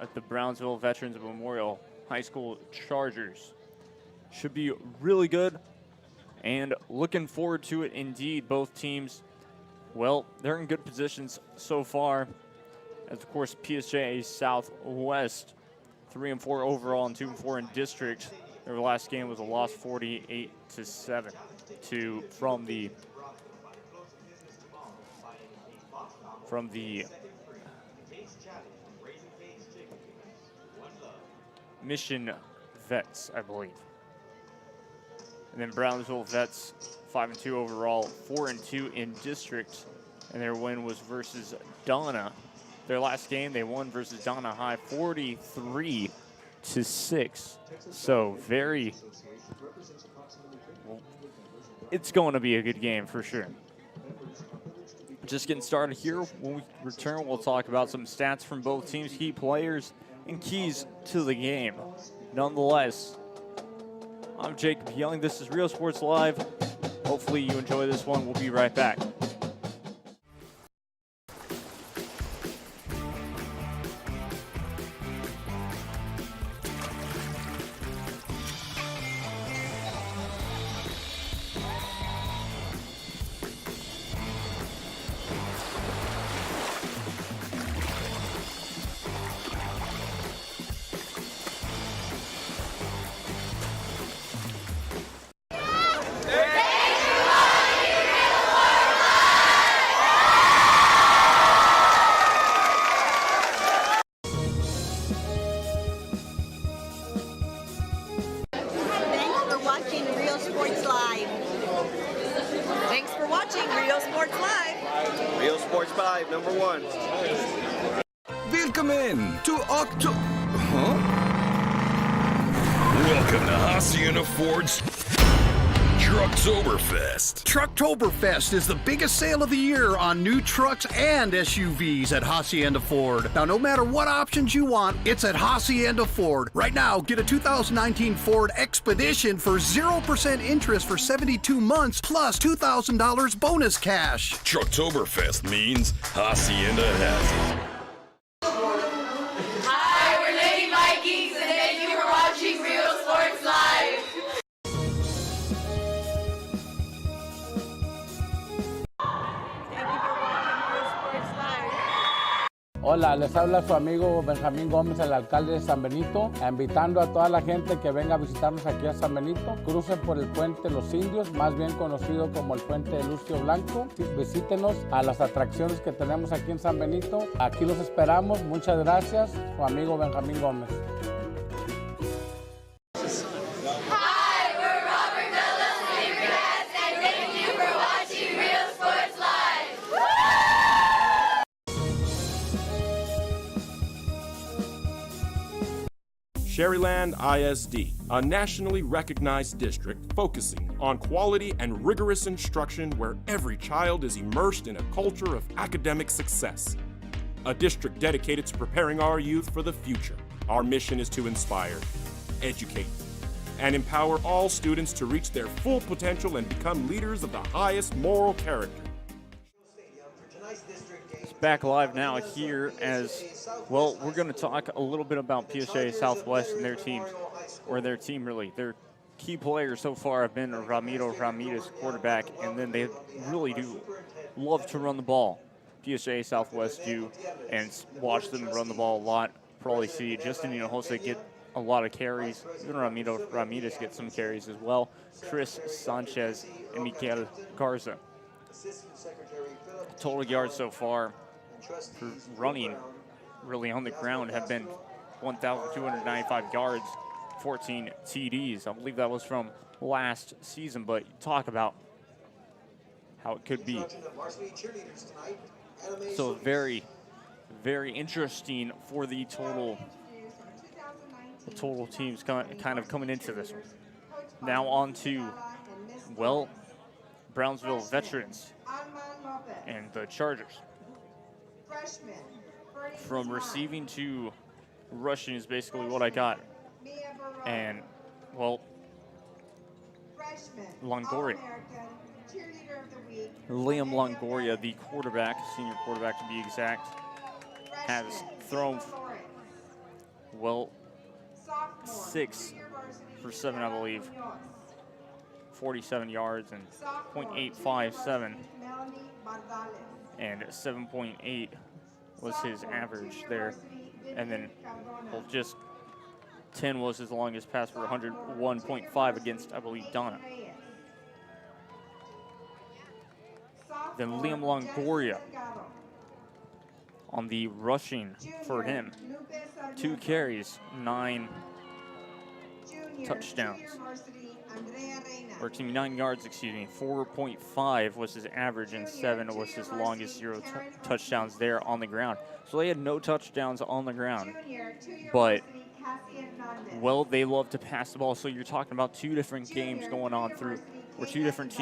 at the Brownsville Veterans Memorial High School Chargers. Should be really good, and looking forward to it indeed. Both teams, well, they're in good positions so far. As of course, PSJA Southwest, 3-4 overall and 2-4 in district. Their last game was a loss 48-7 from the Mission Vets, I believe. And then Brownsville Vets, 5-2 overall, 4-2 in district, and their win was versus Donna. Their last game, they won versus Donna High, 43-6. So it's going to be a good game for sure. Just getting started here. When we return, we'll talk about some stats from both teams, key players, and keys to the game. Nonetheless, I'm Jacob Yelling. This is Real Sports Live. Hopefully you enjoy this one. We'll be right back. Willkommen to Welcome to Hacienda Ford's Trucktoberfest. Trucktoberfest is the biggest sale of the year on new trucks and SUVs at Hacienda Ford. Now, no matter what options you want, it's at Hacienda Ford. Right now, get a 2019 Ford Expedition for 0% interest for 72 months plus $2,000 bonus cash. Trucktoberfest means Hacienda has it. Hi, we're Lady Vikings, and thank you for watching Real Sports Live. Hola, les habla su amigo Benjamín Gómez, el alcalde de San Benito, invitando a toda la gente que venga a visitarnos aquí a San Benito. Crucen por el puente Los Indios, más bien conocido como el puente de Lucio Blanco. Visítenos a las atracciones que tenemos aquí en San Benito. Aquí los esperamos. Muchas gracias. Su amigo Benjamín Gómez. Sherryland ISD, a nationally recognized district focusing on quality and rigorous instruction where every child is immersed in a culture of academic success. A district dedicated to preparing our youth for the future. Our mission is to inspire, educate, and empower all students to reach their full potential and become leaders of the highest moral character. Back live now here as well. We're going to talk a little bit about PSJA Southwest and their team, or their team really. Their key players so far have been Ramiro Ramirez, quarterback, and then they really do love to run the ball. PSJA Southwest do, and watch them run the ball a lot. Probably see Justin Hinojosa get a lot of carries. Even Ramiro Ramirez get some carries as well. Chris Sanchez and Miguel Garza. Total yards so far for running really on the ground have been 1,295 yards, 14 TDs. I believe that was from last season, but talk about how it could be. So very, very interesting for the total teams kind of coming into this one. Now on to, well, Brownsville Veterans and the Chargers. From receiving to rushing is basically what I got. And, well, Longoria. Liam Longoria, the quarterback, senior quarterback to be exact, has thrown well, 6 for 7, I believe. 47 yards and .857. And 7.8 was his average there. And then, well, just 10 was his longest pass for 101.5 against, I believe, Donna. Then Liam Longoria on the rushing for him. 2 carries, 9 touchdowns. Or 9 yards, excuse me. 4.5 was his average, and 7 was his longest 0 touchdowns there on the ground. So they had no touchdowns on the ground. But, well, they love to pass the ball. So you're talking about 2 different games going on through, or 2 different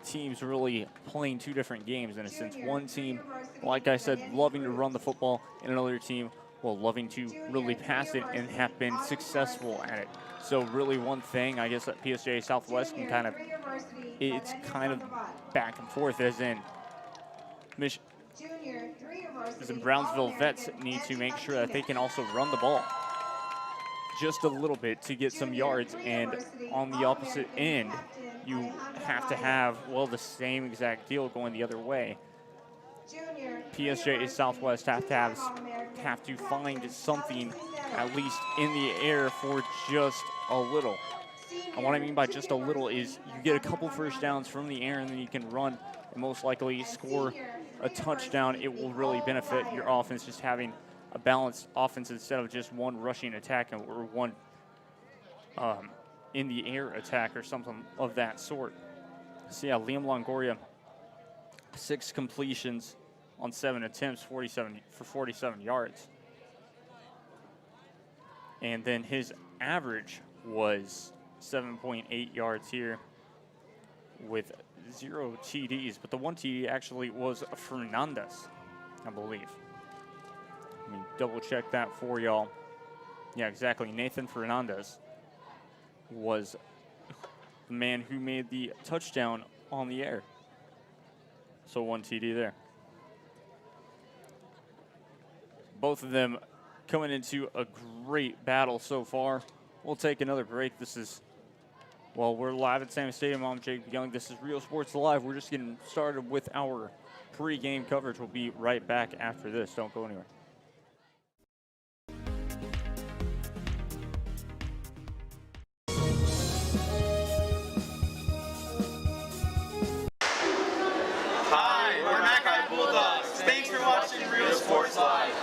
teams really playing 2 different games in a sense. One team, like I said, loving to run the football, and another team, well, loving to really pass it and have been successful at it. So really one thing, I guess, that PSJA Southwest can kind of, it's kind of back and forth, as in Brownsville Vets need to make sure that they can also run the ball just a little bit to get some yards, and on the opposite end, you have to have, well, the same exact deal going the other way. PSJA Southwest have to find something at least in the air for just a little. And what I mean by just a little is you get a couple first downs from the air, and then you can run and most likely score a touchdown. It will really benefit your offense, just having a balanced offense instead of just one rushing attack or one in the air attack or something of that sort. So yeah, Liam Longoria, 6 completions on 7 attempts, 47 yards. And then his average was 7.8 yards here with 0 TDs. But the 1 TD actually was Fernandez, I believe. Let me double check that for y'all. Yeah, exactly. Nathan Fernandez was the man who made the touchdown on the air. So 1 TD there. Both of them coming into a great battle so far. We'll take another break. This is, well, we're live at Sammy Stadium. I'm Jake Young. This is Real Sports Live. We're just getting started with our pre-game coverage. We'll be right back after this. Don't go anywhere. Hi, we're Mackay Bulldogs. Thanks for watching Real Sports Live.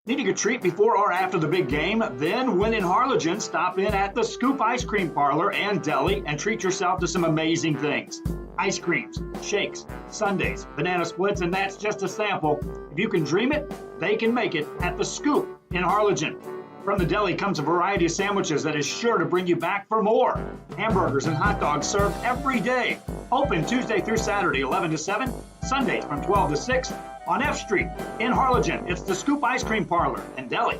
Needing a treat before or after the big game? Then, when in Harlingen, stop in at the Scoop Ice Cream Parlor and Deli and treat yourself to some amazing things. Ice creams, shakes, sundaes, banana splits, and that's just a sample. If you can dream it, they can make it at the Scoop in Harlingen. From the deli comes a variety of sandwiches that is sure to bring you back for more. Hamburgers and hot dogs served every day. Open Tuesday through Saturday, 11 to 7, Sundays from 12 to 6. On F Street in Harlingen, it's the Scoop Ice Cream Parlor and Deli.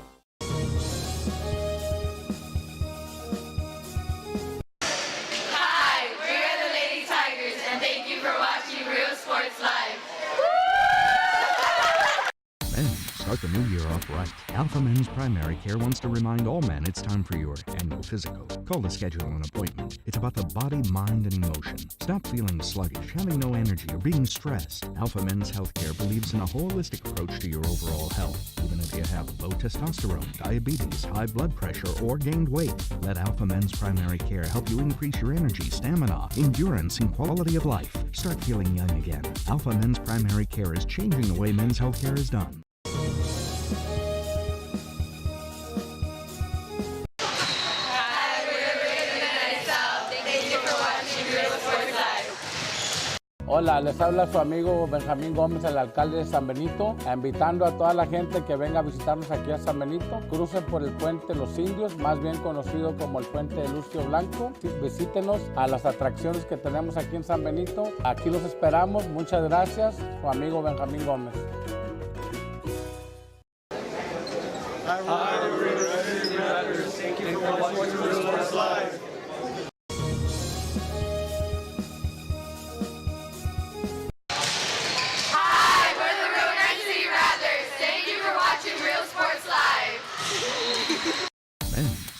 Hi, we're the Lady Tigers, and thank you for watching Real Sports Live. Men, start the new year off right. Alpha Men's Primary Care wants to remind all men it's time for your annual physical. Call to schedule an appointment. It's about the body, mind, and emotion. Stop feeling sluggish, having no energy, or being stressed. Alpha Men's Healthcare believes in a holistic approach to your overall health. Even if you have low testosterone, diabetes, high blood pressure, or gained weight, let Alpha Men's Primary Care help you increase your energy, stamina, endurance, and quality of life. Start feeling young again. Alpha Men's Primary Care is changing the way men's healthcare is done. Hola, les habla su amigo Benjamín Gómez, el alcalde de San Benito, invitando a toda la gente que venga a visitarnos aquí a San Benito. Crucen por el puente Los Indios, más bien conocido como el puente de Lucio Blanco. Visítenos a las atracciones que tenemos aquí en San Benito. Aquí los esperamos. Muchas gracias. Su amigo Benjamín Gómez. Hi, we're Thank you for watching Real Sports Live.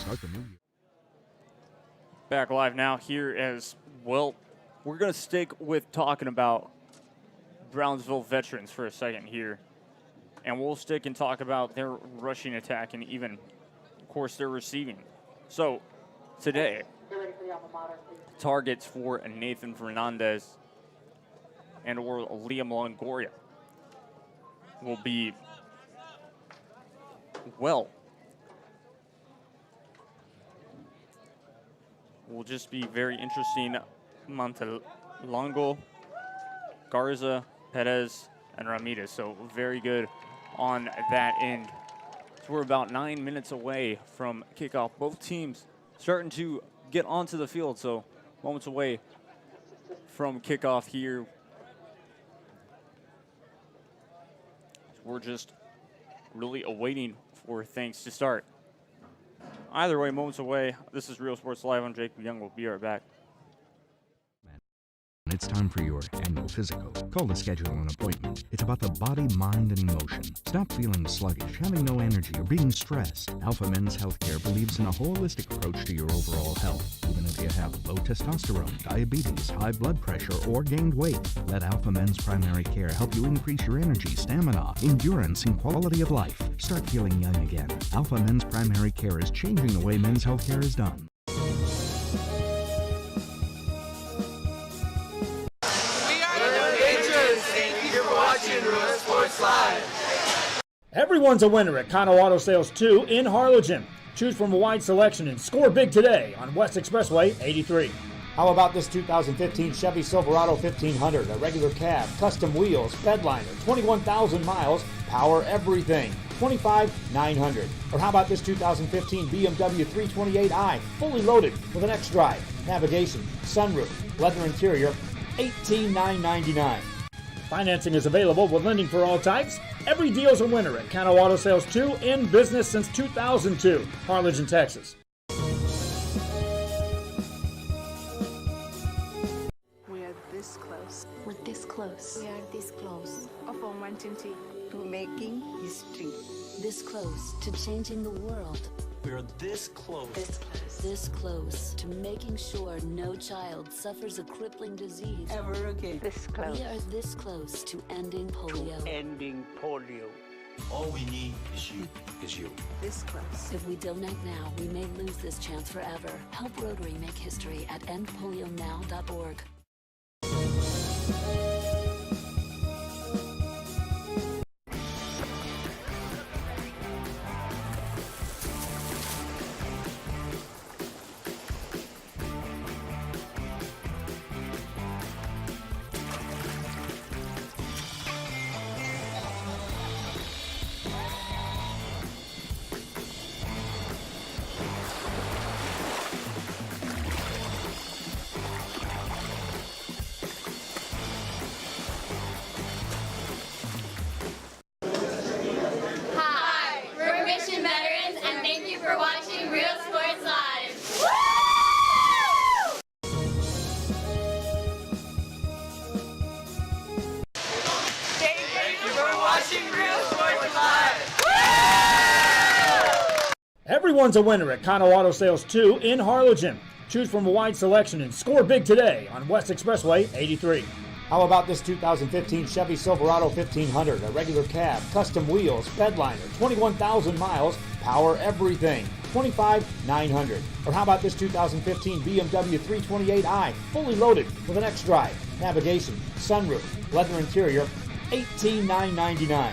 Start the new year. Back live now here as well. We're going to stick with talking about Brownsville veterans for a second here. And we'll stick and talk about their rushing attack and even, of course, their receiving. So, today, targets for Nathan Fernandez and or Liam Longoria will be, well, will just be very interesting. Montelongo, Garza, Perez, and Ramirez. So very good on that end. So we're about 9 minutes away from kickoff. Both teams starting to get onto the field. So moments away from kickoff here. We're just really awaiting for things to start. Either way, moments away. This is Real Sports Live. I'm Jake Young. We'll be right back. It's time for your annual physical. Call to schedule an appointment. It's about the body, mind, and emotion. Stop feeling sluggish, having no energy, or being stressed. Alpha Men's Healthcare believes in a holistic approach to your overall health. Even if you have low testosterone, diabetes, high blood pressure, or gained weight, let Alpha Men's Primary Care help you increase your energy, stamina, endurance, and quality of life. Start feeling young again. Alpha Men's Primary Care is changing the way men's healthcare is done. Everyone's a winner at Kano Auto Sales 2 in Harlingen. Choose from a wide selection and score big today on West Expressway 83. How about this 2015 Chevy Silverado 1500, a regular cab, custom wheels, bedliner, 21,000 miles, power everything, $25,900. Or how about this 2015 BMW 328i, fully loaded with an X-Drive, navigation, sunroof, leather interior, $18,999. Financing is available with lending for all types. Every deal's a winner at Kano Auto Sales 2, in business since 2002, Harlingen, Texas. We are this close. We're this close. We are this close. Of wanting to making history. This close to changing the world. We're this close. This close. This close to making sure no child suffers a crippling disease ever again. This close. We are this close to ending polio. Ending polio. All we need is you. This close. If we donate now, we may lose this chance forever. Help Rotary make history at endpolionow.org. Everyone's a winner at Kano Auto Sales 2 in Harlingen. Choose from a wide selection and score big today on West Expressway 83. How about this 2015 Chevy Silverado 1500, a regular cab, custom wheels, bedliner, 21,000 miles, power everything, $25,900. Or how about this 2015 BMW 328i, fully loaded with an X-Drive, navigation, sunroof, leather interior, $18,999.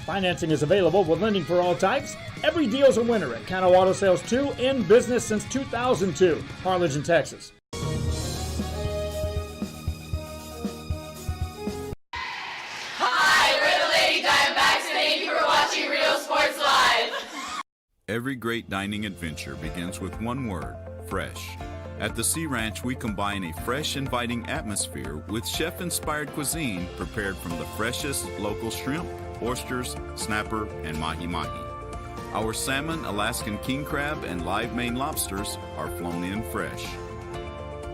Financing is available with lending for all types. Every deal's a winner at Kano Auto Sales 2, in business since 2002, Harlingen, Texas. Hi, we're the Lady Diamondbacks, and thank you for watching Real Sports Live. Every great dining adventure begins with one word: fresh. At the Sea Ranch, we combine a fresh, inviting atmosphere with chef-inspired cuisine prepared from the freshest local shrimp, oysters, snapper, and mahi-mahi. Our salmon, Alaskan king crab, and live Maine lobsters are flown in fresh.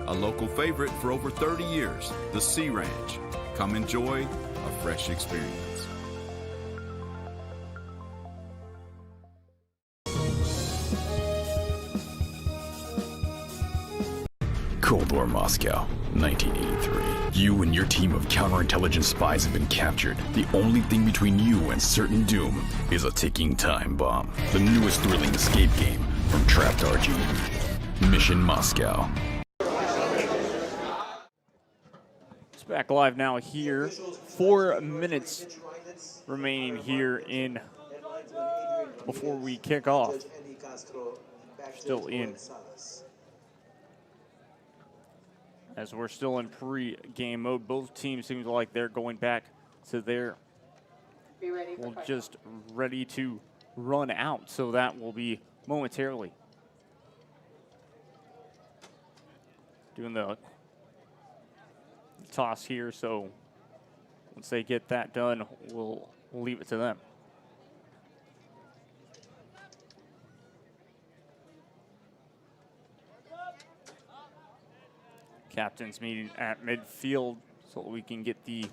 A local favorite for over 30 years, the Sea Ranch. Come enjoy a fresh experience. Cold War Moscow, 1983. You and your team of counterintelligence spies have been captured. The only thing between you and certain doom is a ticking time bomb. The newest thrilling escape game from Trapped RG. Mission Moscow. It's back live now here. 4 minutes remaining here in before we kick off. Still in. As we're still in pre-game mode, both teams seem like they're going back to their just ready to run out. So that will be momentarily. Doing the toss here, so once they get that done, we'll leave it to them. Captains meeting at midfield so we can get the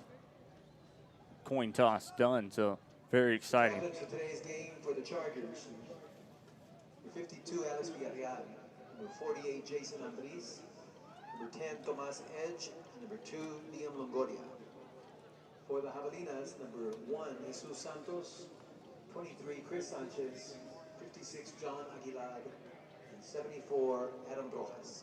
coin toss done. So very exciting. Today's game for the Chargers. Number 52, Alex Villarreal. Number 48, Jason Ambris. Number 10, Tomas Edge. And number 2, Liam Longoria. For the Javelinas, number 1, Jesus Santos. 23, Chris Sanchez. 56, John Aguilar. And 74, Adam Rojas.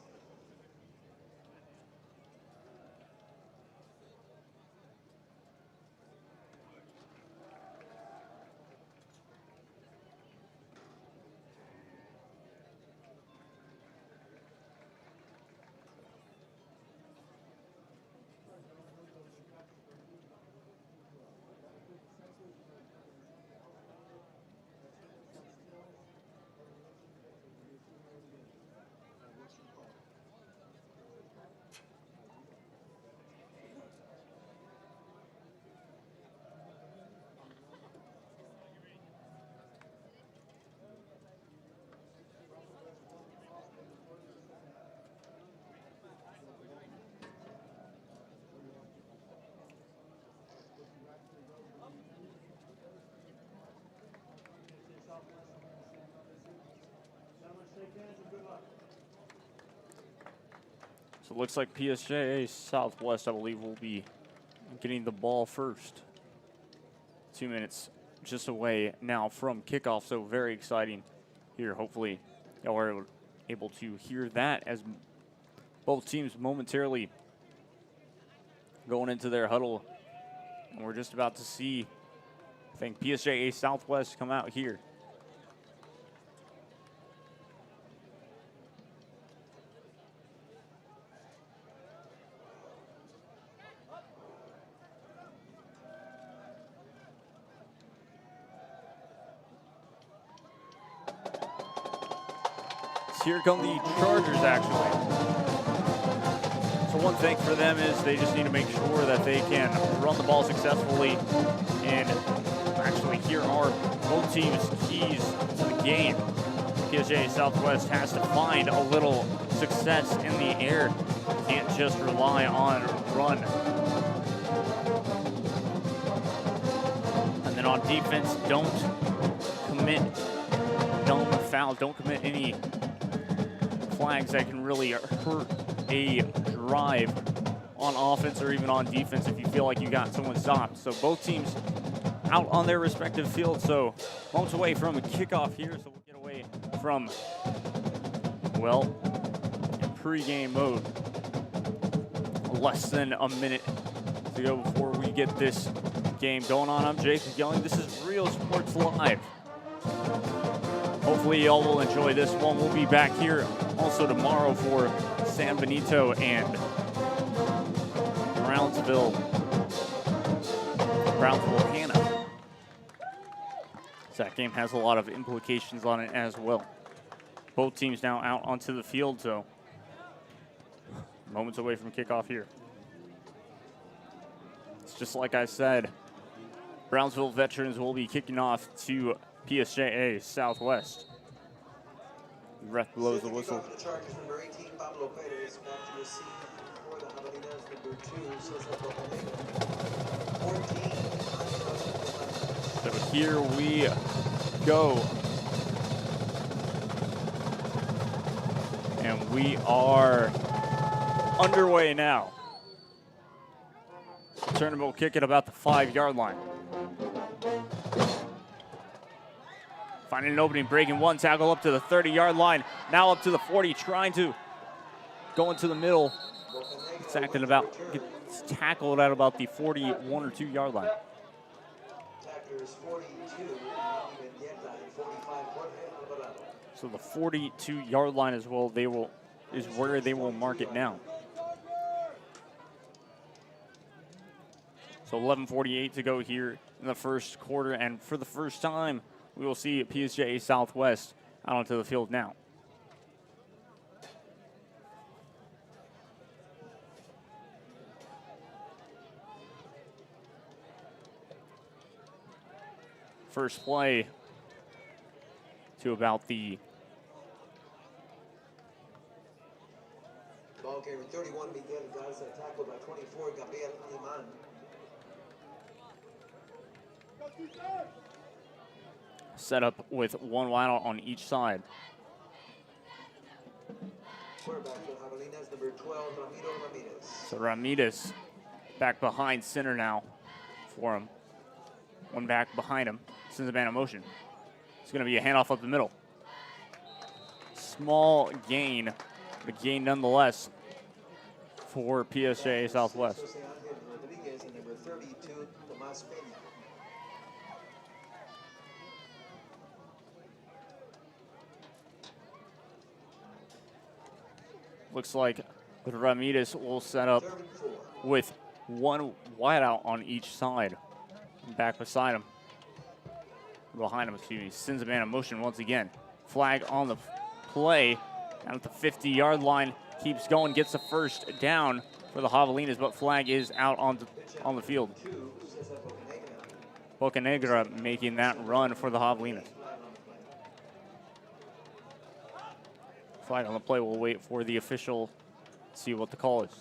So it looks like PSJA Southwest, I believe, will be getting the ball first. 2 minutes just away now from kickoff, so very exciting here. Hopefully y'all are able to hear that as both teams momentarily going into their huddle. And we're just about to see, I think, PSJA Southwest come out here. Here come the Chargers, actually. So one thing for them is they just need to make sure that they can run the ball successfully. And actually, here are both teams' keys to the game. PSJA Southwest has to find a little success in the air. Can't just rely on run. And then on defense, don't commit any flags that can really hurt a drive on offense or even on defense if you feel like you got someone stopped. So both teams out on their respective fields. So moments away from a kickoff here. So we'll get away from, well, pregame mode. Less than a minute to go before we get this game going on. I'm Jacob Yelling. This is Real Sports Live. Hopefully y'all will enjoy this one. We'll be back here also tomorrow for San Benito and Brownsville, Hannah. So that game has a lot of implications on it as well. Both teams now out onto the field, so moments away from kickoff here. It's just like I said, Brownsville Veterans will be kicking off to PSJA Southwest. Ref blows the whistle. Number 18, Pablo Perez, back to receive for the Javelinas. Number 2, Cesar Rotonega. 14. So here we go. And we are underway now. Tournament will kick at about the 5-yard line. Finding an opening, breaking one tackle up to the 30-yard line. Now up to the 40, trying to go into the middle. Gets tackled at about the 41 or 2-yard line. So the 42-yard line as well, is where they will mark it now. So 11:48 to go here in the first quarter, and for the first time, we will see PSJA Southwest out onto the field now. First play to about the ball carrier 31, Miguel Garza, tackled by 24, Gabriel Iman. set up with one wide out on each side. Quarterback for Javelinas, number 12, Ramiro Ramirez. So Ramirez back behind center now for him. One back behind him, sends a man in motion. It's going to be a handoff up the middle. Small gain, but gain nonetheless for PSJA Southwest. Rodriguez and number 32, Tomas Peña. Looks like Ramirez will set up with one wideout on each side. Back beside him. Behind him, excuse me. Sends a man in motion once again. Flag on the play. Down at the 50-yard line. Keeps going, gets the first down for the Javelinas, but flag is out on the field. Bocanegra making that run for the Javelinas. Flag on the play. We'll wait for the official to see what the call is.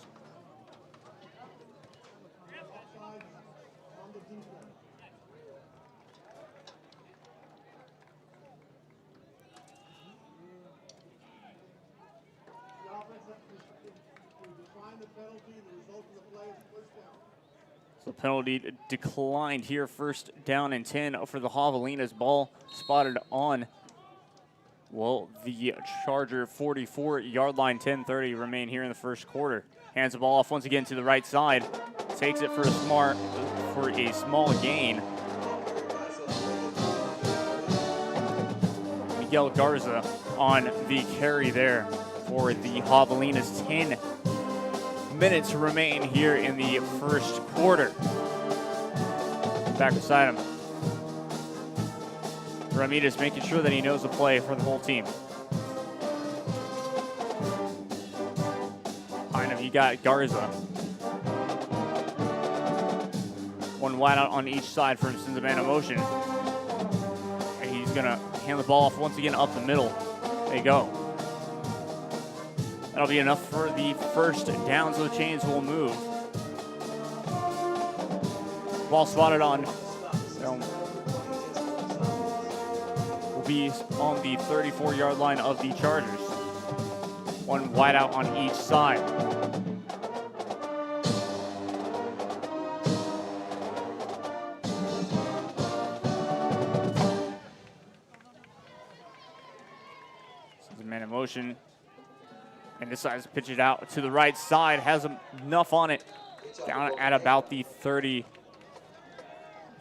So the penalty declined here. First down and 10 for the Javelinas. Ball spotted on, well, the Charger 44-yard line. 10:30 remain here in the first quarter. Hands the ball off once again to the right side. Takes it for a small gain. Miguel Garza on the carry there for the Javelinas. 10 minutes remain here in the first quarter. Back beside him. Ramirez making sure that he knows the play for the whole team. Behind him, you got Garza. One wide out on each side for instance, a man in motion. And he's gonna hand the ball off once again up the middle. There you go. That'll be enough for the first down, so the chains will move. Ball spotted on. Will be on the 34-yard line of the Chargers. One wide out on each side. So the man in motion. And decides to pitch it out to the right side. Has enough on it. Down at about the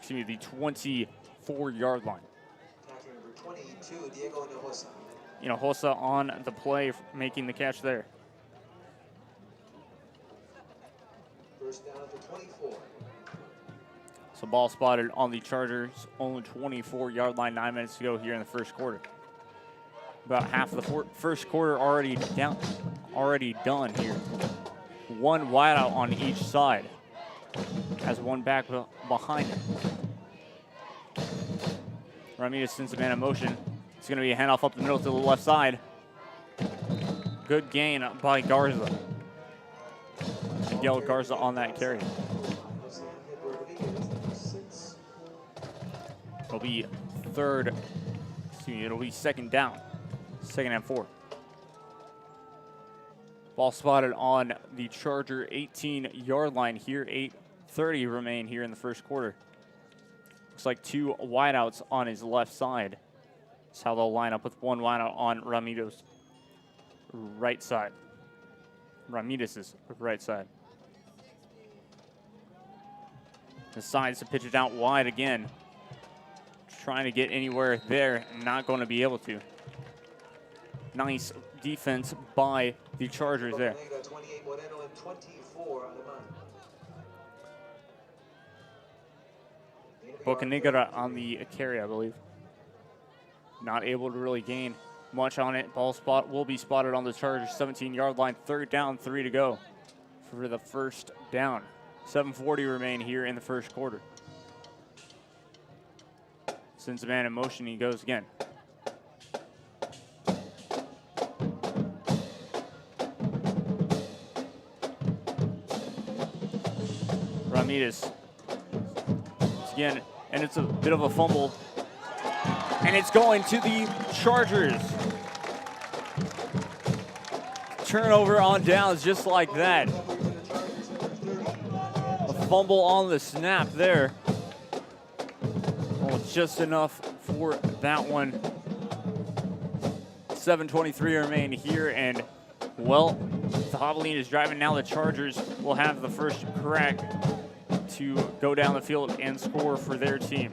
24-yard line. Number 22, Diego Hinojosa. Hinojosa on the play, making the catch there. First down at the 24. So ball spotted on the Chargers' own 24-yard line. 9 minutes to go here in the first quarter. About half of the first quarter already done here. One wideout on each side. Has one back behind him. Ramirez sends a man in motion. It's going to be a handoff up the middle to the left side. Good gain by Garza. Miguel Garza on that carry. It'll be it'll be second down. Second and 4. Ball spotted on the Charger 18-yard line here. 8:30 remain here in the first quarter. Looks like 2 wideouts on his left side. That's how they'll line up with 1 wideout on Ramirez's right side. Ramirez's right side. Decides to pitch it out wide again. Trying to get anywhere there, not going to be able to. Nice defense by the Chargers there. Bocanegra on the carry, I believe. Not able to really gain much on it. Ball spot will be spotted on the Chargers 17-yard line. 3rd down, 3 to go for the first down. 7:40 remain here in the first quarter. Sends the man in motion, he goes again. Ramirez. Again, and it's a bit of a fumble. And it's going to the Chargers. Turnover on downs just like that. A fumble on the snap there. Oh, just enough for that one. 7:23 remain here, and well, the Javelin is driving now. The Chargers will have the first crack to go down the field and score for their team.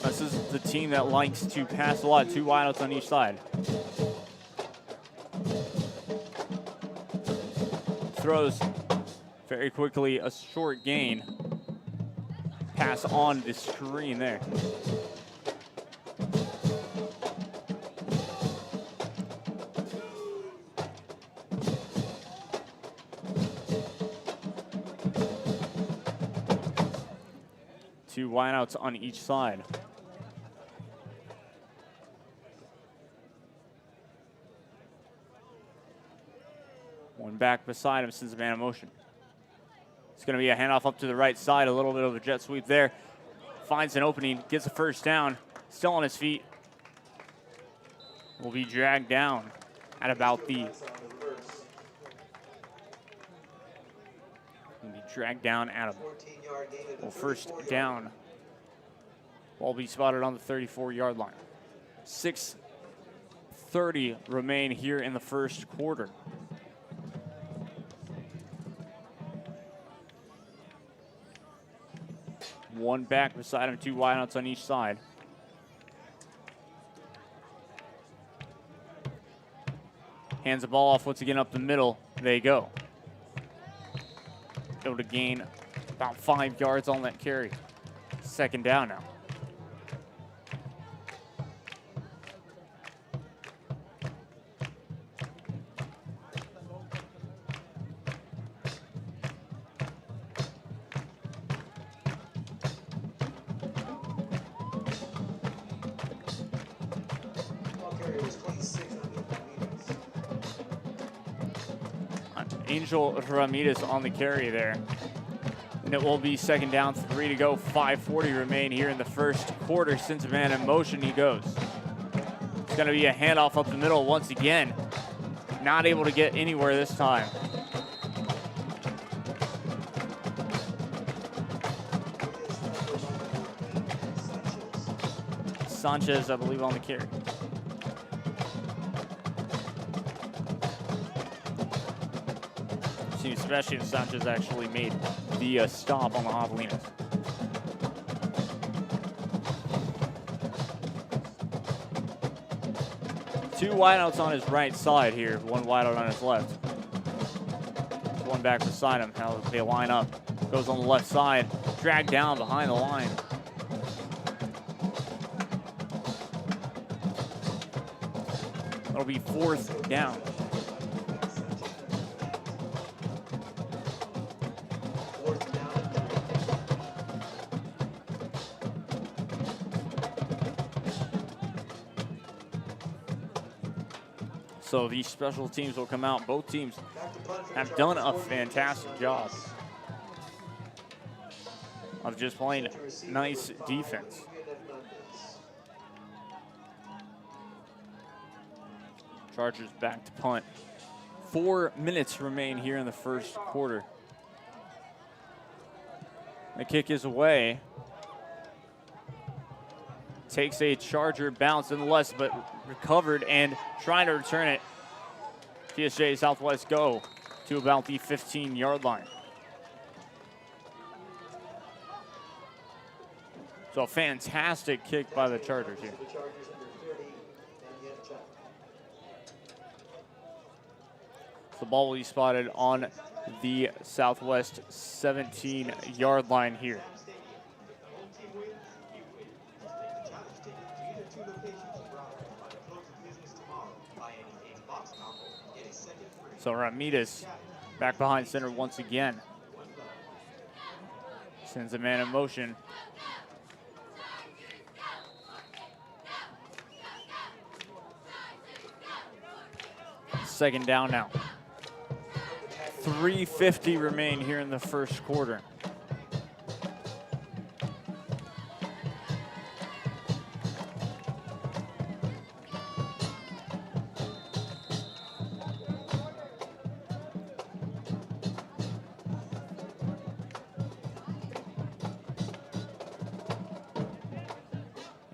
This is the team that likes to pass a lot. 2 wideouts on each side. Throws very quickly, a short gain. Pass on the screen there. Two wideouts on each side. One back beside him, sends the man in motion. It's going to be a handoff up to the right side, a little bit of a jet sweep there. Finds an opening, gets a first down, still on his feet. Will be dragged down at about the... Will be dragged down at well, first down. Ball be spotted on the 34-yard line. 6:30 remain here in the first quarter. One back beside him, 2 wideouts on each side. Hands the ball off once again up the middle. They go. Able to gain about 5 yards on that carry. 2nd down now. Angel Ramirez on the carry there. And it will be 2nd down, 3 to go. 5:40 remain here in the first quarter. Sends a man in motion, he goes. It's going to be a handoff up the middle once again. Not able to get anywhere this time. Sanchez, I believe, on the carry. Especially if Sanchez actually made the stop on the Javelinas. Two wideouts on his right side here, 1 wideout on his left. One back beside him, how they line up. Goes on the left side, dragged down behind the line. That'll be 4th down. So these special teams will come out. Both teams have done a fantastic job of just playing nice defense. Chargers back to punt. 4 minutes remain here in the first quarter. The kick is away. Takes a Charger bounce nonetheless, but recovered and trying to return it. PSJA Southwest go to about the 15-yard line. So a fantastic kick by the Chargers here. The ball will be spotted on the Southwest 17-yard line here. So Ramirez back behind center once again. Sends a man in motion. Second down now. 3:50 remain here in the first quarter.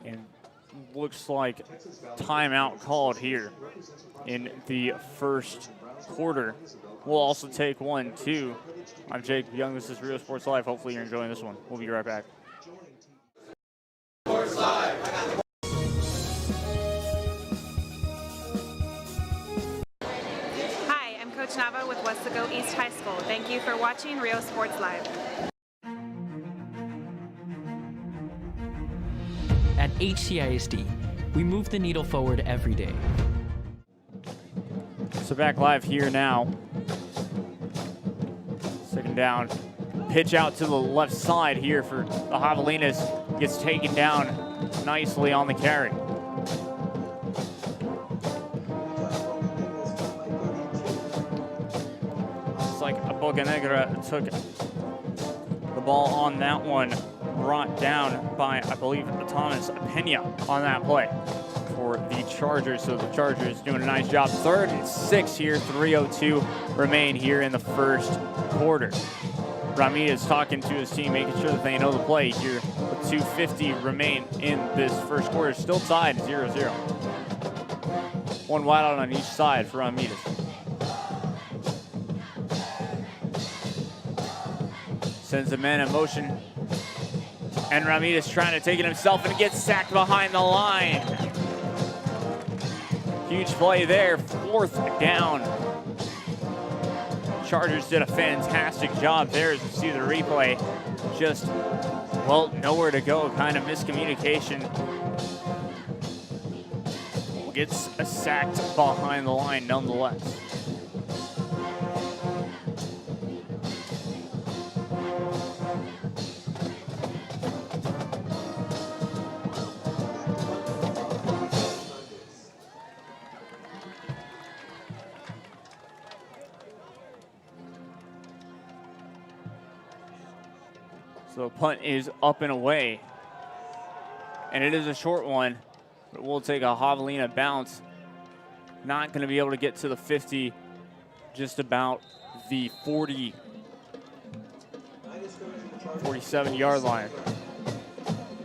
And looks like timeout called here in the first quarter. We'll also take one, too. I'm Jake Young. This is Real Sports Live. Hopefully you're enjoying this one. We'll be right back. Sports Live. Hi, I'm Coach Nava with Westaco East High School. Thank you for watching Real Sports Live. At HCISD, we move the needle forward every day. So back live here now. Second down. Pitch out to the left side here for the Javelinas. Gets taken down nicely on the carry. It's like a Bocanegra took the ball on that one. Brought down by, I believe, Thomas Pena on that play for the Chargers. So the Chargers doing a nice job. 3rd and 6 here, 3:02 remain here in the first quarter. Ramirez talking to his team, making sure that they know the play here. With 2:50 remain in this first quarter. Still tied 0-0. One wide out on each side for Ramirez. Sends the man in motion. And Ramirez trying to take it himself and gets sacked behind the line. Huge play there, 4th down. Chargers did a fantastic job there as you see the replay. Just, well, nowhere to go, kind of miscommunication. Gets sacked behind the line nonetheless. So punt is up and away. And it is a short one, but we'll take a Javelina bounce. Not going to be able to get to the 50, just about the 47-yard line.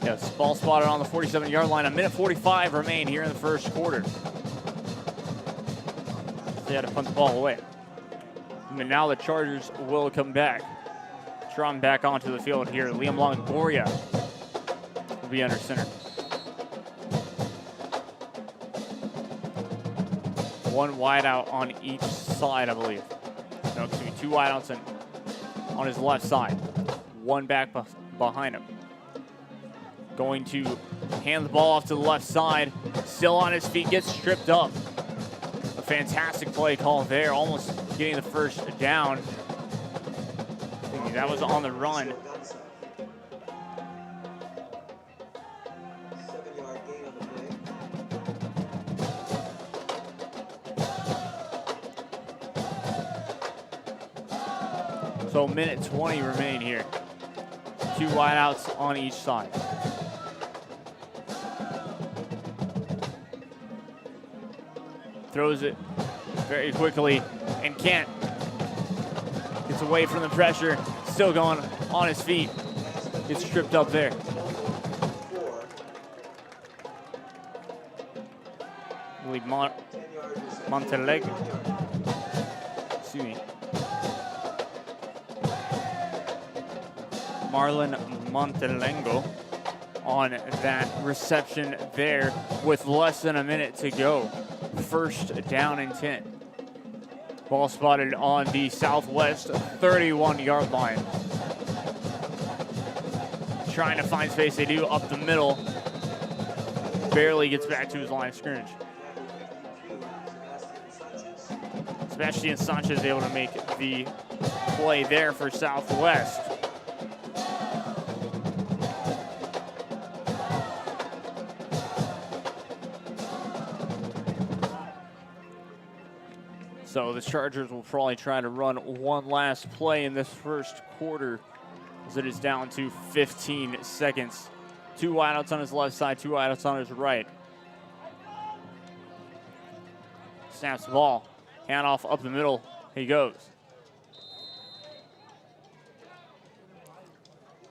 Yes, ball spotted on the 47-yard line. 1:45 remain here in the first quarter. They had to punt the ball away. And now the Chargers will come back. Drawn back onto the field here. Liam Longoria will be under center. One wide out on each side, I believe. No, excuse me, 2 wide outs on his left side. One back behind him. Going to hand the ball off to the left side. Still on his feet, gets stripped up. A fantastic play call there, almost getting the first down. That was on the run. So 1:20 remain here. 2 wideouts on each side. throws it very quickly and can't. Gets away from the pressure, still going on his feet. Gets tripped up there. I believe Montalegre. Excuse me. Marlon Montelengo on that reception there with less than a minute to go. First down and 10. Ball spotted on the Southwest 31-yard line. Trying to find space, they do up the middle. Barely gets back to his line of scrimmage. Sebastian Sanchez able to make the play there for Southwest. So the Chargers will probably try to run one last play in this first quarter as it is down to 15 seconds. 2 wideouts on his left side, 2 wideouts on his right. Snaps the ball, handoff up the middle, he goes.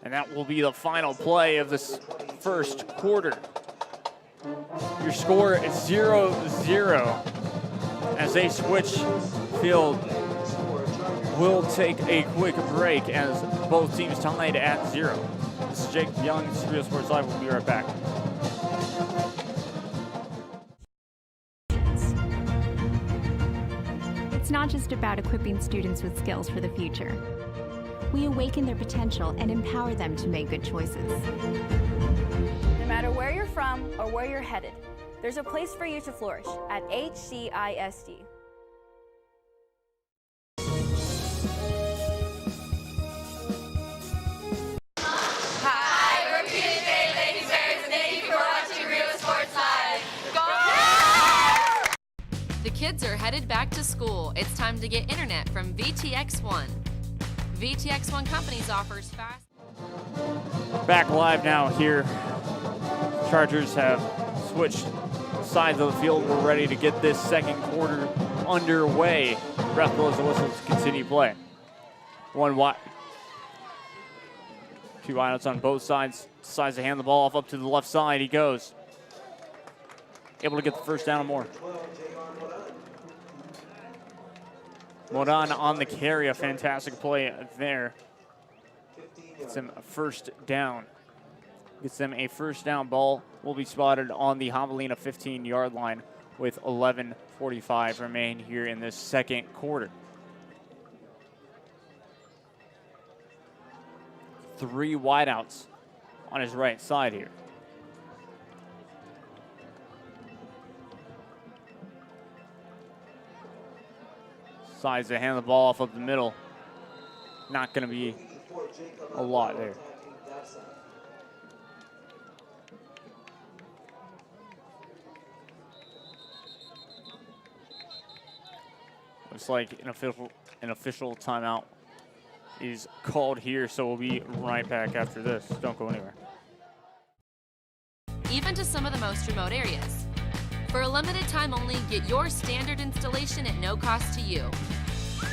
And that will be the final play of this first quarter. Your score is 0-0. As they switch field, we'll take a quick break as both teams tied at 0. This is Jake Young, this is Real Sports Live. We'll be right back. It's not just about equipping students with skills for the future. We awaken their potential and empower them to make good choices. No matter where you're from or where you're headed, there's a place for you to flourish at HCISD. Hi, we're PSJA Lady Bears, and thank you for watching Real Sports Live. Go! The kids are headed back to school. It's time to get internet from VTX1. VTX1 Companies offers fast. Back live now here. Chargers have switched sides of the field. We're ready to get this second quarter underway. Ref blows the whistle to continue play. 1 wide. 2 wideouts on both sides. Decides to hand the ball off up to the left side. He goes. Able to get the first down and more. Moran on the carry. A fantastic play there. Gets him a first down. Gets them a first down. Ball will be spotted on the Javelina 15-yard line with 11:45 remain here in this second quarter. 3 wideouts on his right side here. Decides to hand the ball off up the middle. Not going to be a lot there. Looks like an official timeout is called here, so we'll be right back after this. Don't go anywhere. Even to some of the most remote areas. For a limited time only, get your standard installation at no cost to you.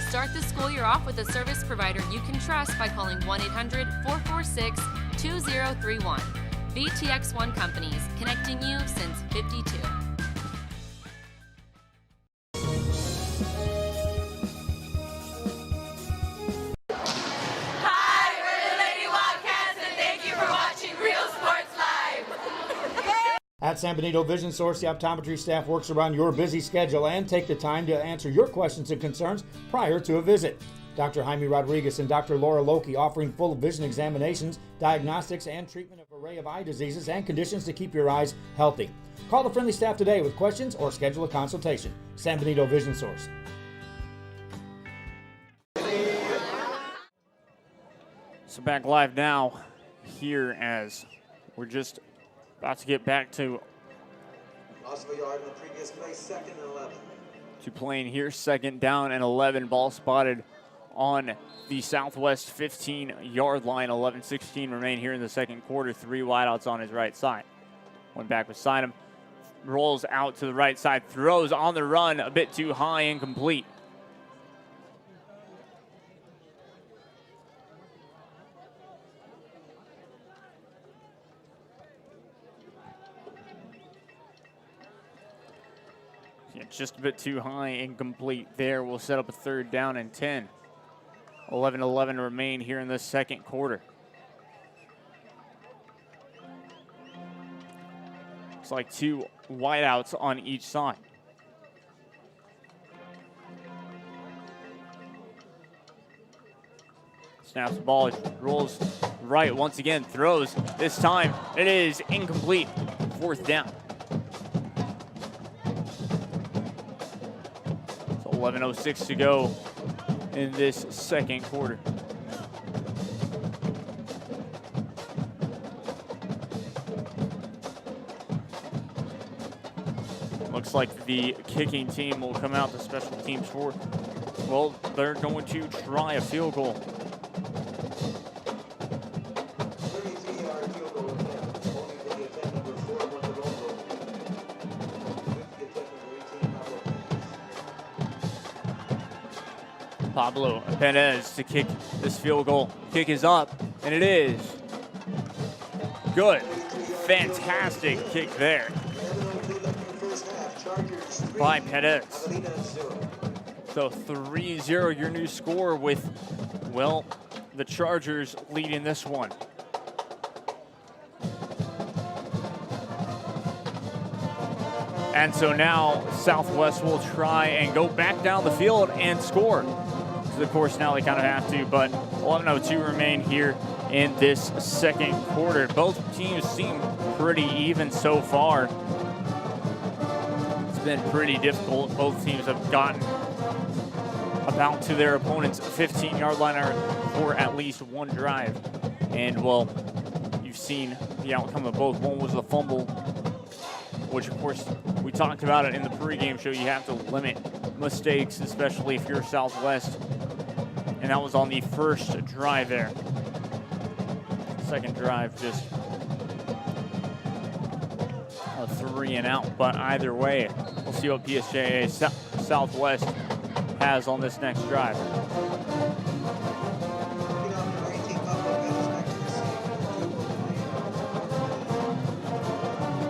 Start the school year off with a service provider you can trust by calling 1-800-446-2031. VTX1 Companies, connecting you since '52. At San Benito Vision Source, the optometry staff works around your busy schedule and take the time to answer your questions and concerns prior to a visit. Dr. Jaime Rodriguez and Dr. Laura Loki offering full vision examinations, diagnostics, and treatment of an array of eye diseases and conditions to keep your eyes healthy. Call the friendly staff today with questions or schedule a consultation. San Benito Vision Source. So back live now here as we're just about to get back to Loss of a yard in the previous play, 2nd and 11. To playing here, 2nd down and 11. Ball spotted on the Southwest 15-yard line. 11:16 remain here in the second quarter. 3 wideouts on his right side. One back beside him. rolls out to the right side, throws on the run, a bit too high, incomplete. Yeah, just a bit too high, incomplete there. We'll set up a 3rd down and 10. 11-11 remain here in the second quarter. It's like 2 wideouts on each side. Snaps the ball, rolls right once again, throws. This time it is incomplete. 4th down. So 11:06 to go in this second quarter. Looks like the kicking team will come out to special teams for, well, they're going to try a field goal. 33-yard field goal attempt. Only for the attempt number 4 won the roll goal. With the attempt number 18, Pablo Perez to kick this field goal. Kick is up, and it is good. Fantastic kick there by Perez. So 3-0 your new score with, well, the Chargers leading this one. And so now Southwest will try and go back down the field and score. Because of course now they kind of have to, but 11:02 remain here in this second quarter. Both teams seem pretty even so far. It's been pretty difficult. Both teams have gotten about to their opponent's 15-yard line for at least one drive. And well, you've seen the outcome of both. One was the fumble, which of course we talked about it in the pregame show. You have to limit mistakes, especially if you're Southwest. And that was on the first drive there. Second drive, just a 3 and out. But either way, we'll see what PSJA Southwest has on this next drive.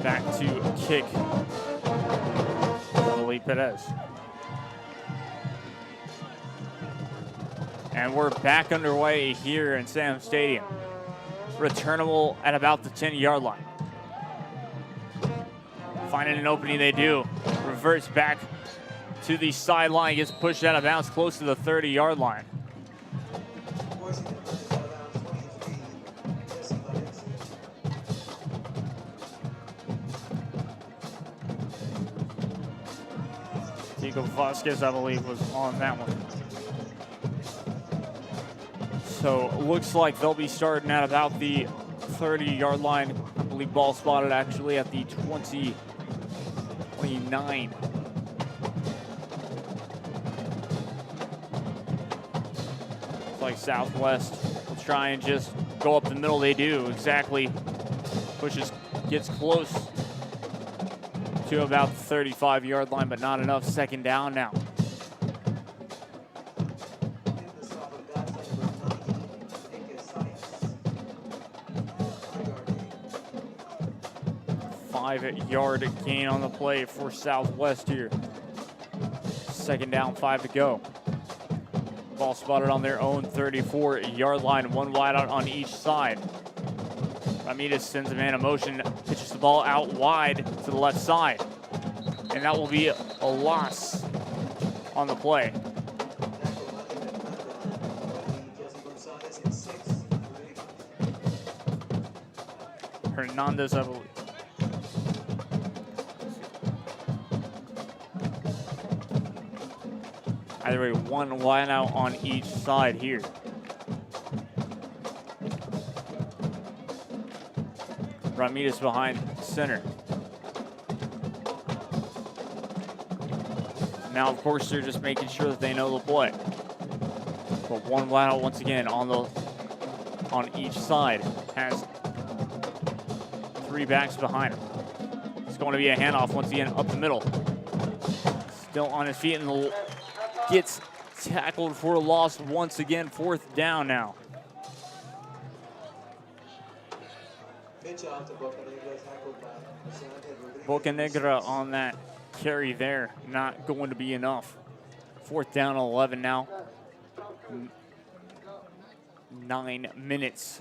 Back to kick. Perez. And we're back underway here in Sam Stadium. Returnable at about the 10-yard line. Finding an opening, they do. Reverts back to the sideline, gets pushed out of bounds close to the 30-yard line. Vasquez, I believe, was on that one. So looks like they'll be starting at about the 30-yard line. I believe ball spotted actually at the 29. Looks like Southwest will try and just go up the middle. They do exactly. Pushes, gets close to about the 35-yard line, but not enough. Second down now. Five-yard gain on the play for Southwest here. Second down, 5 to go. Ball spotted on their own 34-yard line, one wide out on each side. Ramirez sends a man in motion, pitches the ball out wide to the left side. And that will be a loss on the play. Hernandez, I believe. Either way, one wide out on each side here. Ramirez behind center. Now, of course, they're just making sure that they know the play. But one wide out once again on each side. Has 3 backs behind him. It's going to be a handoff once again up the middle. Still on his feet and gets tackled for a loss once again. 4th down now. Bocanegra on that carry there, not going to be enough. 4th down, 11 now. 9 minutes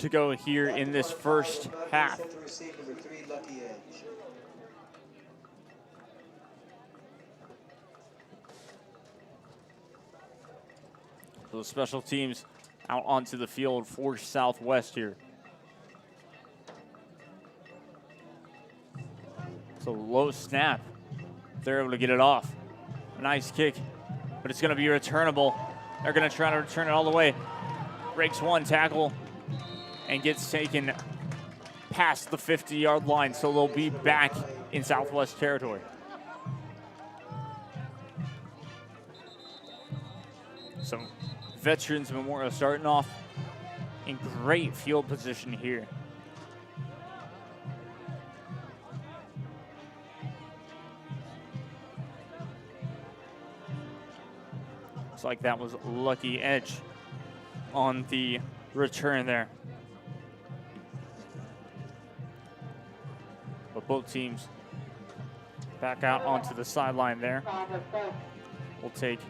to go here in this first half. So the special teams out onto the field for Southwest here. So low snap. They're able to get it off. Nice kick, but it's going to be returnable. They're going to try to return it all the way. Breaks one tackle and gets taken past the 50-yard line, so they'll be back in Southwest territory. So Veterans Memorial starting off in great field position here. Looks like that was a lucky edge on the return there. But both teams back out onto the sideline there. We'll take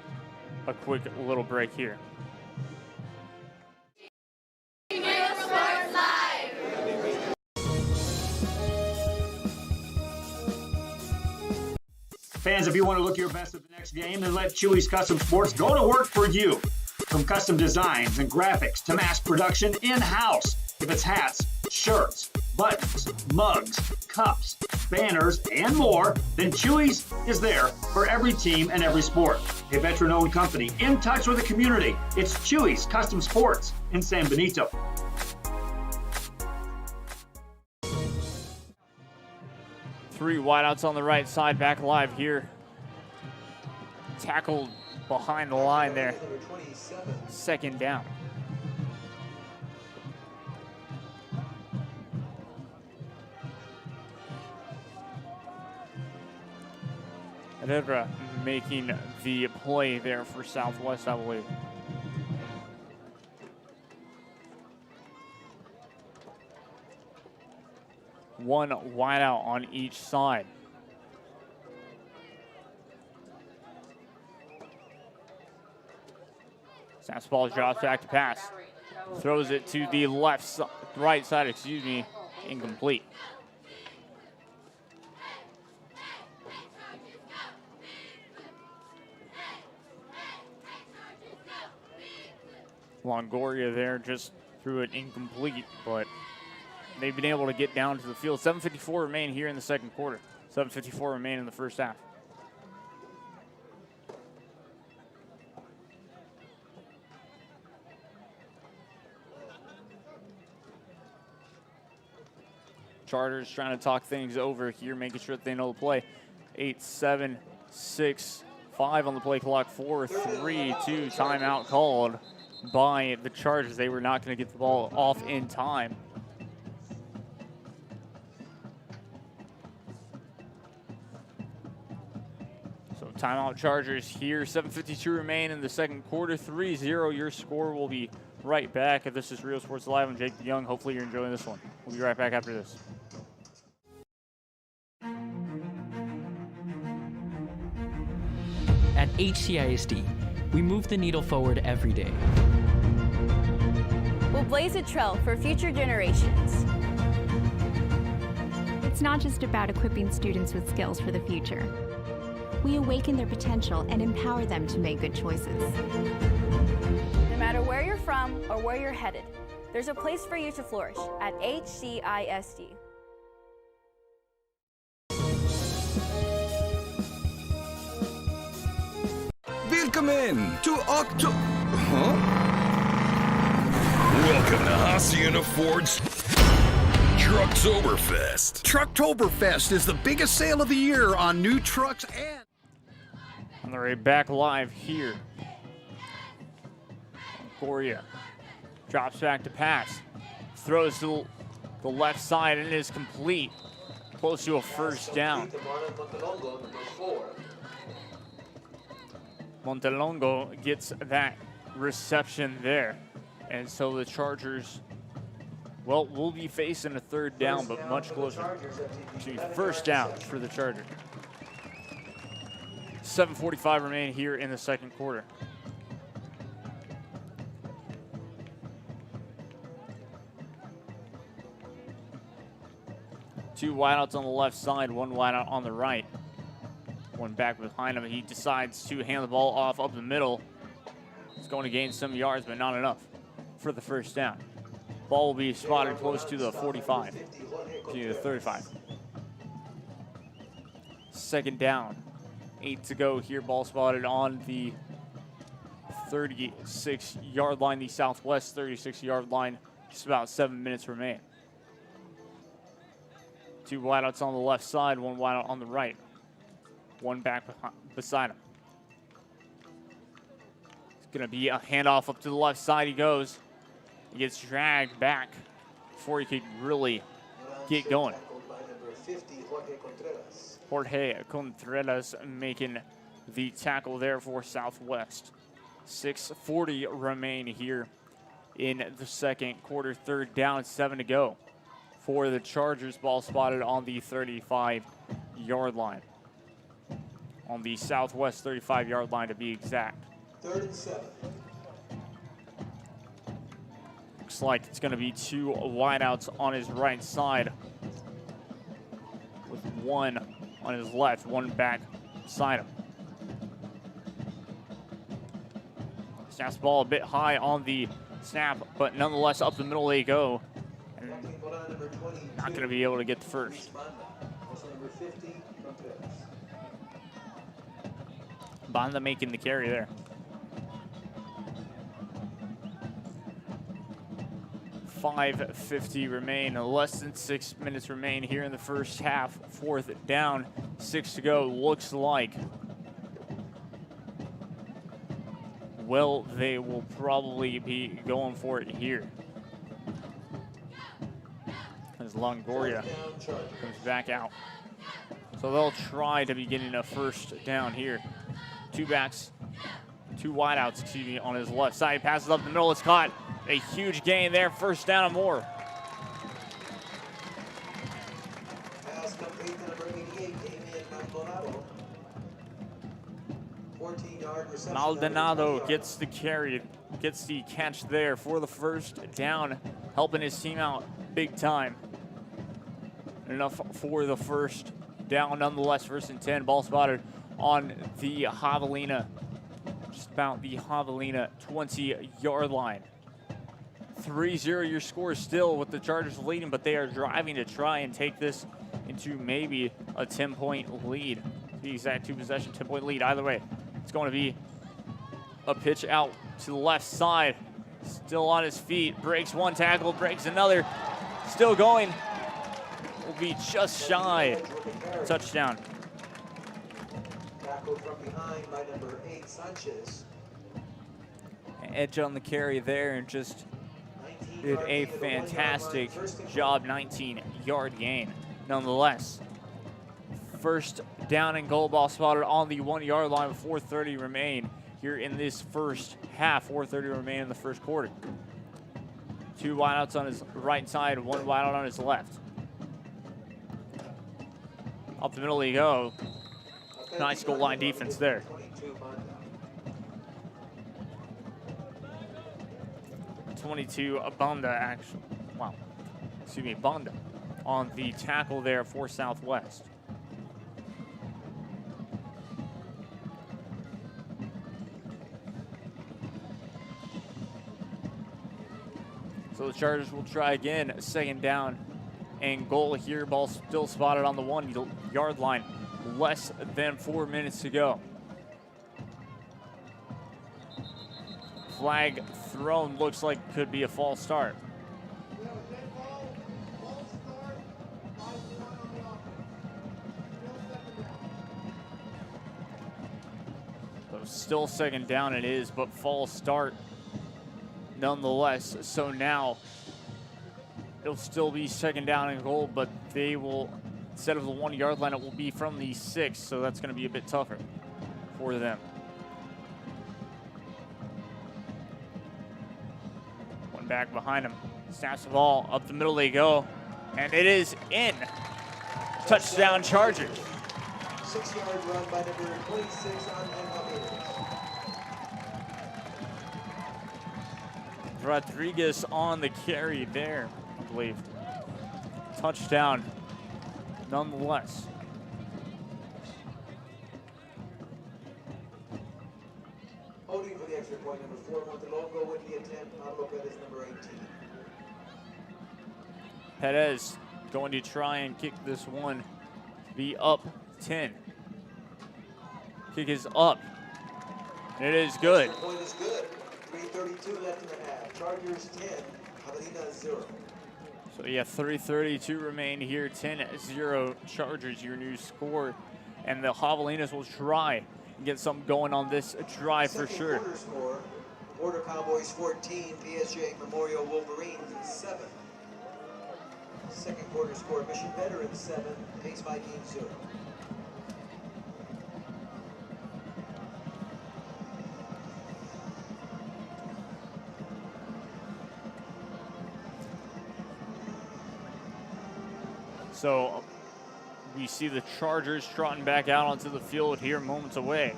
a quick little break here. Real Sports Live. Fans, if you want to look your best at the next game, then let Chewy's Custom Sports go to work for you. From custom designs and graphics to mass production in-house. If it's hats, shirts, buttons, mugs, cups, banners, and more, then Chewy's is there for every team and every sport. A veteran-owned company in touch with the community. It's Chewy's Custom Sports in San Benito. Three wideouts on the right side, back live here. Tackled behind the line there. 2nd down. Herrera making the play there for Southwest, I believe. One wideout on each side. Ball drops back to pass. Throws it to the right side, incomplete. Longoria there just threw it incomplete, but they've been able to get down to the field. 7:54 remain here in the second quarter. 7:54 remain in the first half. Charters trying to talk things over here, making sure that they know the play. 8, 7, 6, 5 on the play clock. 4, 3, 2, timeout called by the Chargers. They were not going to get the ball off in time. So timeout Chargers here. 7:52 remain in the second quarter. 3-0 your score. Will be right back. This is Real Sports Live. I'm Jake Young. Hopefully you're enjoying this one. We'll be right back after this. At HCISD, we move the needle forward every day. We'll blaze a trail for future generations. It's not just about equipping students with skills for the future. We awaken their potential and empower them to make good choices. No matter where you're from or where you're headed, there's a place for you to flourish at HCISD. Willkommen to Welcome to Hacienda Ford's Trucktoberfest. Trucktoberfest is the biggest sale of the year on new trucks and... On the way back live here. Goria drops back to pass. Throws to the left side and it is complete. close to a first down. Montelongo gets that reception there. And so the Chargers, well, will be facing a third down, but much closer to first down for the Chargers. 7:45 remain here in the second quarter. Two wideouts on the left side, one wideout on the right. One back behind him. He decides to hand the ball off up the middle. It's going to gain some yards, but not enough for the first down. Ball will be spotted close to the 45, to the 35. Second down. 8 to go here. Ball spotted on the 36-yard line, the Southwest 36-yard line. Just about 7 minutes remain. Two wideouts on the left side, one wideout on the right. One back beside him. It's going to be a handoff up to the left side. He goes. He gets dragged back before he could really get going. Jorge Contreras making the tackle there for Southwest. 6:40 remain here in the second quarter. Third down, 7 to go for the Chargers. Ball spotted on the 35-yard line. On the Southwest 35-yard line to be exact. 3rd and 7. Looks like it's going to be two wideouts on his right side with one on his left, one back beside him. Snaps the ball a bit high on the snap, but nonetheless up the middle they go. And not going to be able to get the first. Banda making the carry there. 5:50 remain, less than 6 minutes remain here in the first half. Fourth down, 6 to go. Looks like, well, they will probably be going for it here. As Longoria comes back out. So they'll try to be getting a first down here. Two backs, two wideouts, excuse me, on his left side. Passes up the middle, it's caught. A huge gain there, first down and more. Pass complete to number 88, Damian Maldonado. 14-yard reception. Maldonado gets the carry, gets the catch there for the first down, helping his team out big time. Enough for the first down, nonetheless. 1st and 10, ball spotted on the Javelina, just about the Javelina 20-yard line. 3-0 your score still with the Chargers leading, but they are driving to try and take this into maybe a 10-point lead. To be exact, 2-possession, 10-point lead. Either way, it's going to be a pitch out to the left side. Still on his feet, breaks one tackle, breaks another. Still going. Will be just shy. Touchdown. Tackled from behind by number 8, Sanchez. Edge on the carry there and just did a fantastic job. 19-yard gain nonetheless. First down and goal, ball spotted on the 1-yard line with 4:30 remain here in this first half. 4:30 remain in the first quarter. Two wideouts on his right side, one wideout on his left. Up the middle you go. Nice goal line defense there. 22 Banda actually. Wow. Excuse me, Banda on the tackle there for Southwest. So the Chargers will try again. 2nd down and goal here. Ball still spotted on the 1-yard line. Less than 4 minutes to go. Flag thrown, looks like could be a false start. So still 2nd down it is, but false start nonetheless. So now it'll still be 2nd down and goal, but they will instead of the 1 yard line, it will be from the 6, so that's going to be a bit tougher for them. One back behind him, snaps the ball, up the middle they go, and it is in. Touchdown Chargers. 6-yard run by number 26 on Rodriguez on the carry there, I believe. Touchdown, nonetheless. Holding for the extra point, number 4, Montelongo with the attempt. Pablo Perez, number 18. Perez going to try and kick this one to be up 10. Kick is up. It is good. Extra point is good. 3:32 left in the half. Chargers 10, Javelina 0. So yeah, 3:32 remain here. 10-0 Chargers, your new score. And the Javelinas will try and get something going on this drive for sure. Quarter score, Border Cowboys 14, PSJA Memorial Wolverines 7. Second quarter score, Mission Veterans 7, Pace Vikings 0. So we see the Chargers trotting back out onto the field here moments away.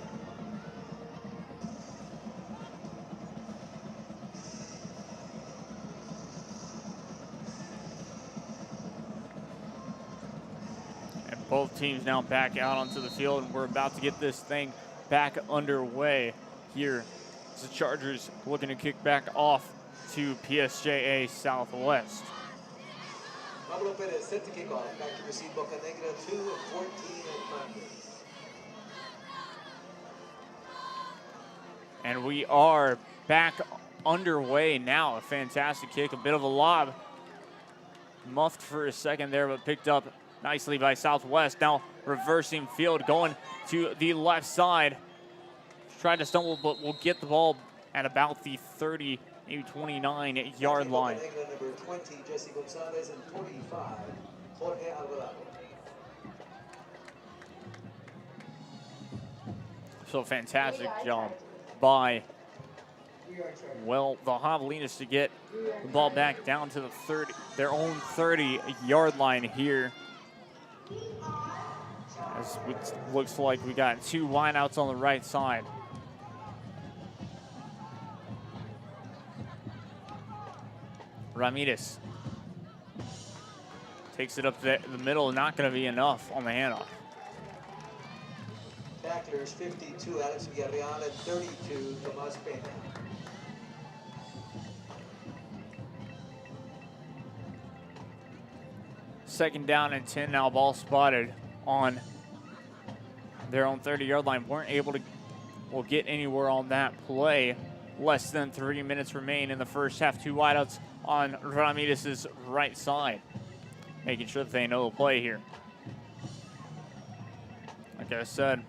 And both teams now back out onto the field, and we're about to get this thing back underway here. As the Chargers looking to kick back off to PSJA Southwest. Pablo Perez set to kick off. Back to receive Boca Negra 2 and 14 at Monday. And we are back underway now. A fantastic kick, a bit of a lob. Muffed for a second there, but picked up nicely by Southwest. Now reversing field, going to the left side. Tried to stumble, but will get the ball at about the 30, maybe 29-yard line. Number 20, Jesse Gonzalez, and 45, Jorge Alvarado. So fantastic job by, well, the Javelinas to get the ball back down to the 30, their own 30-yard line here. As it looks like we got 2 wideouts on the right side. Ramirez takes it up to the middle, not going to be enough on the handoff. Tacklers 52, Alex Villarreal, and 32, Tomas Pena. Second down and 10 now, ball spotted on their own 30-yard line. Weren't able to get anywhere on that play. Less than 3 minutes remain in the first half. 2 wideouts on Ramirez's right side, making sure that they know the play here. Like I said,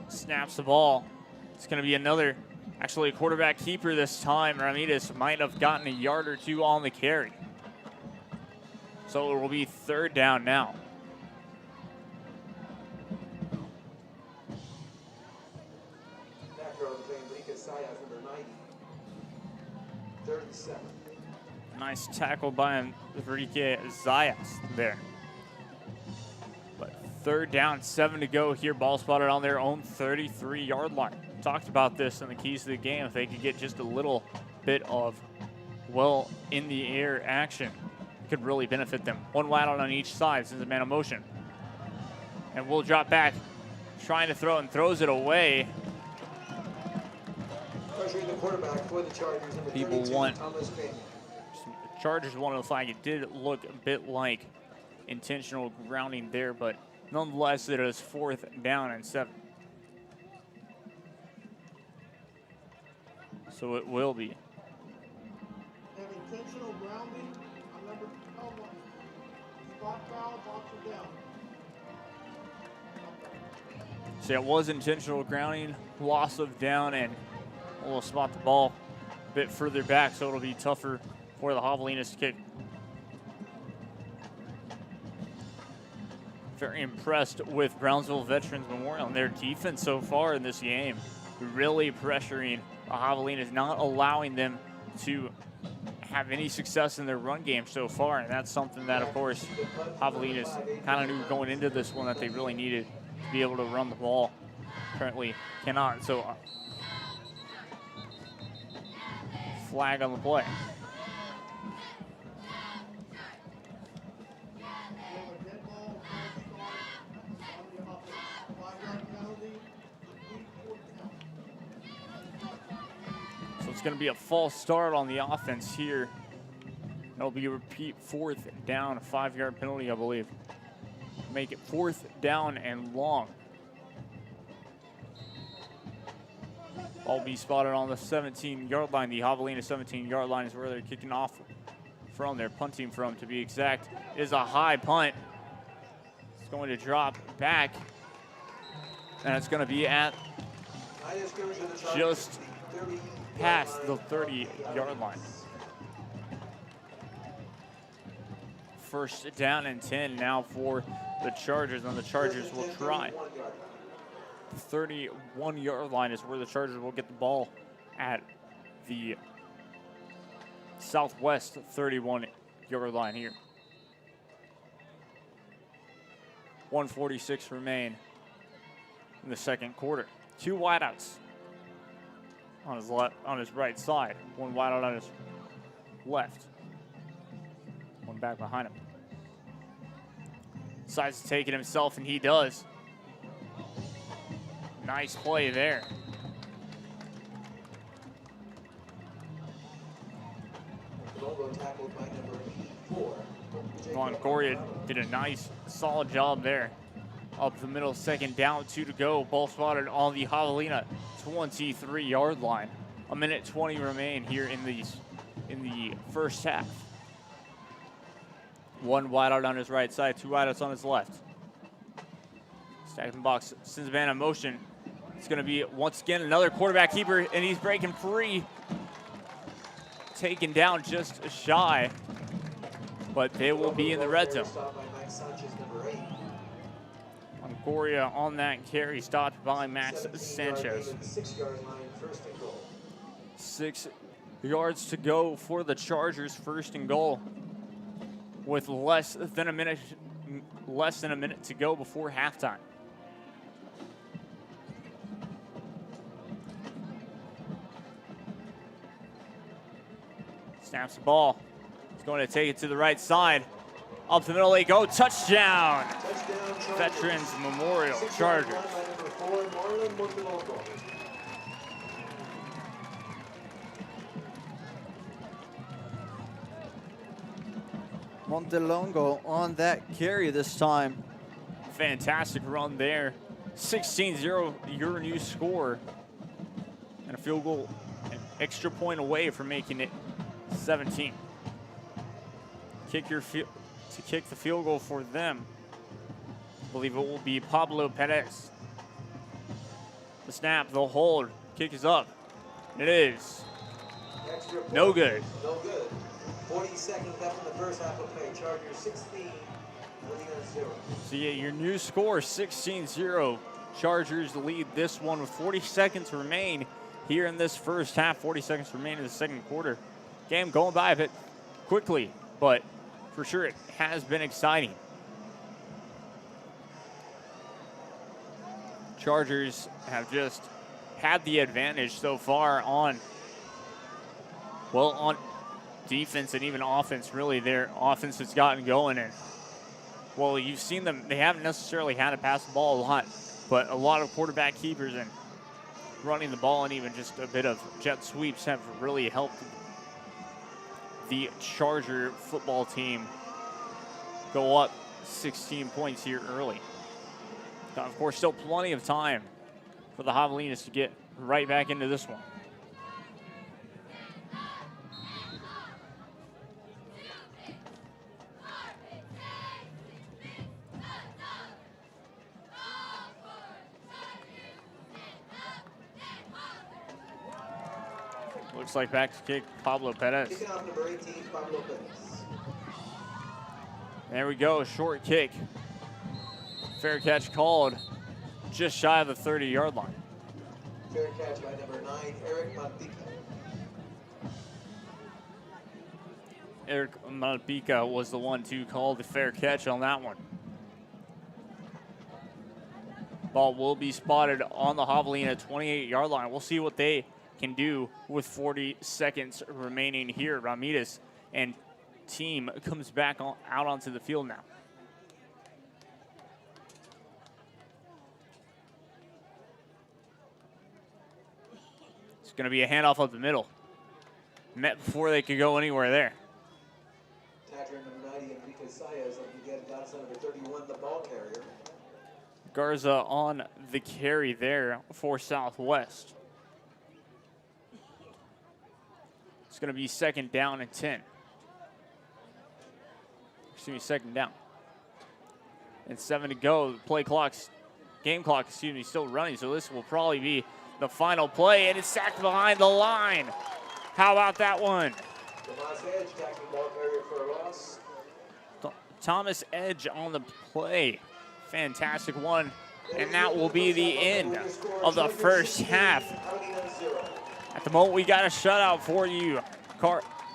snaps the ball. It's going to be another, actually a quarterback keeper this time. Ramirez might have gotten a yard or 2 on the carry. So it will be 3rd down now. Nice tackle by Enrique Zayas there. But 3rd down, 7 to go here. Ball spotted on their own 33-yard line. Talked about this in the keys to the game. If they could get just a little bit of, well, in the air action, it could really benefit them. 1 wide out on each side since a man of motion. And will drop back, trying to throw, and throws it away. Pressuring the quarterback for the Chargers. Number People 32, want, Thomas Pena. Chargers wanted the flag. It did look a bit like intentional grounding there, but nonetheless, it is 4th down and 7. So it will be. Have intentional grounding on number 12. Spot foul, box down. So it was intentional grounding, loss of down, and we'll spot the ball a bit further back, so it'll be tougher for the Javelinas to kick. very impressed with Brownsville Veterans Memorial and their defense so far in this game. Really pressuring the Javelinas, not allowing them to have any success in their run game so far. And that's something that, of course, Javelinas kind of knew going into this one that they really needed to be able to run the ball. Currently cannot. So flag on the play. So it's going to be a false start on the offense here. That'll be a repeat 4th down, a 5-yard penalty, I believe. Make it 4th down and long. Ball be spotted on the 17-yard line. The Javelina 17-yard line is where they're kicking off from. They're punting from, to be exact. It is a high punt. It's going to drop back. And it's going to be at just past the 30-yard line. First down and 10 now for the Chargers, and the Chargers will try. 31-yard line is where the Chargers will get the ball at the Southwest 31-yard line here. 1:46 remain in the second quarter. 2 wideouts on his left, on his right side. 1 wideout on his left. 1 back behind him. Decides to take it himself, and he does. Nice play there. Longoria did a nice, solid job there. Up the middle, second down, 2 to go. Ball spotted on the Javelina 23-yard line. 1:20 remain here in the first half. 1 wideout on his right side, 2 wideouts on his left. Stacking box, sends man in motion. It's going to be, once again, another quarterback keeper, and he's breaking free. Taken down just shy, but they will be in the red zone. Longoria on that carry, stopped by Max Sanchez. 6 yards to go for the Chargers, 1st and goal, with less than a minute to go before halftime. Snaps the ball. He's going to take it to the right side. Up the middle they go. Touchdown. Veterans Memorial Chargers. Montelongo on that carry this time. Fantastic run there. 16-0 your new score. And a field goal, an extra point away from making it 17. To kick the field goal for them, I believe it will be Pablo Perez. The snap, the hold, kick is up. It is no good. No good. 40 seconds left in the first half of play. Chargers 16, 0. So yeah, your new score, 16-0. Chargers lead this one with 40 seconds remain here in this first half. 40 seconds remain in the second quarter. Game going by a bit quickly, but for sure it has been exciting. Chargers have just had the advantage so far on defense and even offense. Really, their offense has gotten going, and well, you've seen them. They haven't necessarily had to pass the ball a lot, but a lot of quarterback keepers and running the ball and even just a bit of jet sweeps have really helped the Charger football team go up 16 points here early. Now, of course, still plenty of time for the Javelinas to get right back into this one. Looks like back to kick Pablo Perez. Kicking off number 18, Pablo Perez. There we go, short kick. Fair catch called just shy of the 30-yard line. Fair catch by number 9, Eric Malpica. Eric Malpica was the one to call the fair catch on that one. Ball will be spotted on the Javelina 28-yard line. We'll see what they can do with 40 seconds remaining here. Ramirez and team comes back out onto the field now. It's going to be a handoff up the middle. Met before they could go anywhere there. Tackler number 90, Enrique Sayas, and again, Garza number 31, the ball carrier. Garza on the carry there for Southwest. It's going to be 2nd down and 10. Excuse me, 2nd down. And 7 to go. Game clock, still running. So this will probably be the final play, and it's sacked behind the line. How about that one? Tomas Edge tackling ball carrier for a loss. Thomas Edge on the play. Fantastic one. And that will be the end of the first half. At the moment, we got a shutout for you.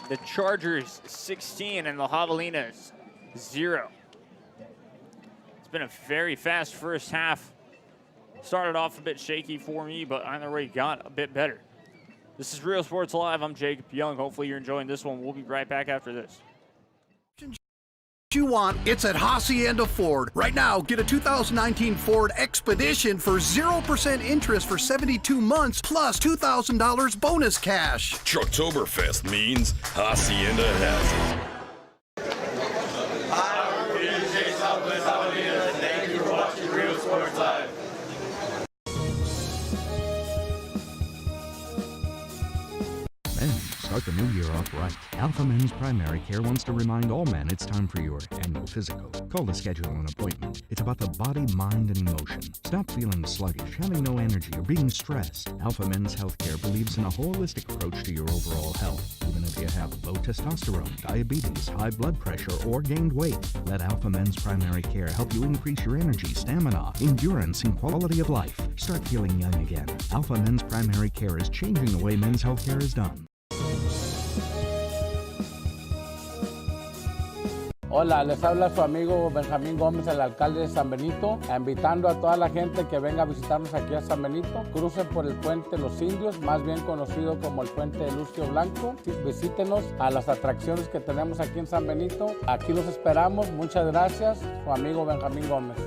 The Chargers 16 and the Javelinas 0. It's been a very fast first half. Started off a bit shaky for me, but either way, got a bit better. This is Real Sports Live. I'm Jacob Young. Hopefully you're enjoying this one. We'll be right back after this. You want, it's at Hacienda Ford. Right now, get a 2019 Ford Expedition for 0% interest for 72 months plus $2,000 bonus cash. Trucktoberfest means Hacienda has it. Hi, we're PSJA Southwest, and thank you for watching Real Sports Live. Men, start the new year off right. Alpha Men's Primary Care wants to remind all men it's time for your annual physical. Call to schedule an appointment. It's about the body, mind, and emotion. Stop feeling sluggish, having no energy, or being stressed. Alpha Men's Healthcare believes in a holistic approach to your overall health. Even if you have low testosterone, diabetes, high blood pressure, or gained weight, let Alpha Men's Primary Care help you increase your energy, stamina, endurance, and quality of life. Start feeling young again. Alpha Men's Primary Care is changing the way men's healthcare is done. Hola, les habla su amigo Benjamín Gómez, el alcalde de San Benito, invitando a toda la gente que venga a visitarnos aquí a San Benito. Crucen por el puente Los Indios, más bien conocido como el puente de Lucio Blanco. Visítenos a las atracciones que tenemos aquí en San Benito. Aquí los esperamos. Muchas gracias. Su amigo Benjamín Gómez.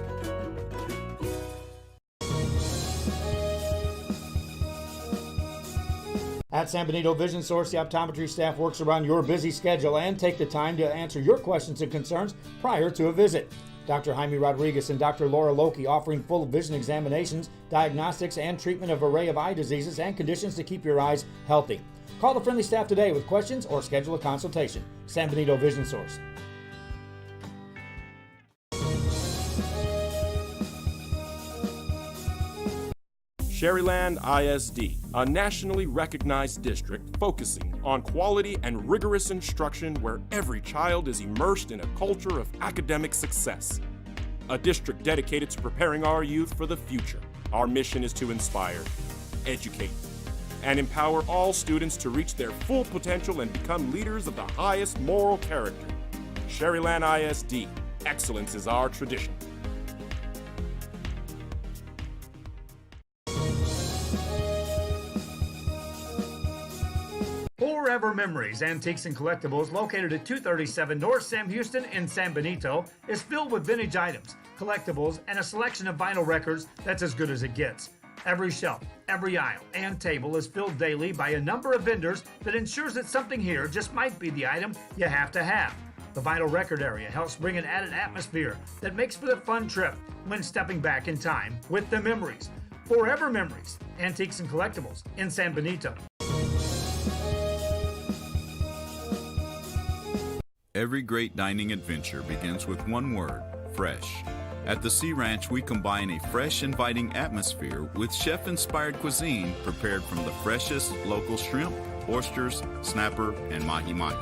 At San Benito Vision Source, the optometry staff works around your busy schedule and take the time to answer your questions and concerns prior to a visit. Dr. Jaime Rodriguez and Dr. Laura Loki offering full vision examinations, diagnostics, and treatment of an array of eye diseases and conditions to keep your eyes healthy. Call the friendly staff today with questions or schedule a consultation. San Benito Vision Source. Sherryland ISD, a nationally recognized district focusing on quality and rigorous instruction where every child is immersed in a culture of academic success. A district dedicated to preparing our youth for the future. Our mission is to inspire, educate, and empower all students to reach their full potential and become leaders of the highest moral character. Sherryland ISD, excellence is our tradition. Forever Memories, Antiques and Collectibles, located at 237 North Sam Houston in San Benito, is filled with vintage items, collectibles, and a selection of vinyl records that's as good as it gets. Every shelf, every aisle, and table is filled daily by a number of vendors that ensures that something here just might be the item you have to have. The vinyl record area helps bring an added atmosphere that makes for the fun trip when stepping back in time with the memories. Forever Memories, Antiques and Collectibles in San Benito. Every great dining adventure begins with one word, fresh. At the Sea Ranch, we combine a fresh, inviting atmosphere with chef-inspired cuisine prepared from the freshest local shrimp, oysters, snapper, and mahi-mahi.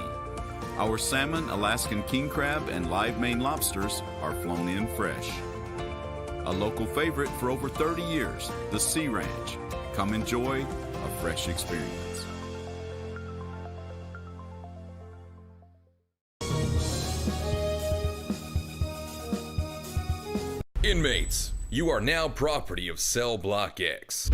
Our salmon, Alaskan king crab, and live Maine lobsters are flown in fresh. A local favorite for over 30 years, the Sea Ranch. Come enjoy a fresh experience. Inmates, you are now property of Cell Block X.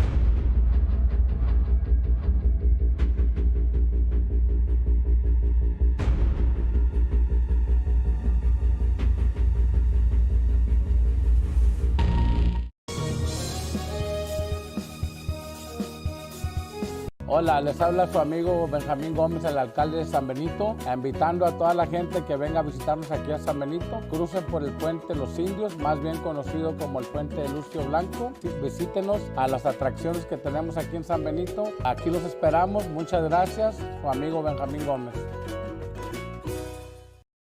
Hola, les habla su amigo Benjamín Gómez, el alcalde de San Benito, invitando a toda la gente que venga a visitarnos aquí a San Benito. Crucen por el puente Los Indios, más bien conocido como el puente de Lucio Blanco. Visítenos a las atracciones que tenemos aquí en San Benito. Aquí los esperamos. Muchas gracias. Su amigo Benjamín Gómez.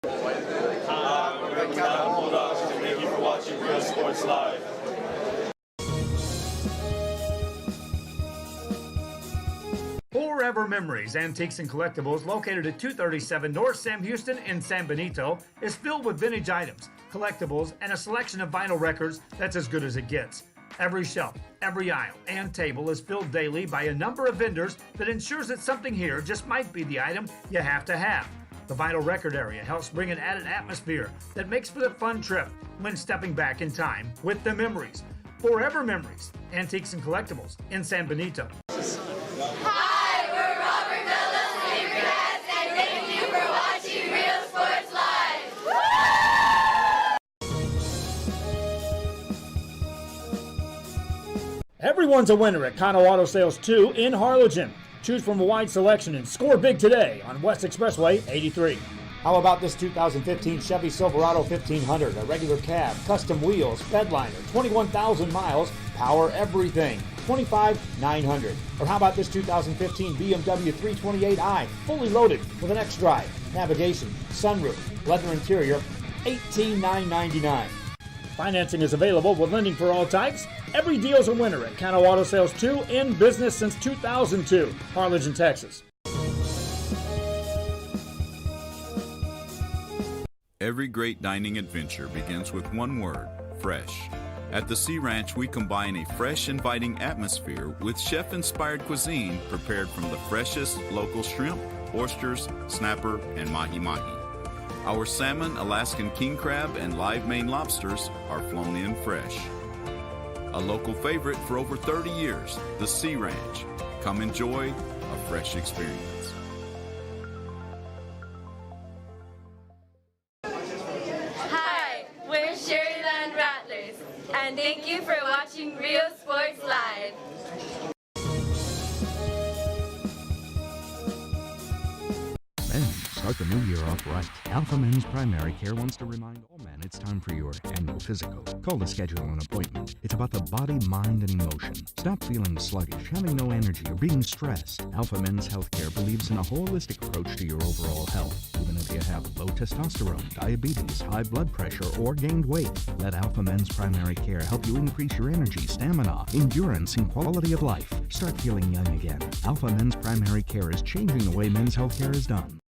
Thank you for watching Real Sports Live. Forever Memories, Antiques and Collectibles, located at 237 North Sam Houston in San Benito, is filled with vintage items, collectibles, and a selection of vinyl records that's as good as it gets. Every shelf, every aisle, and table is filled daily by a number of vendors that ensures that something here just might be the item you have to have. The vinyl record area helps bring an added atmosphere that makes for the fun trip when stepping back in time with the memories. Forever Memories, Antiques and Collectibles in San Benito. Hi, we're Robert Bella's favorite cats, and thank you for watching Real Sports Live. Everyone's a winner at Kano Auto Sales 2 in Harlingen. Choose from a wide selection and score big today on West Expressway 83. How about this 2015 Chevy Silverado 1500, a regular cab, custom wheels, bedliner, 21,000 miles, power everything, $25,900. Or how about this 2015 BMW 328i, fully loaded with an X-Drive, navigation, sunroof, leather interior, $18,999. Financing is available with lending for all types. Every deal's a winner at Kano Auto Sales 2, in business since 2002, Harlingen, Texas. Every great dining adventure begins with one word, fresh. At the Sea Ranch, we combine a fresh, inviting atmosphere with chef-inspired cuisine prepared from the freshest local shrimp, oysters, snapper, and mahi-mahi. Our salmon, Alaskan king crab, and live Maine lobsters are flown in fresh. A local favorite for over 30 years, the Sea Ranch. Come enjoy a fresh experience. Hi, we're Sherryland Rattlers, and thank you for watching Real Sports Live. Men, start the new year off right. Alpha Men's Primary Care wants to remind all men it's time for your annual physical. Call to schedule an appointment. It's about the body, mind, and emotion. Stop feeling sluggish, having no energy, or being stressed. Alpha Men's Healthcare believes in a holistic approach to your overall health. Even if you have low testosterone, diabetes, high blood pressure, or gained weight, let Alpha Men's Primary Care help you increase your energy, stamina, endurance, and quality of life. Start feeling young again. Alpha Men's Primary Care is changing the way men's healthcare is done.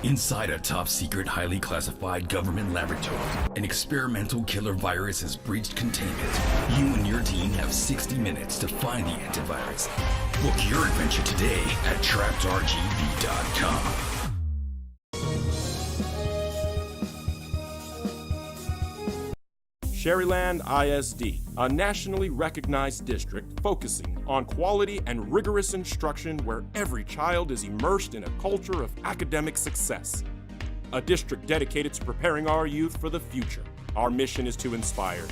Inside a top-secret, highly classified government laboratory, an experimental killer virus has breached containment. You and your team have 60 minutes to find the antivirus. Book your adventure today at trappedrgv.com. Sherryland ISD, a nationally recognized district focusing on quality and rigorous instruction where every child is immersed in a culture of academic success. A district dedicated to preparing our youth for the future. Our mission is to inspire,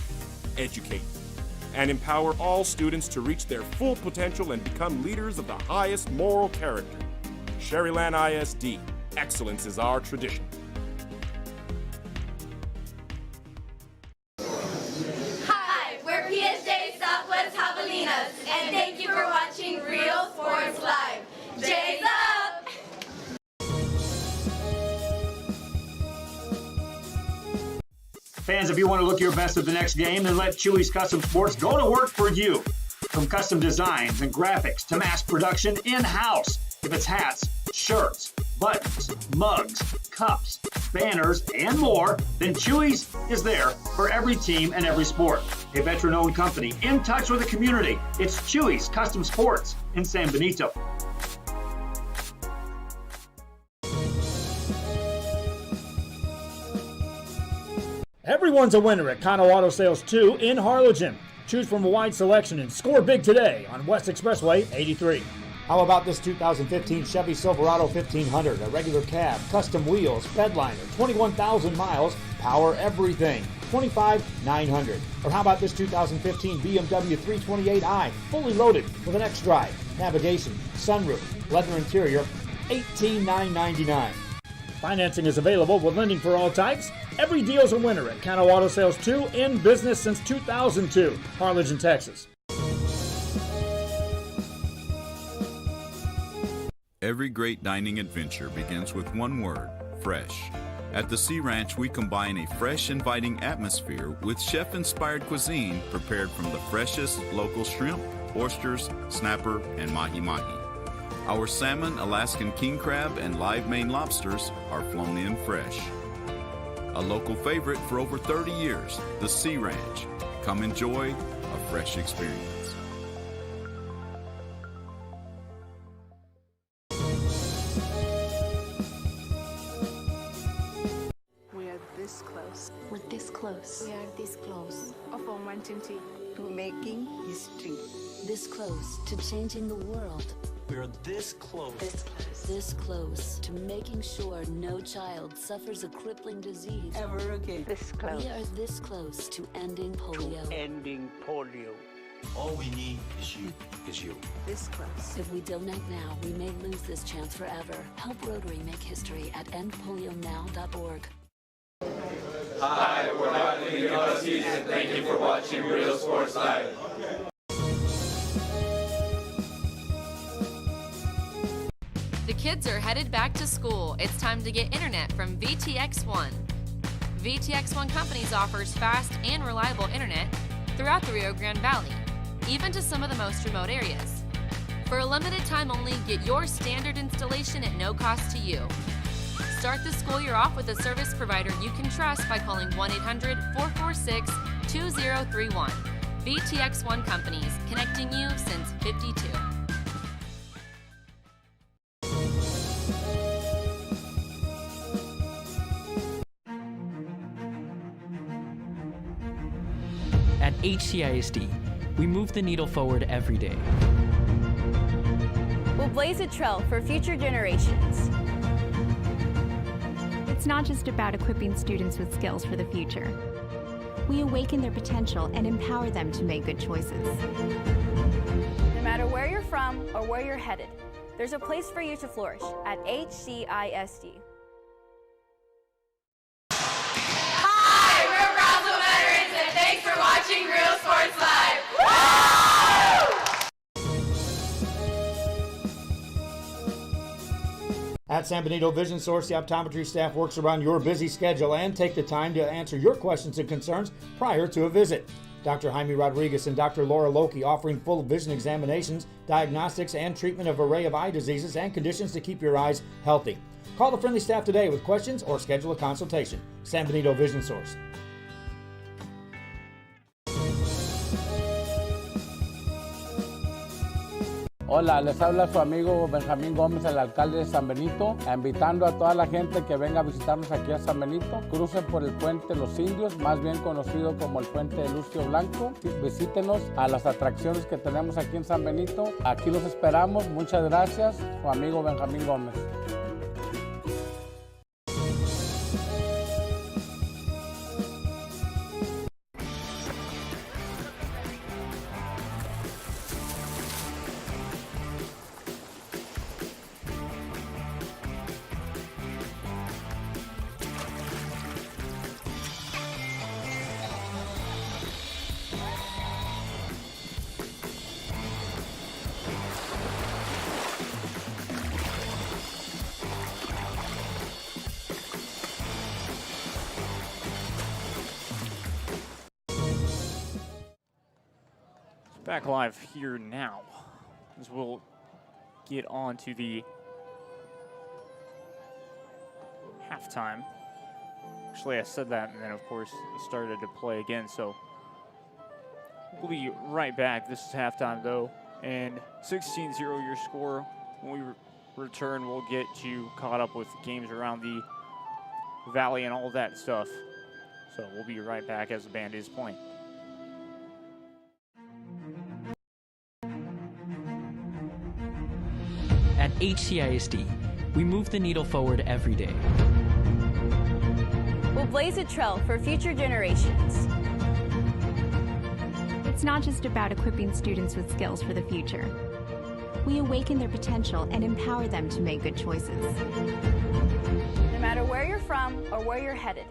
educate, and empower all students to reach their full potential and become leaders of the highest moral character. Sherryland ISD, excellence is our tradition. PSJA Southwest Javelinas, and thank you for watching Real Sports Live. J's up! Fans, if you want to look your best at the next game, then let Chewy's Custom Sports go to work for you. From custom designs and graphics to mass production in-house. If it's hats, shirts, buttons, mugs, cups, banners, and more, then Chewy's is there for every team and every sport. A veteran-owned company in touch with the community. It's Chewy's Custom Sports in San Benito. Everyone's a winner at Kano Auto Sales 2 in Harlingen. Choose from a wide selection and score big today on West Expressway 83. How about this 2015 Chevy Silverado 1500, a regular cab, custom wheels, bedliner, 21,000 miles, power everything, $25,900. Or how about this 2015 BMW 328i, fully loaded with an X-Drive, navigation, sunroof, leather interior, $18,999. Financing is available with lending for all types. Every deal's a winner at Kano Auto Sales 2 in business since 2002, Harlingen, Texas. Every great dining adventure begins with one word, fresh. At the Sea Ranch, we combine a fresh, inviting atmosphere with chef-inspired cuisine prepared from the freshest local shrimp, oysters, snapper, and mahi-mahi. Our salmon, Alaskan king crab, and live Maine lobsters are flown in fresh. A local favorite for over 30 years, the Sea Ranch. Come enjoy a fresh experience. We are this close. We're this close. We are this close. Of wanting to Making history. This close to changing the world. We're this close. This close. This close to making sure no child suffers a crippling disease Ever again. This close. We are this close to ending polio. Ending polio. All we need is you. this close. If we donate now, we may lose this chance forever. Help Rotary make history at endpolionow.org. Hi, we're not leaving LSUs, and thank you for watching Real Sports Live. The kids are headed back to school. It's time to get internet from VTX1. VTX1 Companies offers fast and reliable internet throughout the Rio Grande Valley, even to some of the most remote areas. For a limited time only, get your standard installation at no cost to you. Start the school year off with a service provider you can trust by calling 1-800-446-2031. VTX1 Companies, connecting you since '52. At HCISD, we move the needle forward every day. We'll blaze a trail for future generations. It's not just about equipping students with skills for the future. We awaken their potential and empower them to make good choices. No matter where you're from or where you're headed, there's a place for you to flourish at HCISD. Hi, we're Brownsville Veterans, and thanks for watching Real Sports Live. Woo! At San Benito Vision Source, the optometry staff works around your busy schedule and take the time to answer your questions and concerns prior to a visit. Dr. Jaime Rodriguez and Dr. Laura Loki offering full vision examinations, diagnostics, and treatment of an array of eye diseases and conditions to keep your eyes healthy. Call the friendly staff today with questions or schedule a consultation. San Benito Vision Source. Hola, les habla su amigo Benjamín Gómez, el alcalde de San Benito, invitando a toda la gente que venga a visitarnos aquí a San Benito. Crucen por el puente Los Indios, más bien conocido como el puente de Lucio Blanco. Visítenos a las atracciones que tenemos aquí en San Benito. Aquí los esperamos. Muchas gracias. Su amigo Benjamín Gómez. Back live here now, as we'll get on to the halftime Actually, I said that, and then, of course, it started to play again. So we'll be right back. This is halftime, though. And 16-0 your score. When we return, we'll get you caught up with games around the Valley and all that stuff. So we'll be right back as the band is playing. At HCISD, we move the needle forward every day. We'll blaze a trail for future generations. It's not just about equipping students with skills for the future. We awaken their potential and empower them to make good choices. No matter where you're from or where you're headed,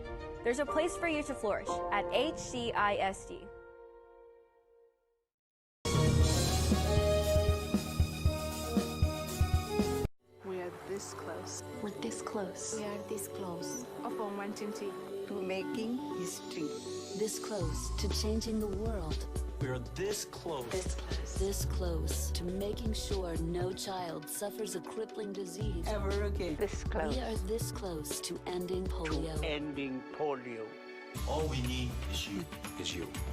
there's a place for you to flourish at HCISD. We are this close. We're this close. We are this close. Upon wanting to making history. This close to changing the world. We're this close. This close. This close to making sure no child suffers a crippling disease Ever again. This close. We are this close to ending polio. Ending polio. All we need is you.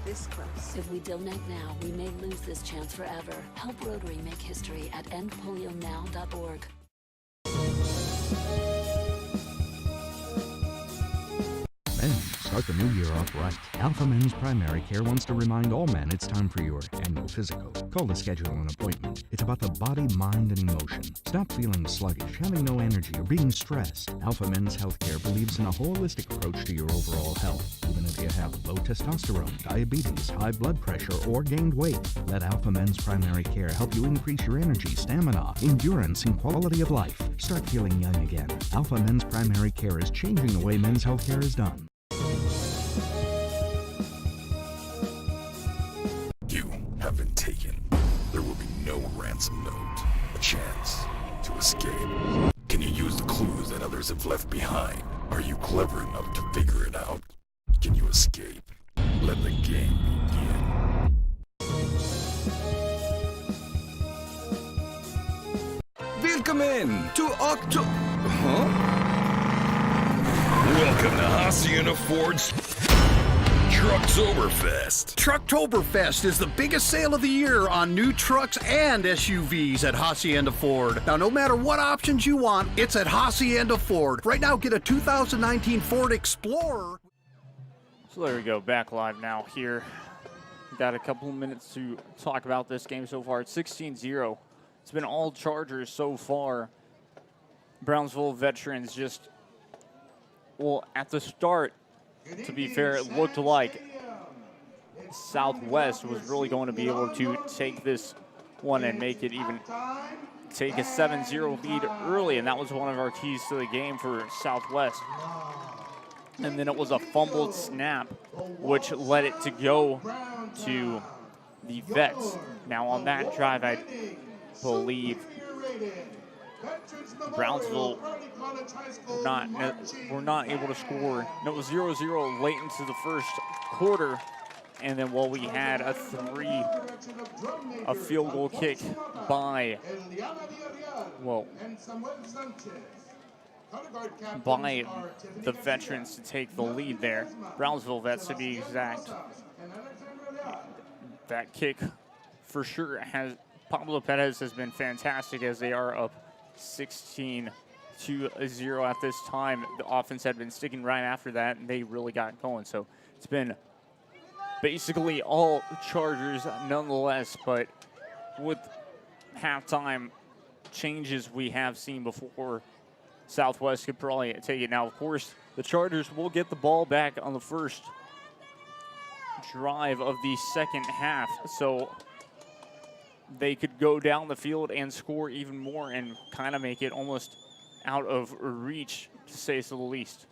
This close. If we don't act now, we may lose this chance forever. Help Rotary make history at endpolionow.org. Men, start the new year off right. Alpha Men's Primary Care wants to remind all men it's time for your annual physical. Call to schedule an appointment. It's about the body, mind, and emotion. Stop feeling sluggish, having no energy, or being stressed. Alpha Men's Healthcare believes in a holistic approach to your overall health. Even if you have low testosterone, diabetes, high blood pressure, or gained weight, let Alpha Men's Primary Care help you increase your energy, stamina, endurance, and quality of life. Start feeling young again. Alpha Men's Primary Care is changing the way men's healthcare is done. You have been taken. There will be no ransom note, a chance to escape. Can you use the clues that others have left behind? Are you clever enough to figure it out? Can you escape? Let the game begin. Willkommen to Welcome to Hacienda Ford's Trucktoberfest. Trucktoberfest is the biggest sale of the year on new trucks and SUVs at Hacienda Ford. Now, no matter what options you want, it's at Hacienda Ford. Right now, get a 2019 Ford Explorer. So there we go, back live now here. Got a couple of minutes to talk about this game so far. It's 16-0. It's been all Chargers so far. Brownsville Veterans just, well, at the start, to be fair, it looked like Southwest was really going to be able to take this one and make it even take a 7-0 lead early, and that was one of our keys to the game for Southwest. And then it was a fumbled snap, which led it to go to the Vets. Now on that drive, I believe Brownsville were not able to score. And it was 0-0 late into the first quarter. And then while we had a field goal kick by, well, by the Veterans to take the lead there. Brownsville Vets, to be exact. That kick for sure has, Pablo Perez has been fantastic as they are up 16-0 at this time. The offense had been sticking right after that, and they really got going. So it's been basically all Chargers nonetheless, but with halftime changes we have seen before, Southwest could probably take it. Now, of course, the Chargers will get the ball back on the first drive of the second half, so they could go down the field and score even more and kind of make it almost out of reach, to say so the least.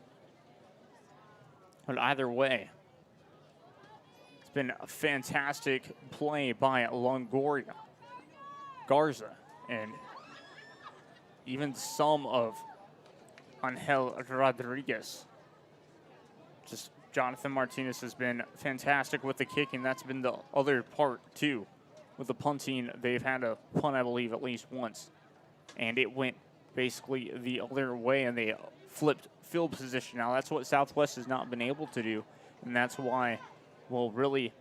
But either way, it's been a fantastic play by Longoria, Garza, and even some of Angel Rodriguez. Just Jonathan Martinez has been fantastic with the kicking. That's been the other part, too. With the punting, they've had a punt, I believe, at least once. And it went basically the other way, and they flipped field position. Now, that's what Southwest has not been able to do, and that's why, well, really,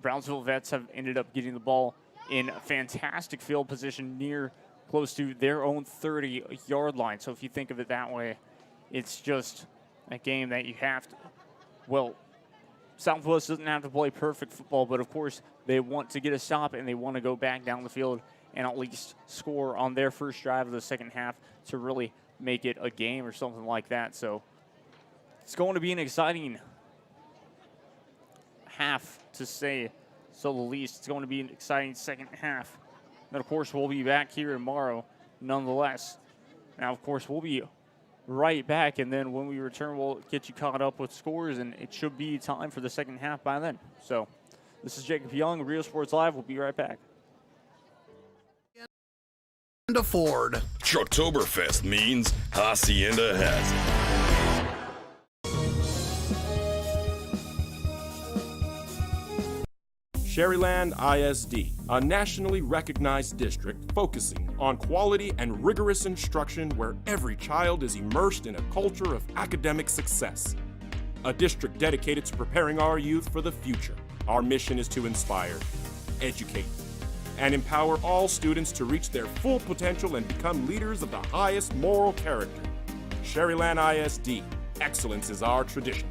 Brownsville Vets have ended up getting the ball in fantastic field position close to their own 30-yard line. So if you think of it that way, it's just a game that you have to, well, Southwest doesn't have to play perfect football, but of course they want to get a stop and they want to go back down the field and at least score on their first drive of the second half to really make it a game or something like that. So it's going to be an exciting half, to say so the least. It's going to be an exciting second half. And of course, we'll be back here tomorrow nonetheless. Now, of course, we'll be right back, and then when we return, we'll get you caught up with scores, and it should be time for the second half by then. So this is Jacob Young, Rio Sports Live. We'll be right back. Hacienda Ford. Trucktoberfest means Hacienda has it. Sherryland ISD, a nationally recognized district focusing on quality and rigorous instruction where every child is immersed in a culture of academic success. A district dedicated to preparing our youth for the future. Our mission is to inspire, educate, and empower all students to reach their full potential and become leaders of the highest moral character. Sherryland ISD, excellence is our tradition.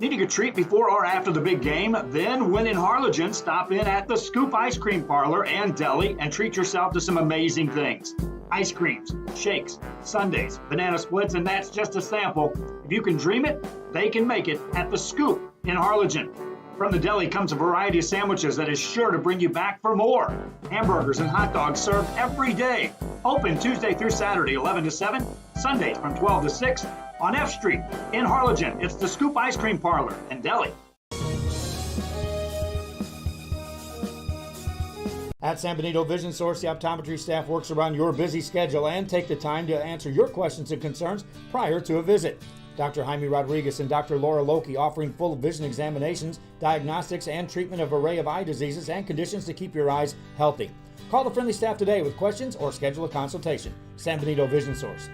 Needing a treat before or after the big game? Then, when in Harlingen, stop in at the Scoop Ice Cream Parlor and Deli and treat yourself to some amazing things. Ice creams, shakes, sundaes, banana splits, and that's just a sample. If you can dream it, they can make it at the Scoop in Harlingen. From the deli comes a variety of sandwiches that is sure to bring you back for more. Hamburgers and hot dogs served every day. Open Tuesday through Saturday, 11 to 7, Sundays from 12 to 6. On F Street in Harlingen, it's the Scoop Ice Cream Parlor and Deli. At San Benito Vision Source, the optometry staff works around your busy schedule and take the time to answer your questions and concerns prior to a visit. Dr. Jaime Rodriguez and Dr. Laura Loki offering full vision examinations, diagnostics, and treatment of an array of eye diseases and conditions to keep your eyes healthy. Call the friendly staff today with questions or schedule a consultation. San Benito Vision Source.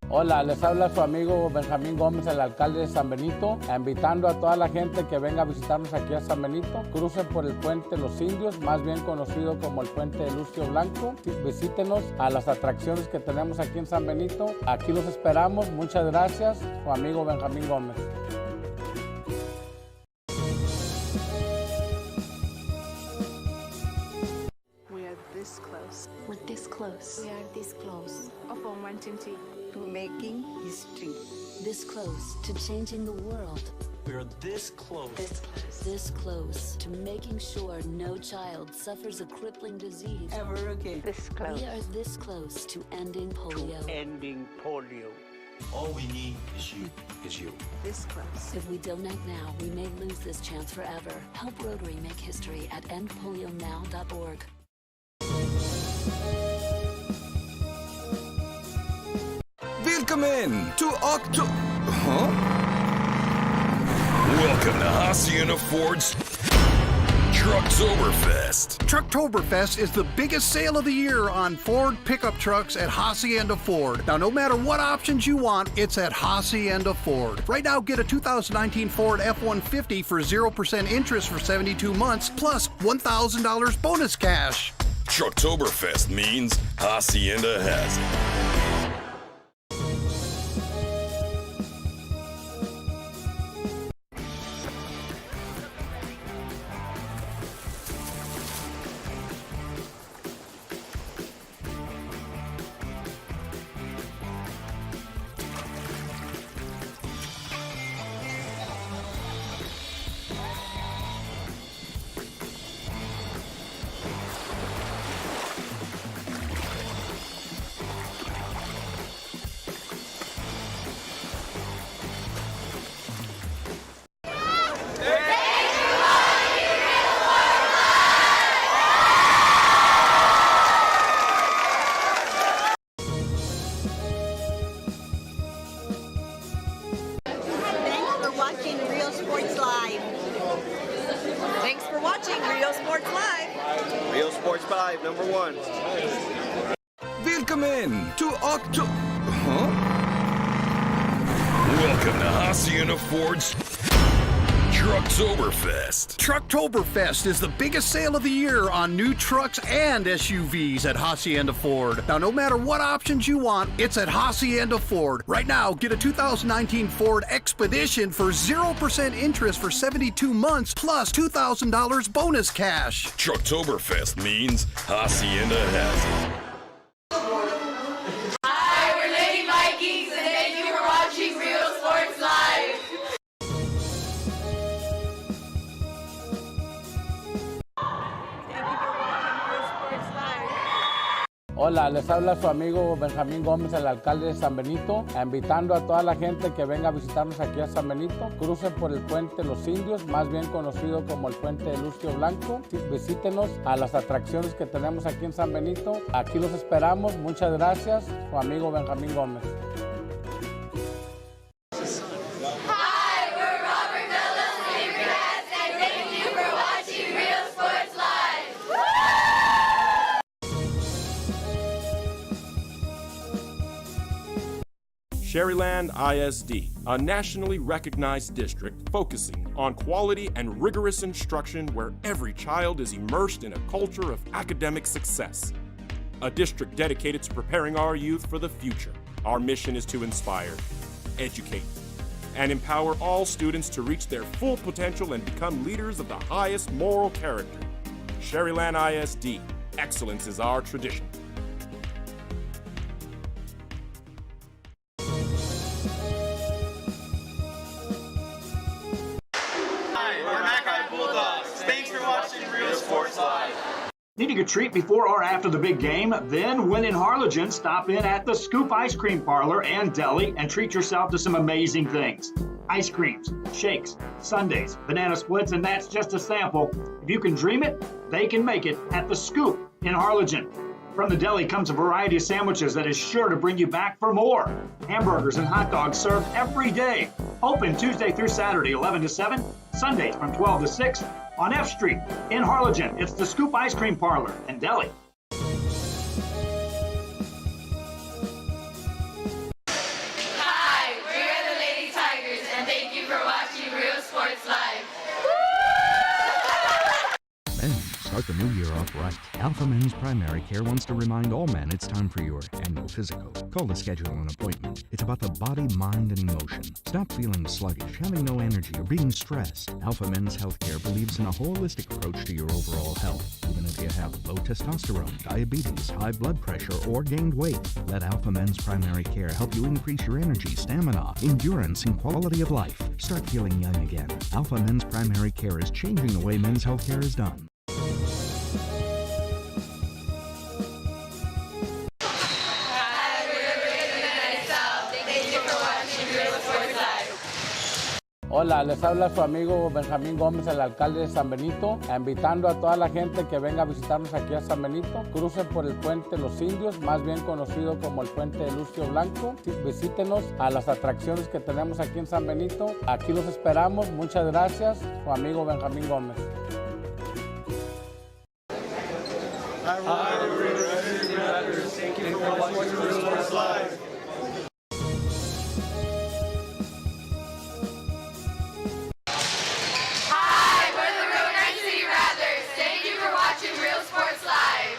Hola, les habla su amigo Benjamín Gómez, el alcalde de San Benito, invitando a toda la gente que venga a visitarnos aquí a San Benito. Crucen por el puente Los Indios, más bien conocido como el puente de Lucio Blanco. Visítenos a las atracciones que tenemos aquí en San Benito. Aquí los esperamos. Muchas gracias. Su amigo Benjamín Gómez. We are this close. We're this close. We are this close. Of wanting to making history. This close to changing the world. We are this close. This close to making sure no child suffers a crippling disease ever again. This close. We are this close to ending polio. Ending polio. All we need is you. This close. If we don't act now, we may lose this chance forever. Help Rotary make history at endpolionow.org. Willkommen to Welcome to Hacienda Ford's Trucktoberfest. Trucktoberfest is the biggest sale of the year on Ford pickup trucks at Hacienda Ford. Now, no matter what options you want, it's at Hacienda Ford. Right now, get a 2019 Ford F-150 for 0% interest for 72 months, plus $1,000 bonus cash. Trucktoberfest means Hacienda has it. Live, #1. Willkommen to October. Welcome to Hacienda Ford's Trucktoberfest. Trucktoberfest is the biggest sale of the year on new trucks and SUVs at Hacienda Ford. Now, no matter what options you want, it's at Hacienda Ford. Right now, get a 2019 Ford Expedition for 0% interest for 72 months plus $2,000 bonus cash. Trucktoberfest means Hacienda has it. Hi, we're Lady Vikings, and thank you for watching Real Sports Live. Hola, les habla su amigo Benjamín Gómez, el alcalde de San Benito, invitando a toda la gente que venga a visitarnos aquí a San Benito. Crucen por el puente Los Indios, más bien conocido como el puente de Lucio Blanco. Visítenos a las atracciones que tenemos aquí en San Benito. Aquí los esperamos. Muchas gracias. Su amigo Benjamín Gómez. Hi, we're Robert Bella's favorite cast, and thank you for watching Real Sports Live. Sherryland ISD, a nationally recognized district focusing on quality and rigorous instruction where every child is immersed in a culture of academic success. A district dedicated to preparing our youth for the future. Our mission is to inspire, educate, and empower all students to reach their full potential and become leaders of the highest moral character. Sherryland ISD, excellence is our tradition. Thanks for watching Real Sports Live. Needing a treat before or after the big game? Then, when in Harlingen, stop in at the Scoop Ice Cream Parlor and Deli and treat yourself to some amazing things. Ice creams, shakes, sundaes, banana splits, and that's just a sample. If you can dream it, they can make it at the Scoop in Harlingen. From the deli comes a variety of sandwiches that is sure to bring you back for more. Hamburgers and hot dogs served every day. Open Tuesday through Saturday, 11 to 7, Sundays from 12 to 6. On F Street in Harlingen, it's the Scoop Ice Cream Parlor and Deli. Hi, we're the Lady Tigers, and thank you for watching Real Sports Live. Men, start the new year off right. Alpha Men's Primary Care wants to remind all men it's time for your annual physical. Call to schedule an appointment. It's about the body, mind, and emotion. Stop feeling sluggish, having no energy, or being stressed. Alpha Men's Healthcare believes in a holistic approach to your overall health. Even if you have low testosterone, diabetes, high blood pressure, or gained weight, let Alpha Men's Primary Care help you increase your energy, stamina, endurance, and quality of life. Start feeling young again. Alpha Men's Primary Care is changing the way men's healthcare is done. Hola, les habla su amigo Benjamín Gómez, el alcalde de San Benito, invitando a toda la gente que venga a visitarnos aquí a San Benito. Crucen por el puente Los Indios, más bien conocido como el puente de Lucio Blanco. Visítenos a las atracciones que tenemos aquí en San Benito. Aquí los esperamos. Muchas gracias. Su amigo Benjamín Gómez. Thank you for watching Real Sports Live. Hi, we're the Roanoke City Rattlers. Thank you for watching Real Sports Live.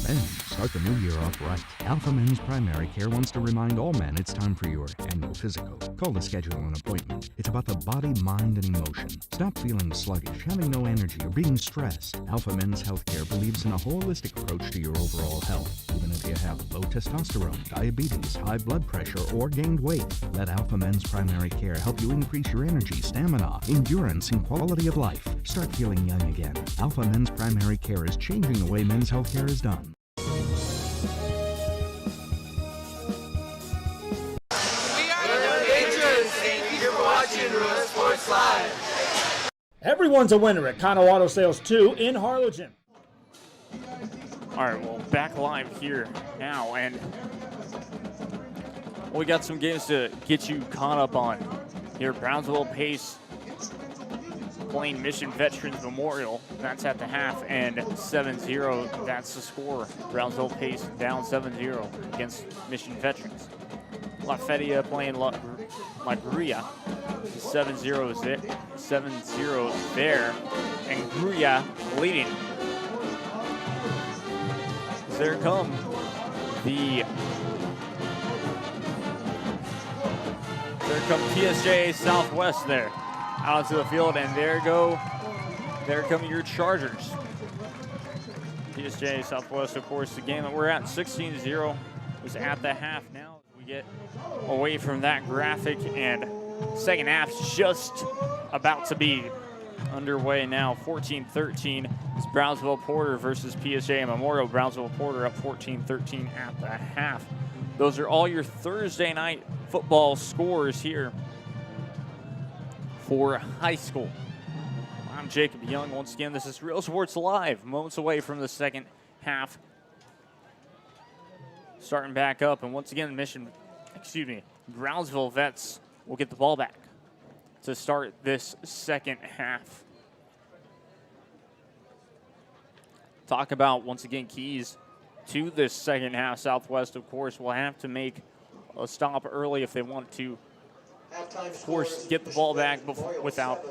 Men, start the new year off right. Alpha Men's Primary Care wants to remind all men it's time for your annual physical. Call to schedule an appointment. It's about the body, mind, and emotion. Stop feeling sluggish, having no energy, or being stressed. Alpha Men's Healthcare believes in a holistic approach to your overall health. Even if you have low testosterone, diabetes, high blood pressure, or gained weight, let Alpha Men's Primary Care help you increase your energy, stamina, endurance, and quality of life. Start feeling young again. Alpha Men's Primary Care is changing the way men's healthcare is done. Real Sports Live. Everyone's a winner at Kano Auto Sales 2 in Harlingen. All right, well, back live here now, and we got some games to get you caught up on here. Brownsville Pace playing Mission Veterans Memorial. That's at the half, and 7-0, that's the score. Brownsville Pace down 7-0 against Mission Veterans. La Feria playing La Gruya. 7-0 is it. 7-0 there, and Gruya leading. There come PSJA Southwest there out onto the field, and there come your Chargers. PSJA Southwest, of course, the game that we're at, 16-0, was at the half. Now we get away from that graphic, and second half's just about to be underway now. 14-13 is Brownsville Porter versus PSJA Memorial. Brownsville Porter up 14-13 at the half. Those are all your Thursday night football scores here for high school. I'm Jacob Young. Once again, this is Real Sports Live, moments away from the second half. Starting back up, and once again, Brownsville Vets will get the ball back to start this second half. Talk about, once again, keys to this second half. Southwest, of course, will have to make a stop early if they want to, of course, get the ball back without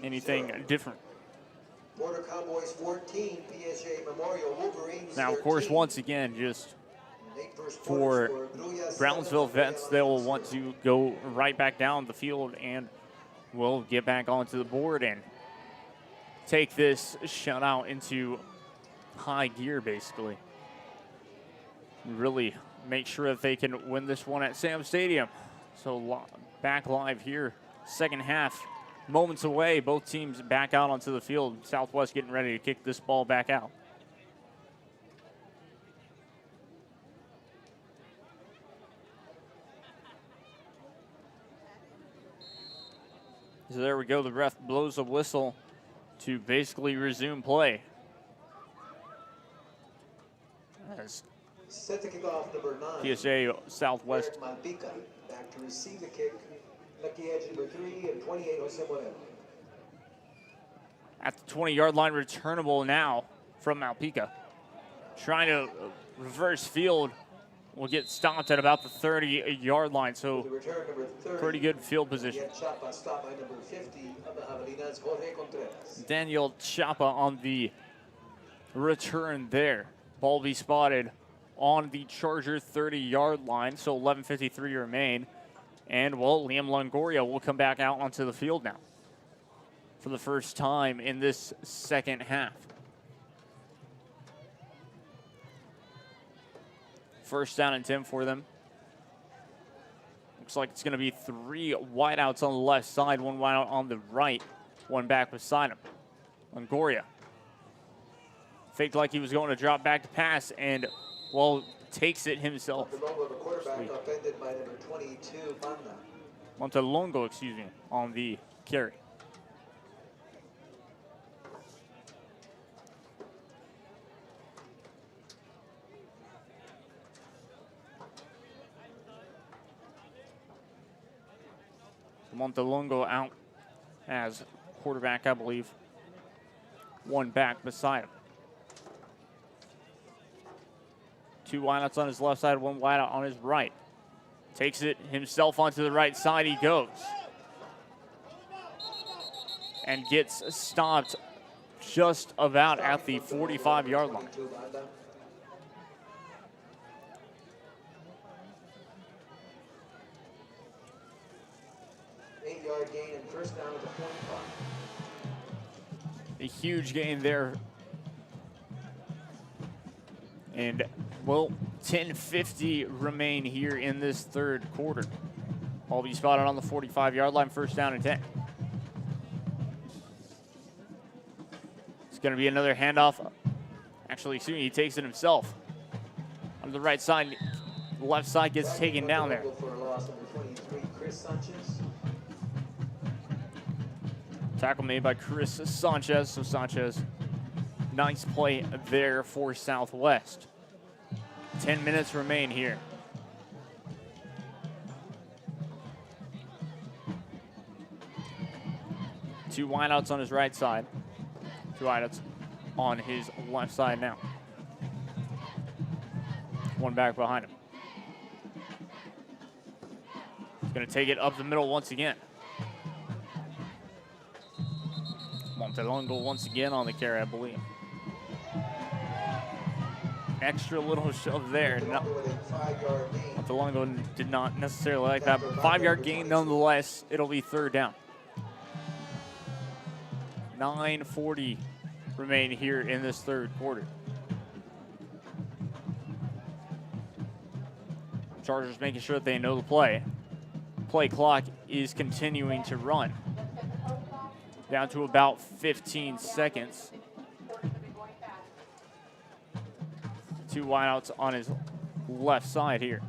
anything different. Border Cowboys 14, PSJA Memorial Wolverines. Now, of course, once again, just for Brownsville Vets, they will want to go right back down the field and will get back onto the board and take this shutout into high gear, basically. Really make sure that they can win this one at Sam Stadium. So back live here, second half, moments away. Both teams back out onto the field. Southwest getting ready to kick this ball back out. So there we go. The ref blows a whistle to basically resume play. As set to kick off number 9. PSJA Southwest. Malpica back to receive the kick. Lucky edge number 3 and 28 Jose Moreno. At the 20-yard line, returnable now from Malpica. Trying to reverse field. Will get stopped at about the 30-yard line, so pretty good field position. Daniel Chapa on the return there. Ball be spotted on the Charger 30-yard line, so 11:53 remain. And, well, Liam Longoria will come back out onto the field now for the first time in this second half. First down and 10 for them. Looks like it's going to be 3 wideouts on the left side, 1 wideout on the right, 1 back beside him. Longoria faked like he was going to drop back to pass, and, well, takes it himself. Montelongo, excuse me, on the carry. Montelongo out as quarterback, I believe. 1 back beside him. 2 wideouts on his left side, 1 wideout on his right. Takes it himself onto the right side, he goes. And gets stopped just about at the 45-yard line. Gain and first down at the 45. A huge gain there. And, well, 10:50 remain here in this third quarter. Ball be spotted on the 45-yard line, first down and 10. It's going to be another handoff. Actually, excuse me, he takes it himself. On the right side, the left side gets taken down there. Tackle made by Chris Sanchez. So Sanchez, nice play there for Southwest. 10 minutes remain here. 2 wideouts on his right side. 2 wideouts on his left side now. 1 back behind him. He's going to take it up the middle once again. Montelongo once again on the carry, I believe. Extra little shove there. No, Montelongo did not necessarily like that, but 5-yard gain nonetheless. It'll be 3rd down. 9:40 remain here in this 3rd quarter. Chargers making sure that they know the play. Play clock is continuing to run. Down to about 15 seconds. 2 wideouts on his left side here.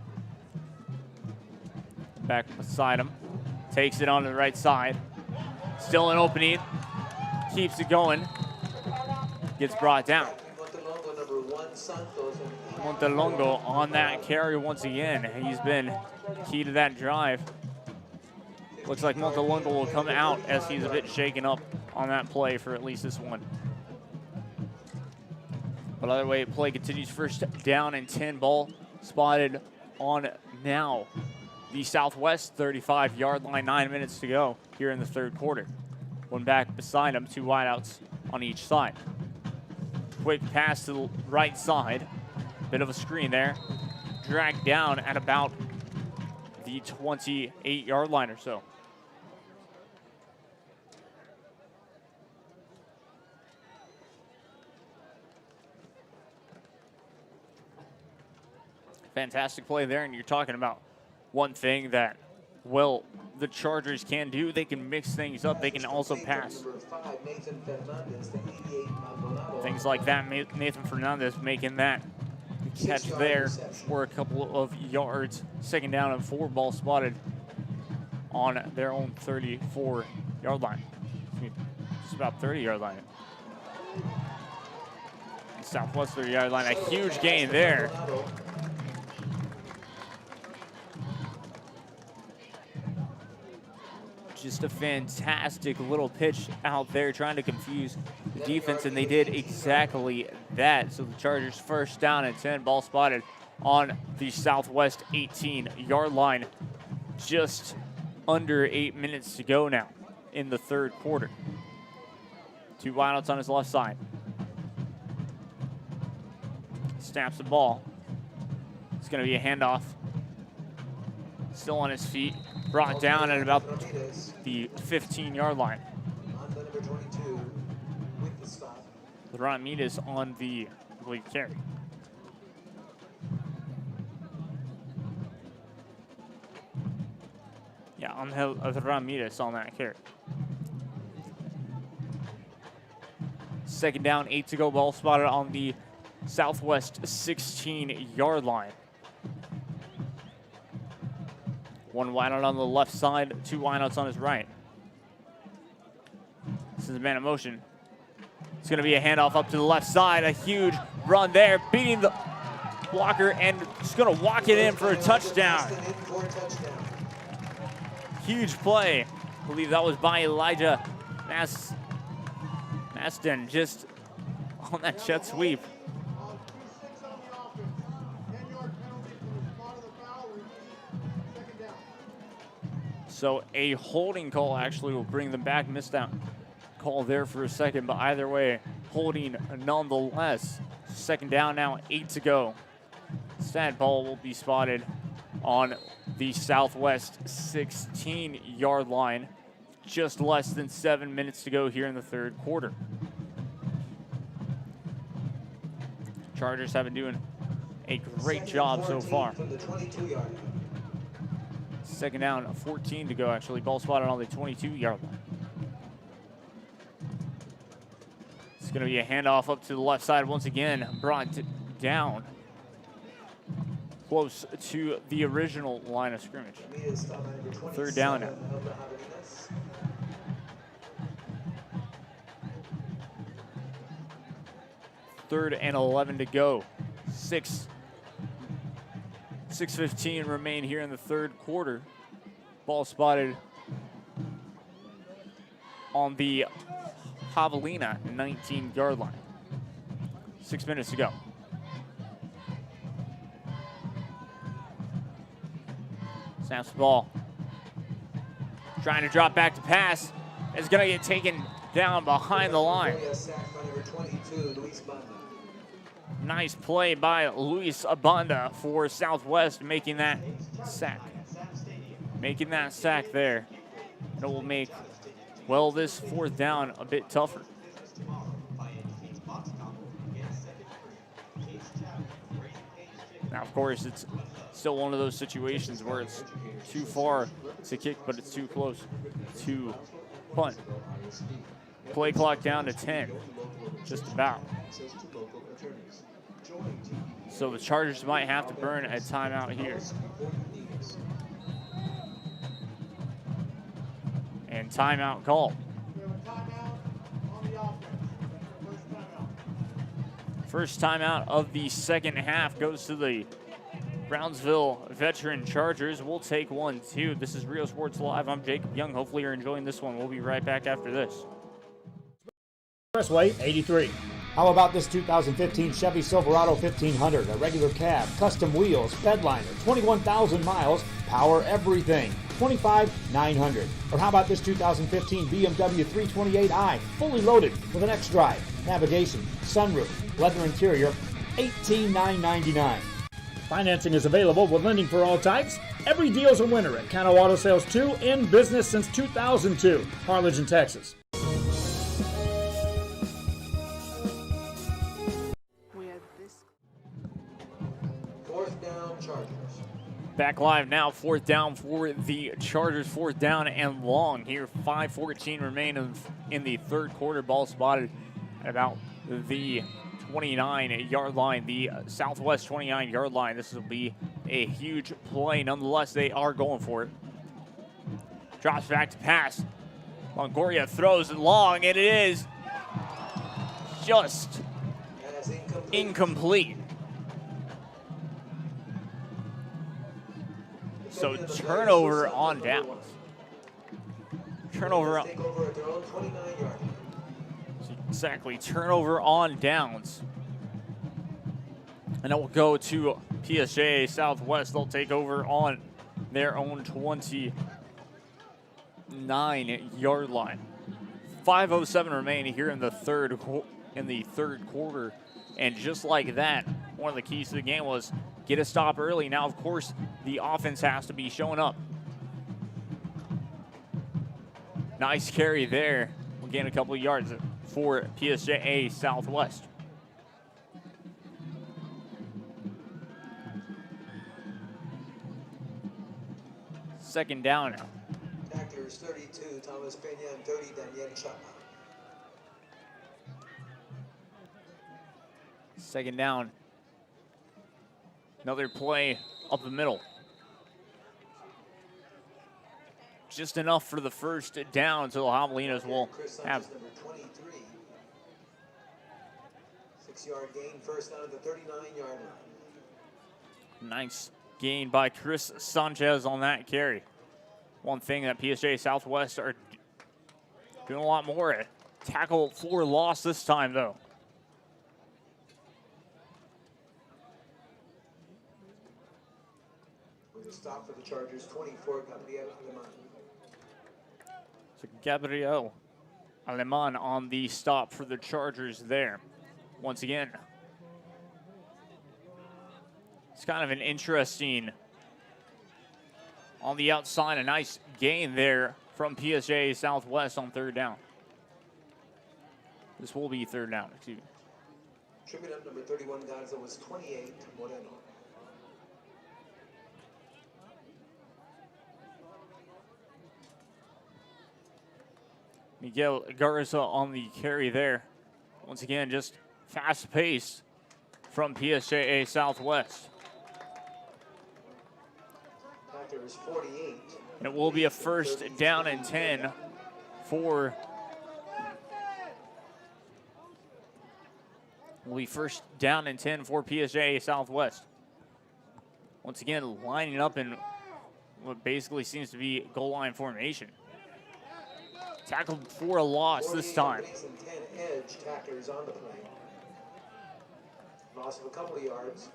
Back beside him. Takes it on the right side. Still an opening. Keeps it going. Gets brought down. Montelongo on that carry once again. He's been key to that drive. Looks like Montelongo will come out as he's a bit shaken up on that play for at least this one. But either way, play continues. 1st down and 10. Ball spotted on now the Southwest 35-yard line. 9 minutes to go here in the 3rd quarter. 1 back beside him, 2 wideouts on each side. Quick pass to the right side. Bit of a screen there. Dragged down at about the 28-yard line or so. Fantastic play there, and you're talking about one thing that, well, the Chargers can do. They can mix things up. They can also pass. Things like that. Nathan Fernandez making that catch there for a couple of yards. 2nd down and 4. Ball spotted on their own 34-yard line. Just about 30-yard line. Southwest 30-yard line. A huge gain there. Just a fantastic little pitch out there trying to confuse the defense, and they did exactly that. So the Chargers 1st down and 10. Ball spotted on the Southwest 18-yard line. Just under 8 minutes to go now in the 3rd quarter. 2 wideouts on his left side. Snaps the ball. It's going to be a handoff. Still on his feet. Brought down at about the 15-yard line. Ramirez on the lead carry. Yeah, Angel Ramirez on that carry. 2nd down, 8 to go. Ball spotted on the Southwest 16-yard line. 1 wideout on the left side, 2 wideouts on his right. This is a man in motion. It's going to be a handoff up to the left side. A huge run there, beating the blocker, and just going to walk it in for a touchdown. Huge play. I believe that was by Elijah Maston, just on that jet sweep. So a holding call actually will bring them back. Missed that call there for a second, but either way, holding nonetheless. 2nd down now, 8 to go. Sad ball will be spotted on the Southwest 16-yard line. Just less than 7 minutes to go here in the 3rd quarter. Chargers have been doing a great job so far. 2nd down, 14 to go actually. Ball spotted on the 22-yard line. It's going to be a handoff up to the left side once again. Brought down close to the original line of scrimmage. 3rd down now. Third and 11 to go. 6:15 remain here in the 3rd quarter. Ball spotted on the Javelina 19-yard line. 6 minutes to go. Snaps the ball. Trying to drop back to pass. It's going to get taken down behind the line. Nice play by Luis Abanda for Southwest, making that sack. Making that sack there. And it will make, well, this 4th down a bit tougher. Now, of course, it's still one of those situations where it's too far to kick, but it's too close to punt. Play clock down to 10, just about. So the Chargers might have to burn a timeout here. And timeout called. First timeout of the second half goes to the Brownsville Veteran Chargers. We'll take 1-2. This is Rio Sports Live. I'm Jacob Young. Hopefully you're enjoying this one. We'll be right back after this. Expressway 83. How about this 2015 Chevy Silverado 1500, a regular cab, custom wheels, bedliner, 21,000 miles, power everything, $25,900. Or how about this 2015 BMW 328i, fully loaded with an X-Drive, navigation, sunroof, leather interior, $18,999. Financing is available with lending for all types. Every deal's a winner at Cano Auto Sales 2, in business since 2002, Harlingen, Texas. Back live now, 4th down for the Chargers, 4th down and long here. 5:14 remain in the third quarter. Ball spotted at about the 29-yard line, the Southwest 29-yard line. This will be a huge play. Nonetheless, they are going for it. Drops back to pass. Longoria throws it long, and it is just incomplete. So turnover on downs. Turnover on. Exactly, turnover on downs. And it will go to PSJA Southwest. They'll take over on their own 29-yard line. 5:07 remaining here in the third quarter. And just like that, one of the keys to the game was get a stop early. Now, of course, the offense has to be showing up. Nice carry there. We'll gain a couple of yards for PSJA Southwest. Second down now. Actors 32, Thomas Peña, and 30, Daniel Chapa. Second down. Another play up the middle. Just enough for the first down, so the Javelinas will have. 6-yard gain, first down at the 39-yard line. Nice gain by Chris Sanchez on that carry. One thing that PSJA Southwest are doing a lot more at. Tackle for loss this time, though. With a stop for the Chargers, 24, Gabriel Aleman. So Gabriel Aleman on the stop for the Chargers there. Once again, it's kind of an interesting on the outside, a nice gain there from PSJA Southwest on third down. This will be third down, excuse me. Tripping up number 31, Garza, was 28, Moreno. Miguel Garza on the carry there. Once again, just fast pace from PSJA Southwest. Factor is 48. And it will be a first down and 10 for. Will be first down and 10 for PSJA Southwest. Once again, lining up in what basically seems to be goal line formation. Tackled for a loss this time. 10 edge tacklers on the play. Loss of a couple of yards.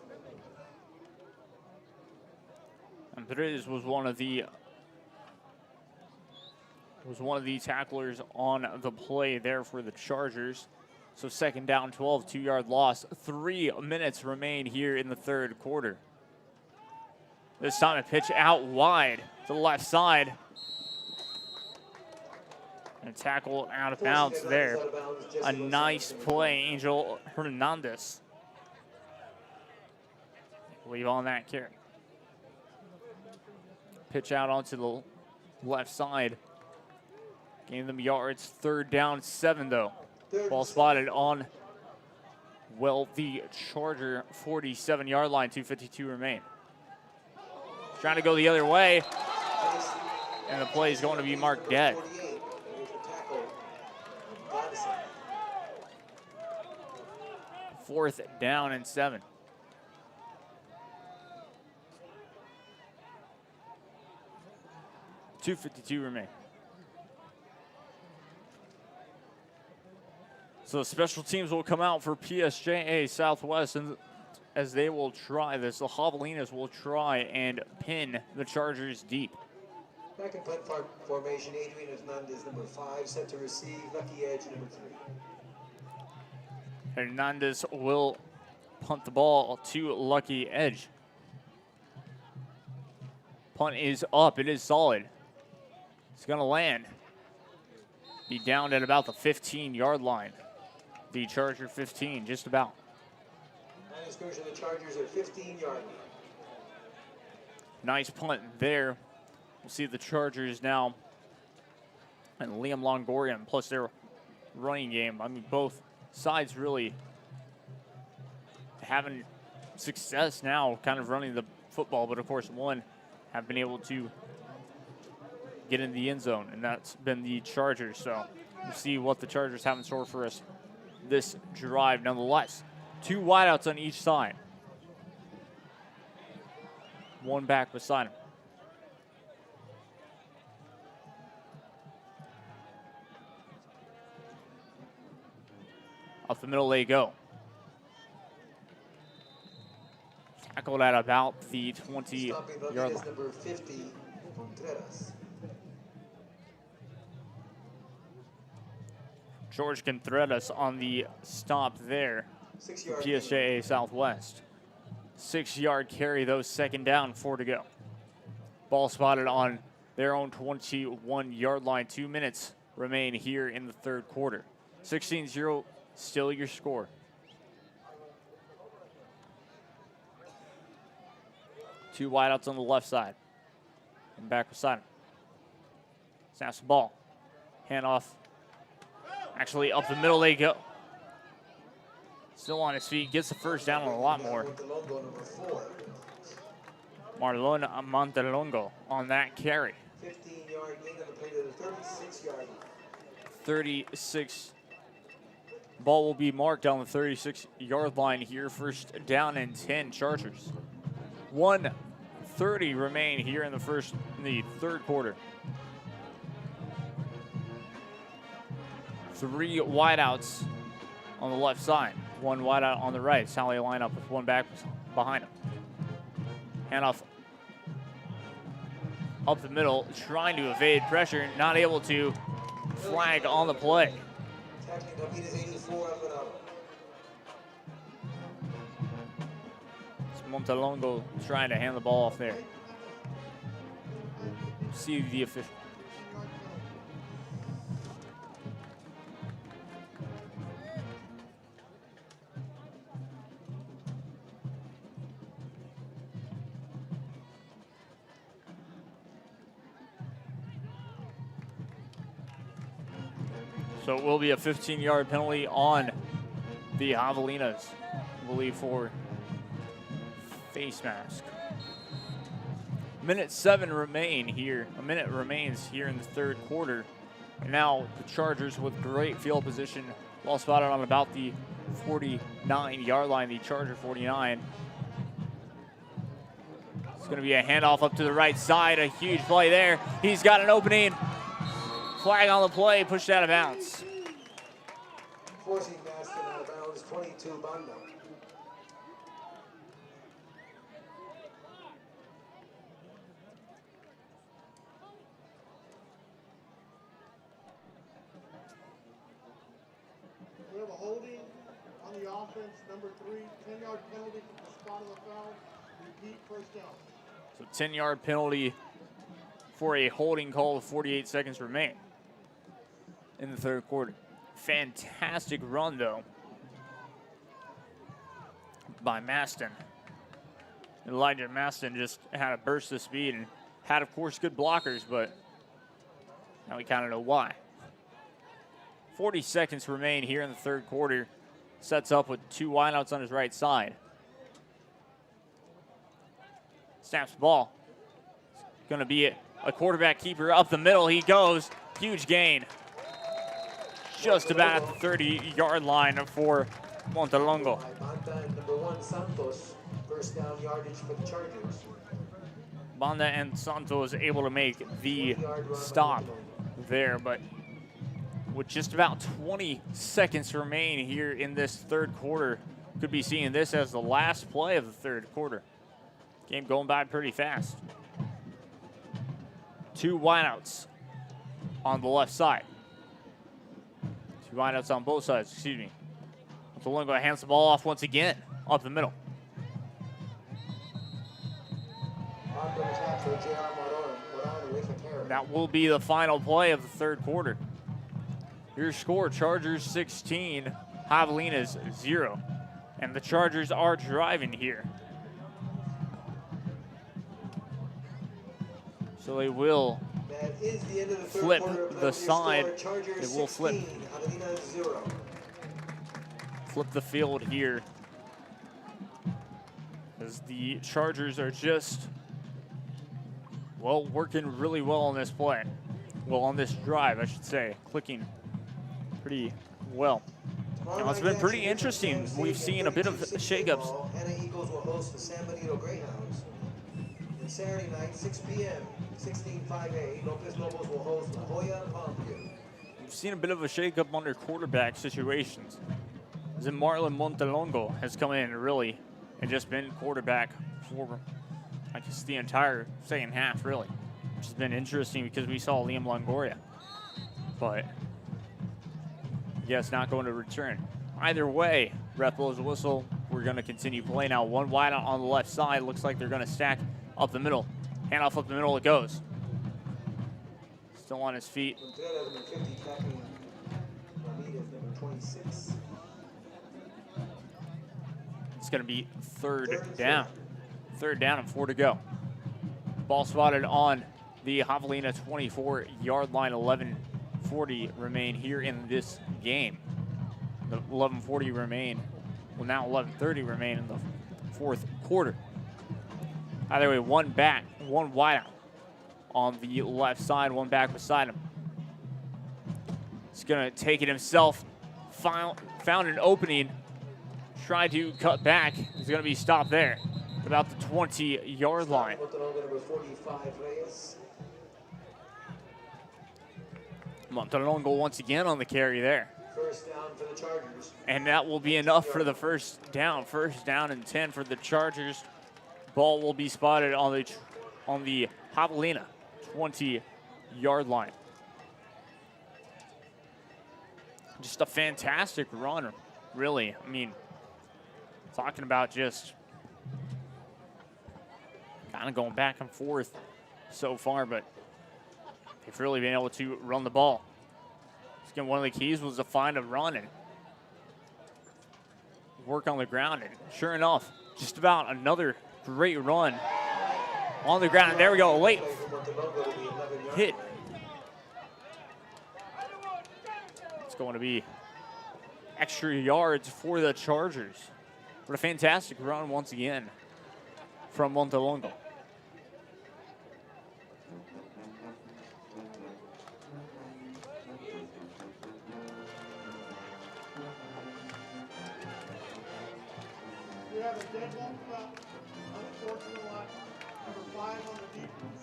And Perez was one of the tacklers on the play there for the Chargers. So second down, 12, 2-yard loss. 3 minutes remain here in the third quarter. This time a pitch out wide to the left side. And tackle out of bounds there. A nice play, Angel Hernandez. Leave on that carry. Pitch out onto the left side. Gain them yards. Third down, 7 though. Ball spotted on, well, the Charger 47-yard line, 2:52 remain. Trying to go the other way. And the play is going to be marked dead. Fourth down and 7. .252 remain. So special teams will come out for PSJA Southwest, and as they will try this, the Javelinas will try and pin the Chargers deep. Back in punt formation, Adrian Hernandez, number 5, set to receive. Lucky Edge, number 3. Hernandez will punt the ball to Lucky Edge. Punt is up. It is solid. It's going to land. Be down at about the 15-yard line. The Charger 15, just about. Line of scrimmage of the Chargers at 15-yard line. Nice punt there. We'll see the Chargers now and Liam Longoria, plus their running game. I mean, both sides really having success now kind of running the football, but of course one have been able to get in the end zone, and that's been the Chargers. So we'll see what the Chargers have in store for us this drive nonetheless. 2 wideouts on each side. One back beside him. Up the middle they go. Tackled at about the 20-yard line. Number 50, Contreras. George Contreras on the stop there for PSJA Southwest. 6-yard carry, though, second down, 4 to go. Ball spotted on their own 21-yard line. 2 minutes remain here in the third quarter. 16-0, still your score. Two wideouts on the left side. And back beside him. Snaps the ball. Handoff. Actually, up the middle they go. Still on his feet. Gets the first down and a lot more. Marlon Montelongo on that carry. 15-yard gain on the play to the 36-yard line. 36. Ball will be marked on the 36-yard line here. First down and 10 Chargers. 1:30 remain here in the third quarter. 3 wideouts on the left side. 1 wideout on the right. That's how they line up with 1 back behind him. Handoff up the middle, trying to evade pressure, not able to. Flag on the play. It's Montelongo trying to hand the ball off there. See the official. So it will be a 15-yard penalty on the Javelinas, I believe, for face mask. Minute 7 remain here. A minute remains here in the third quarter. And now the Chargers with great field position. Ball spotted on about the 49-yard line, the Charger 49. It's going to be a handoff up to the right side. A huge play there. He's got an opening. Flag on the play, pushed out of bounds. Forcing Maston out of bounds, 22 Banda. We have a holding on the offense, number 3, 10-yard penalty from the spot of the foul. Repeat, first down. So 10-yard penalty for a holding call with 48 seconds remain in the third quarter. Fantastic run, though, by Maston. Elijah Maston just had a burst of speed and had, of course, good blockers, but now we kind of know why. 40 seconds remain here in the third quarter. Sets up with 2 wideouts on his right side. Snaps the ball. It's going to be a quarterback keeper up the middle. He goes. Huge gain. Just about at the 30-yard line for Montelongo. Banda and number 1 Santos, first down yardage for the Chargers. Banda and Santos able to make the stop there, but with just about 20 seconds remain here in this third quarter, could be seeing this as the last play of the third quarter. Game going by pretty fast. 2 wideouts on the left side. 2 wideouts on both sides, excuse me. Montelongo hands the ball off once again, up the middle. That will be the final play of the third quarter. Your score, Chargers 16, Javelinas 0. And the Chargers are driving here. So they will flip the side. They will flip the field here, as the Chargers are just, well, working really well on this play. Well, on this drive, I should say, clicking pretty well. Now, it's been pretty interesting. We've seen a bit of shakeups. Hannah Eagles will host the San Benito Greyhounds. And Saturday night, 6 p.m., 16-5A, Lopez Lobos will host La Jolla Palmview. We've seen a bit of a shakeup under quarterback situations. As in Marlon Montelongo has come in really and just been quarterback for, I guess, the entire second half, really. Which has been interesting because we saw Liam Longoria. But yes, not going to return. Either way, ref blows a whistle. We're going to continue play now. 1 wide out on the left side. Looks like they're going to stack up the middle. Handoff up the middle it goes. Still on his feet. It's going to be third down. Third down and 4 to go. Ball spotted on the Javelina 24-yard line. 11:40 remain here in this game. The 11:40 remain. Well, now 11:30 remain in the fourth quarter. Either way, 1 back, 1 wide out on the left side, 1 back beside him. He's going to take it himself. Found an opening. Tried to cut back. He's going to be stopped there. About the 20-yard line. Montelongo once again on the carry there. First down for the Chargers. And that will be enough for the first down. First down and 10 for the Chargers. Ball will be spotted on the Javelina 20-yard line. Just a fantastic run, really. I mean, talking about just kind of going back and forth so far, but they've really been able to run the ball. Again, one of the keys was to find a run and work on the ground. And sure enough, just about another great run on the ground. And there we go, a late hit. It's going to be extra yards for the Chargers. But a fantastic run once again from Montelongo. We have a dead ball foul, unfortunate line, number 5 on the defense.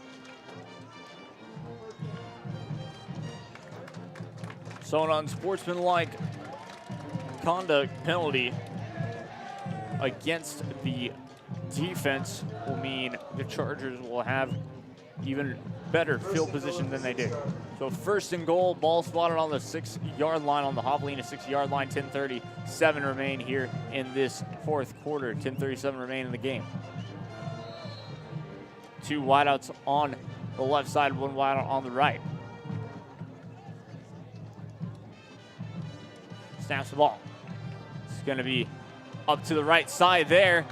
So an unsportsmanlike conduct penalty against the defense will mean the Chargers will have even better field position than they did. So first and goal, ball spotted on the 6-yard line, on the Javelina 6-yard line. 10:37 remain here in this fourth quarter. 10:37 remain in the game. 2 wideouts on the left side, 1 wideout on the right. Snaps the ball. It's going to be up to the right side there.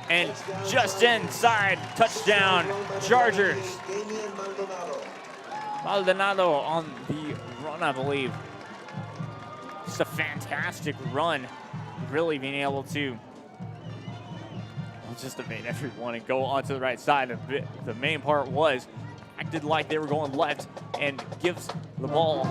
And just inside, touchdown, Chargers. Maldonado on the run, I believe. Just a fantastic run. Really being able to just evade everyone and go onto the right side. The main part was acted like they were going left and gives the ball.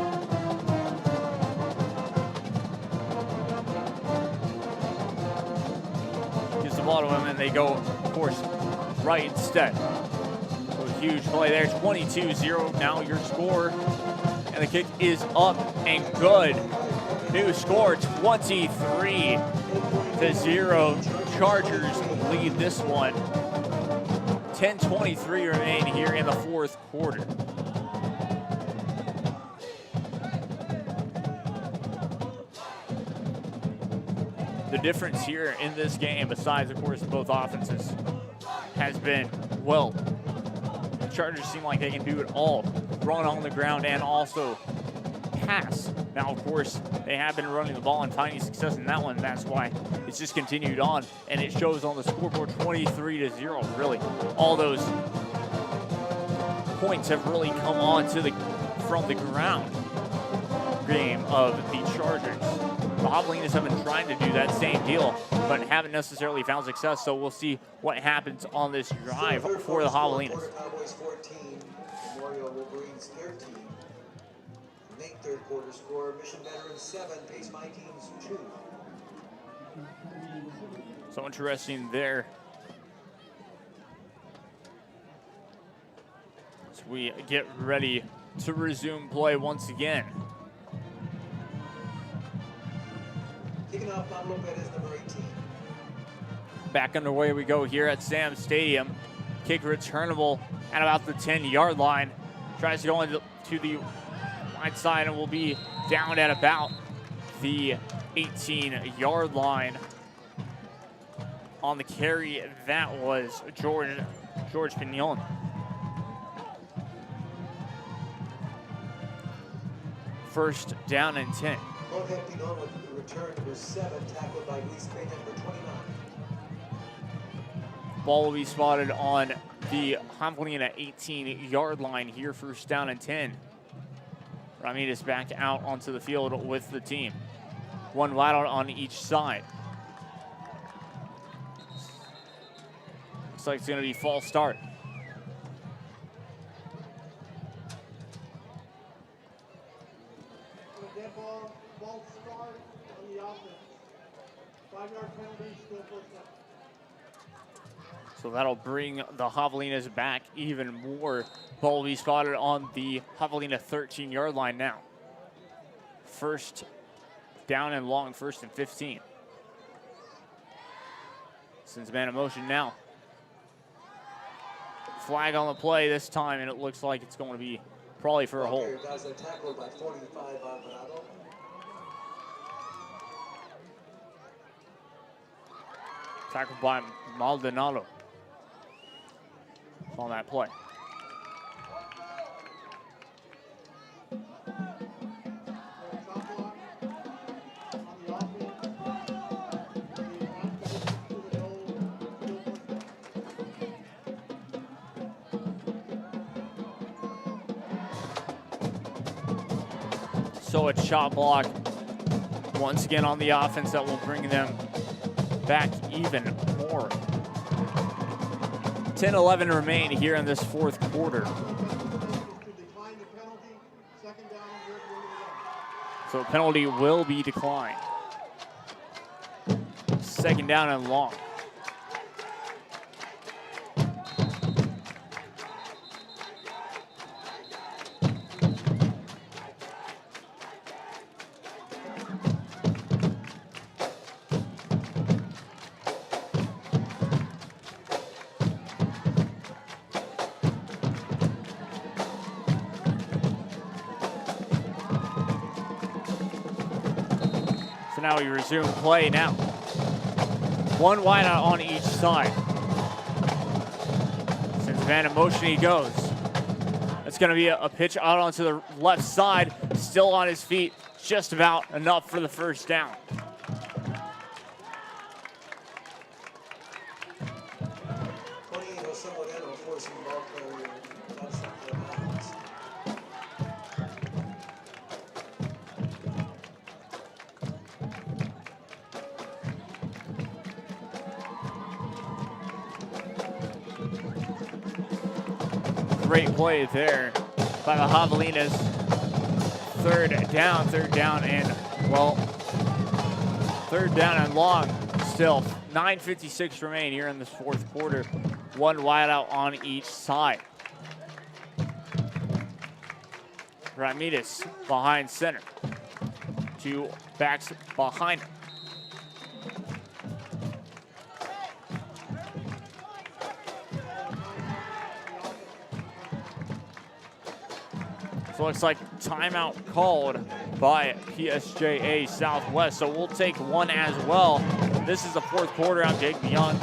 Gives the ball to him, and they go, of course, right instead. So a huge play there. 22-0 now your score. And the kick is up and good. New score, 23-0. Chargers lead this one. 10:23 remain here in the fourth quarter. The difference here in this game, besides, of course, both offenses, has been, well, the Chargers seem like they can do it all. Run on the ground and also pass. Now, of course, they have been running the ball and finding success in that one. That's why it's just continued on, and it shows on the scoreboard 23-0. Really, all those points have really come on to from the ground game of the Chargers. The Javelinas have been trying to do that same deal, but haven't necessarily found success. So we'll see what happens on this drive for the Javelinas. Cowboys 14, Memorial Wolverines 13. Make third quarter score, Mission Veterans 7, Pace Vikings 2. So interesting there. As we get ready to resume play once again. Kicking off, Pablo Perez, number 18. Back underway we go here at Sam Stadium. Kick returnable at about the 10-yard line. Tries to go into to the right side and will be down at about the 18-yard line. On the carry, that was George Pignon. First down and 10. Jorge Pignon with return number 7, tackled by Luis Peña, number 29. Ball will be spotted on the Javelina 18-yard line here, first down and 10. Ramirez back out onto the field with the team. 1 wide out on each side. Looks like it's going to be false start. False start on the offense. 5-yard penalty, still first down. So that'll bring the Javelinas back even more. Ball will be spotted on the Javelina 13-yard line now. First down and long, 1st and 15. Sends man in motion now. Flag on the play this time, and it looks like it's going to be probably for a hold. Tackled by 45 Alvarado. Tackled by Maldonado on that play. So it's shot block once again on the offense that will bring them back even more. 10-11 remain here in this fourth quarter. So a penalty will be declined. 2nd down and long. now we resume play now. One wide out on each side. Since man in motion he goes. It's going to be a pitch out onto the left side. Still on his feet. Just about enough for the first down. Great play there by the Javelinas. Third down and long still. 9:56 remain here in this fourth quarter. One wide out on each side. Ramirez behind center. Two backs behind him. So looks like timeout called by PSJA Southwest. So we'll take one as well. This is the fourth quarter. I'm Jake Young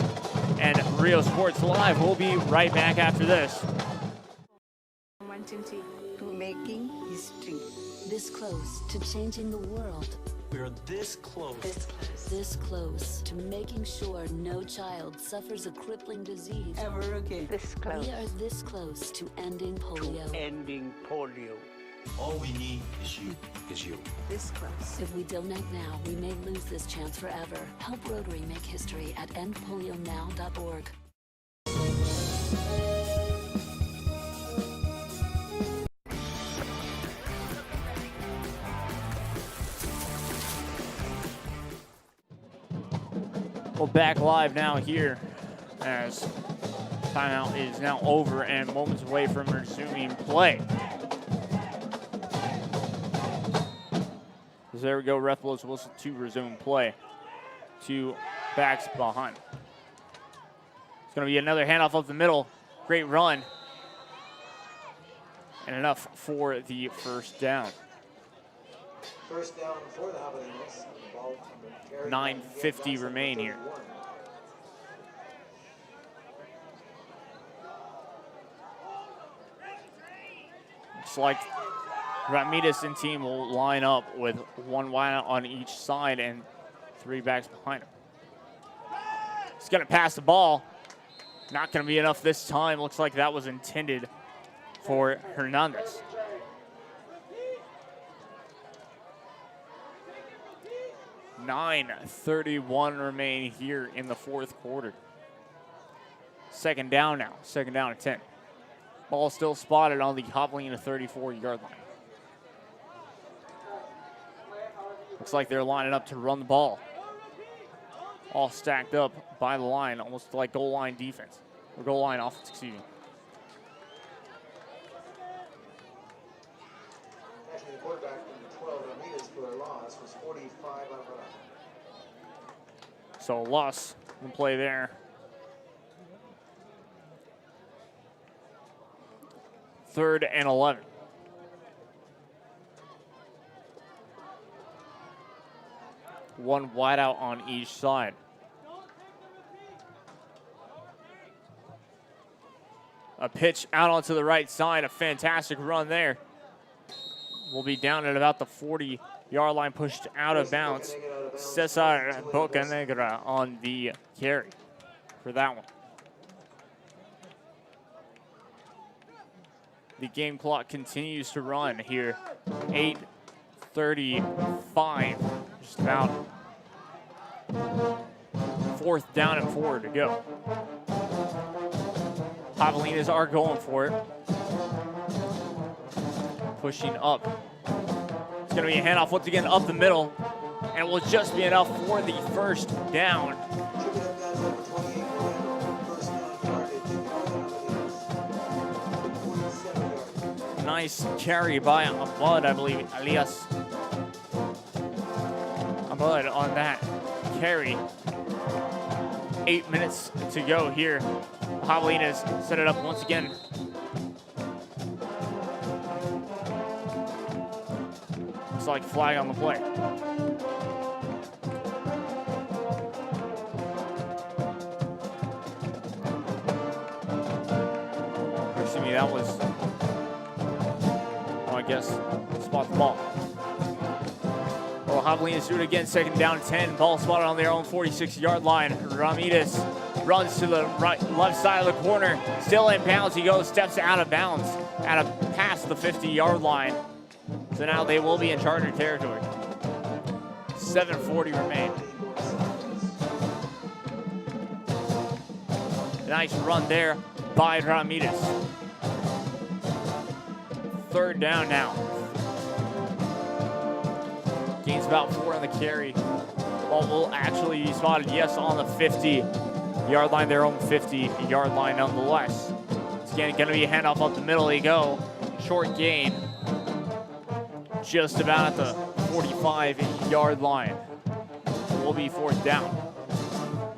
and Rio Sports Live. We'll be right back after this. To making history. This close to changing the world. We're this close. This close to making sure no child suffers a crippling disease Ever again. This close. We are this close to ending polio. Ending polio. All we need is you. This close. If we don't act now, we may lose this chance forever. Help Rotary make history at endpolionow.org. Well, back live now here as timeout is now over and moments away from resuming play. So there we go, ref blows whistle to resume play. Two backs behind. It's going to be another handoff up the middle. Great run. And enough for the first down. First down for the Javelinas. 9:50 remain here. Looks like Ramirez and team will line up with one wide out on each side and three backs behind him. He's going to pass the ball. Not going to be enough this time. Looks like that was intended for Hernandez. .31 remain here in the fourth quarter. Second down now. Second down and 10. Ball still spotted on the Javelina 34-yard line. Looks like they're lining up to run the ball. All stacked up by the line, almost like goal line defense. Or goal line offense, excuse me. Actually, the quarterback from 12 Ramirez for a loss was 45 out of So loss in play there. Third and 11. One wide out on each side. A pitch out onto the right side. A fantastic run there. We'll be down at about the 40-yard line, pushed out of bounds. Cesar Bocanegra on the carry for that one. The game clock continues to run here. 8:35, just about. Fourth down and 4 to go. Javelinas are going for it. Pushing up. It's going to be a handoff once again up the middle. And it will just be enough for the first down. Nice carry by Abud, I believe, Elias Abud on that carry. 8 minutes to go here. Javelinas set it up once again. Looks like flag on the play. that was, well, I guess, spot the ball. Well, Javelinas do it again, 2nd down 10. Ball spotted on their own 46-yard line. Ramirez runs to the left side of the corner. Still in bounds. He goes, steps out of bounds, past the 50-yard line. So now they will be in Charger territory. 7:40 remain. Nice run there by Ramirez. 3rd down now. Gains about 4 on the carry. Ball will actually be spotted, yes, on the 50-yard line, their own 50-yard line nonetheless. It's again going to be a handoff up the middle. They go. Short gain. Just about at the 45-yard line. Will be 4th down.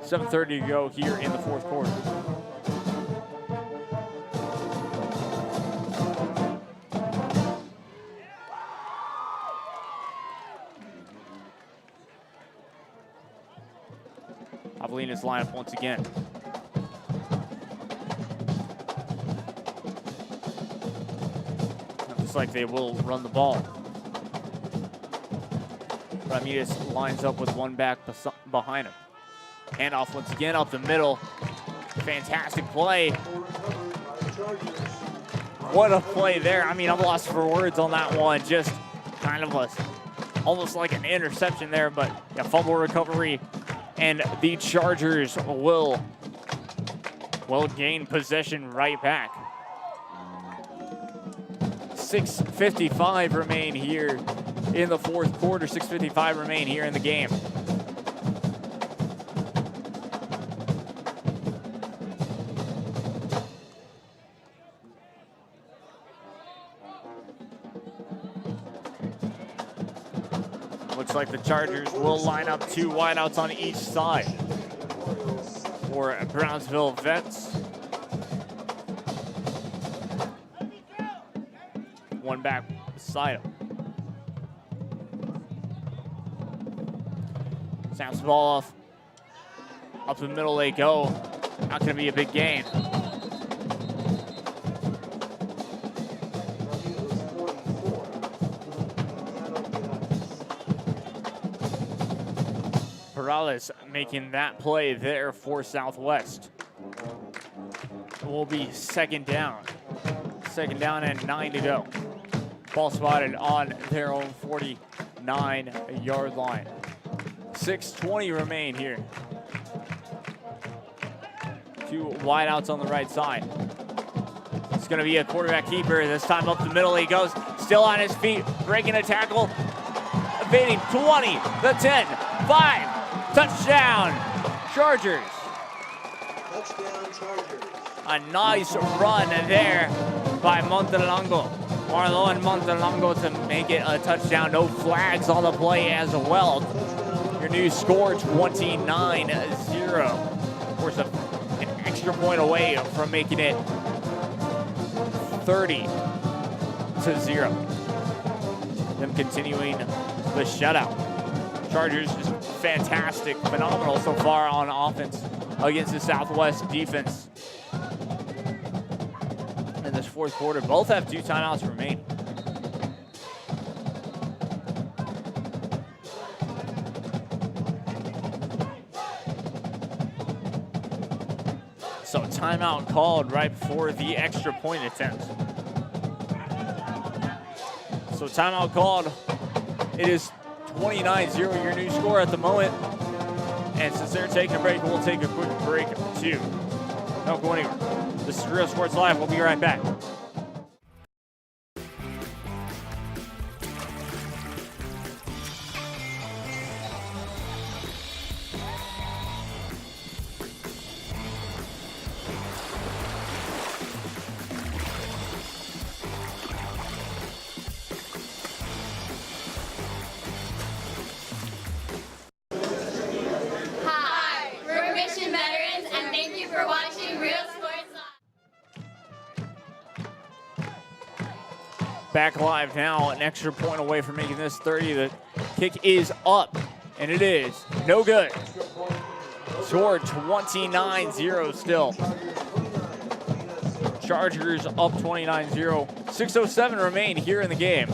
7:30 to go here in the 4th quarter. Javelinas line up once again. Looks like they will run the ball. Ramirez lines up with one back behind him. Handoff once again up the middle. Fantastic play. What a play there. I mean, I'm lost for words on that one. Just kind of almost like an interception there, but yeah, fumble recovery. And the Chargers will gain possession right back. 6:55 remain here in the 4th quarter. 6:55 remain here in the game. Looks like the Chargers will line up 2 wideouts on each side for Brownsville Vets. One back beside him. Snaps the ball off. Up the middle they go. Not going to be a big gain. Perales making that play there for Southwest. It will be 2nd down. 2nd down and 9 to go. Ball spotted on their own 49-yard line. 6:20 remain here. 2 wideouts on the right side. It's going to be a quarterback keeper. This time up the middle he goes. Still on his feet, breaking a tackle. Evading 20, the 10, 5. Touchdown, Chargers. Touchdown, Chargers. A nice run there by Montelongo. Marlon Montelongo to make it a touchdown. No flags on the play as well. Your new score, 29-0. Of course, an extra point away from making it 30-0. Them continuing the shutout. Chargers just fantastic, phenomenal so far on offense against the Southwest defense. In this 4th quarter, both have 2 timeouts remaining. So timeout called right before the extra point attempt. So timeout called. It is 29-0, your new score at the moment. And since they're taking a break, we'll take a quick break too. Don't go anywhere. This is Real Sports Live. We'll be right back. Hi, we're Mission Veterans, and thank you for watching Real Sports Live. Back live now, an extra point away from making this 30. The kick is up, and it is no good. Score 29-0 still. Chargers up 29-0. 6:07 remain here in the game.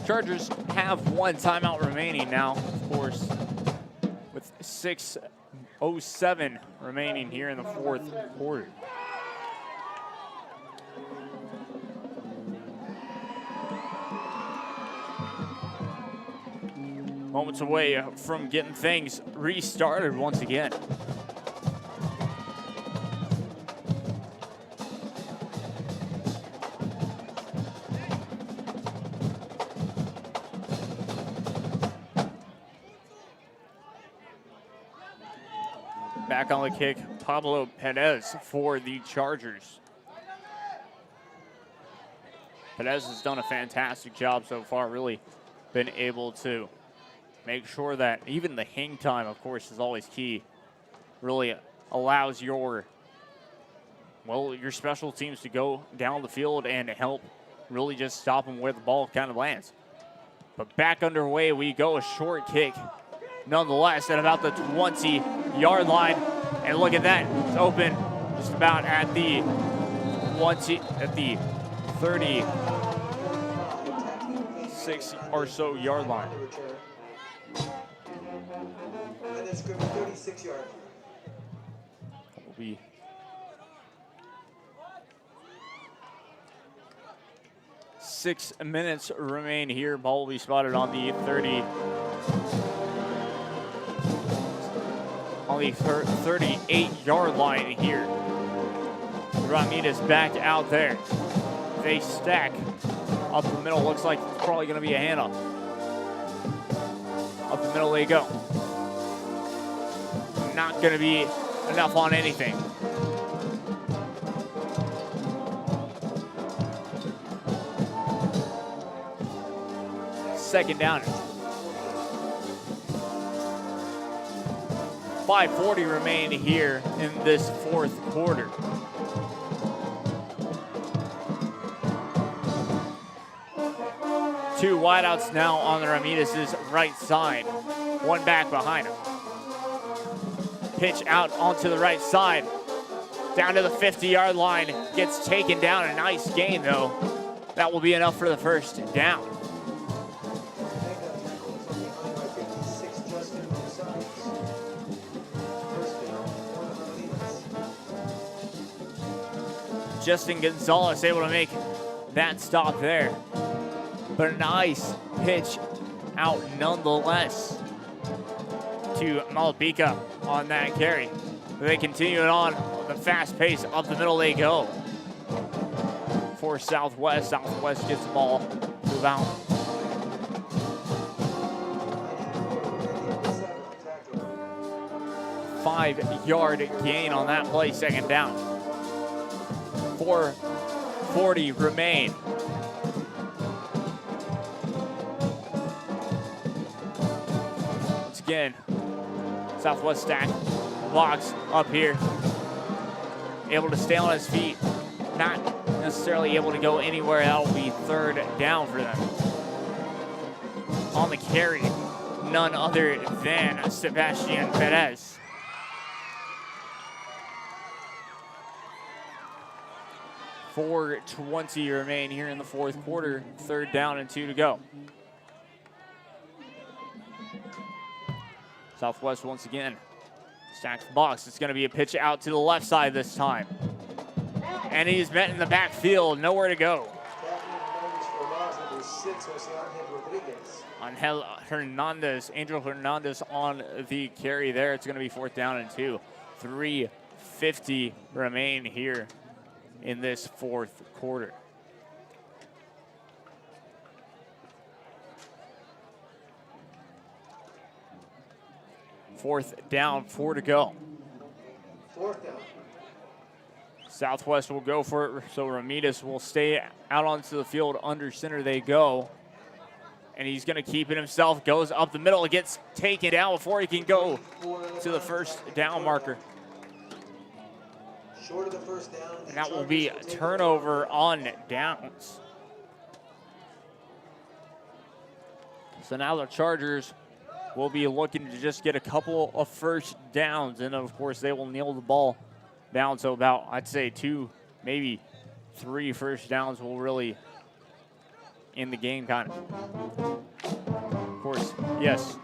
Chargers have one timeout remaining now, of course, with 6:07 remaining here in the fourth quarter. Moments away from getting things restarted once again. Back on the kick, Pablo Perez for the Chargers. Perez has done a fantastic job so far, really been able to make sure that even the hang time, of course, is always key. Really allows your special teams to go down the field and help really just stop them where the ball kind of lands. But back underway we go, a short kick nonetheless at about the 20-yard line. And look at that, it's open just about at the 36 or so yard line. And it's going to be 36 yards. Will be six minutes remain here. Ball will be spotted on the 38-yard line here. Ramirez back out there. They stack up the middle. Looks like it's probably going to be a handoff. Up the middle they go. Not going to be enough on anything. Second down. 5:40 remain here in this fourth quarter. Two wideouts now on the Ramirez's right side. One back behind him. Pitch out onto the right side. Down to the 50-yard line. Gets taken down. A nice gain, though. That will be enough for the first down. Justin Gonzalez able to make that stop there. But a nice pitch out nonetheless to Malpica on that carry. They continue it on the fast pace. Up the middle they go. For Southwest. Southwest gets the ball to about 5-yard gain on that play, second down. 4:40 remain. Once again, Southwest stack box up here. Able to stay on his feet. Not necessarily able to go anywhere. That will be third down for them. On the carry, none other than Sebastian Perez. .420 remain here in the fourth quarter. Third down and 2 to go. Southwest once again stacks the box. It's going to be a pitch out to the left side this time. And he's met in the backfield. Nowhere to go. Angel Hernandez on the carry there. It's going to be fourth down and 2. 3:50 remain here in this fourth quarter. Fourth down, 4 to go. Fourth down. Southwest will go for it, so Ramirez will stay out onto the field. Under center they go. And he's going to keep it himself. Goes up the middle. Gets taken down before he can go to the first down marker. Short of the first down. And that will be a turnover on downs. So now the Chargers will be looking to just get a couple of first downs. And of course, they will kneel the ball down to about, I'd say 2, maybe 3 first downs will really in the game kind of. Of course, yes.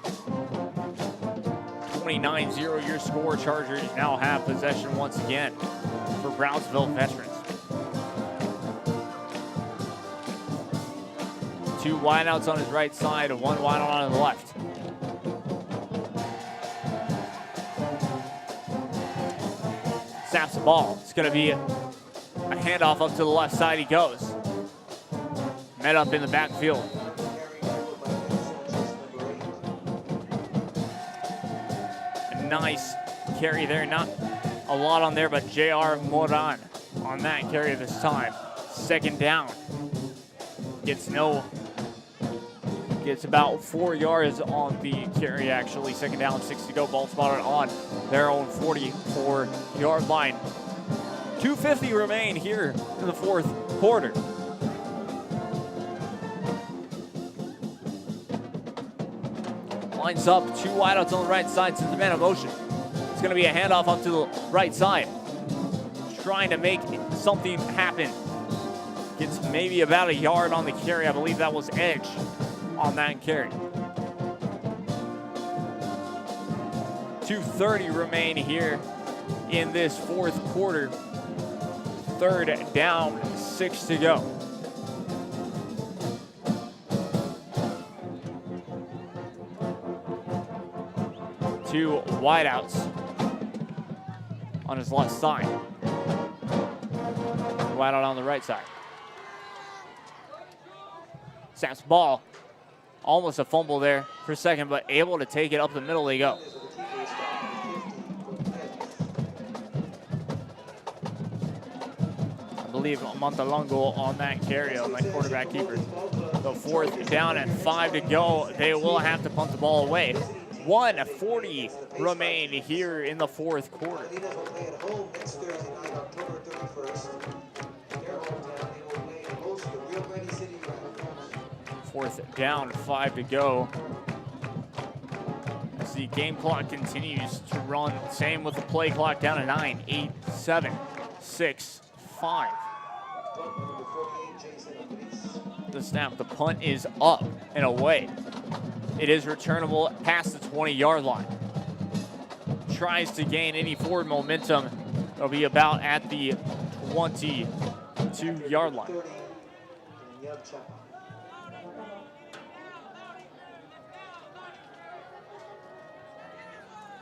29-0 your score. Chargers now have possession once again for Brownsville Veterans. 2 wideouts on his right side and 1 wideout on the left. Snaps the ball. It's going to be a handoff up to the left side. He goes. Met up in the backfield. A nice carry there. Not a lot on there, but J.R. Moran on that carry this time. Second down. Gets about 4 yards on the carry, actually. Second down, 6 to go. Ball spotted on their own 44-yard line. 2:50 remain here in the fourth quarter. Lines up, 2 wideouts on the right side, sends the man in motion. It's going to be a handoff up to the right side. Trying to make something happen. Gets maybe about a yard on the carry. I believe that was Edge on that carry. 2:30 remain here in this fourth quarter. Third down, 6 to go. Two wideouts on his left side. Wideout on the right side. Snaps ball. Almost a fumble there for a second, but able to take it up the middle. They go. I believe Montalongo on that carry on that quarterback keeper. So fourth down and 5 to go. They will have to punt the ball away. 1:40 remain here in the fourth quarter. Fourth down, 5 to go. As the game clock continues to run, same with the play clock down to 9, 8, 7, 6, 5. The snap, the punt is up and away. It is returnable past the 20-yard line. Tries to gain any forward momentum. It'll be about at the 22-yard line.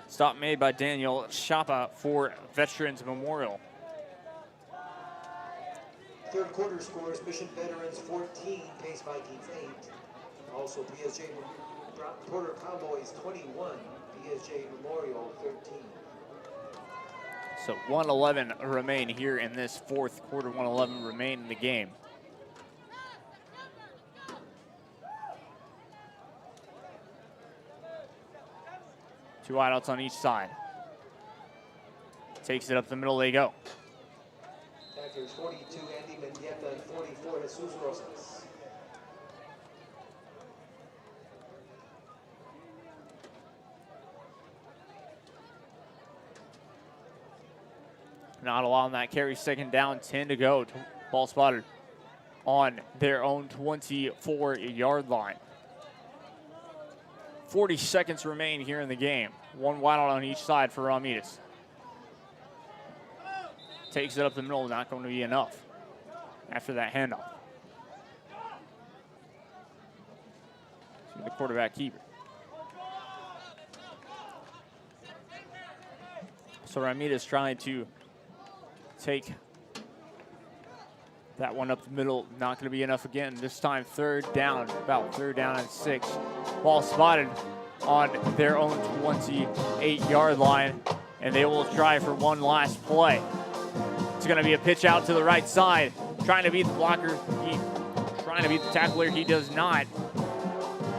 Stop made by Daniel Chapa for Veterans Memorial. Third quarter scores, Mission Veterans 14, Pace Vikings 8. Also PSJ Porter Cowboys 21, PSJ Memorial 13. So 1:11 remain here in this fourth quarter. 1:11 remain in the game. Two wideouts on each side. Takes it up the middle, they go. Packers 42, Andy Mendieta, and 44, Jesus Rosas. Not allowing that carry. Second down, 10 to go. Ball spotted on their own 24-yard line. 40 seconds remain here in the game. One wideout on each side for Ramirez. Takes it up the middle, not going to be enough after that handoff. The quarterback keeper. So Ramirez trying to take that one up the middle, not going to be enough again. This time third down, about third down and 6. Ball spotted on their own 28-yard line, and they will try for one last play. It's going to be a pitch out to the right side, trying to beat the blocker, trying to beat the tackler. He does not.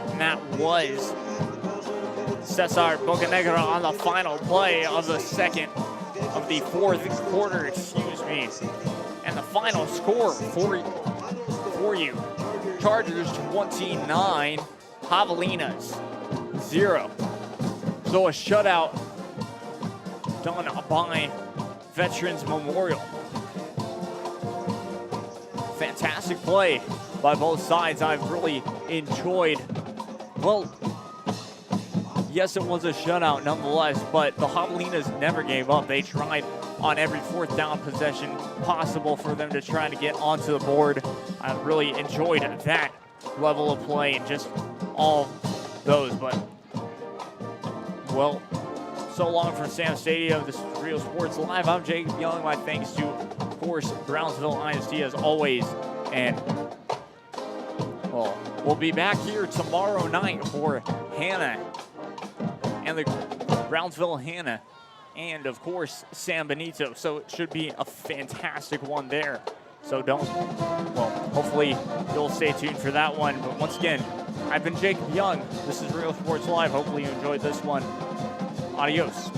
And that was Cesar Bocanegra on the final play of the fourth quarter, excuse me. And the final score for you, Chargers 29, Javelinas 0. So a shutout done by Veterans Memorial. Fantastic play by both sides. I've really enjoyed, well, yes, it was a shutout nonetheless, but the Javelinas never gave up. They tried on every fourth down possession possible for them to try to get onto the board. I really enjoyed that level of play and just all those. But, well, so long from Sam Stadium. This is Real Sports Live. I'm Jacob Young. My thanks to, of course, Brownsville ISD as always. And, well, we'll be back here tomorrow night for Hannah and the Brownsville Hannah, and of course San Benito. So it should be a fantastic one there. So hopefully you'll stay tuned for that one. But once again, I've been Jacob Young. This is Real Sports Live. Hopefully you enjoyed this one. Adios.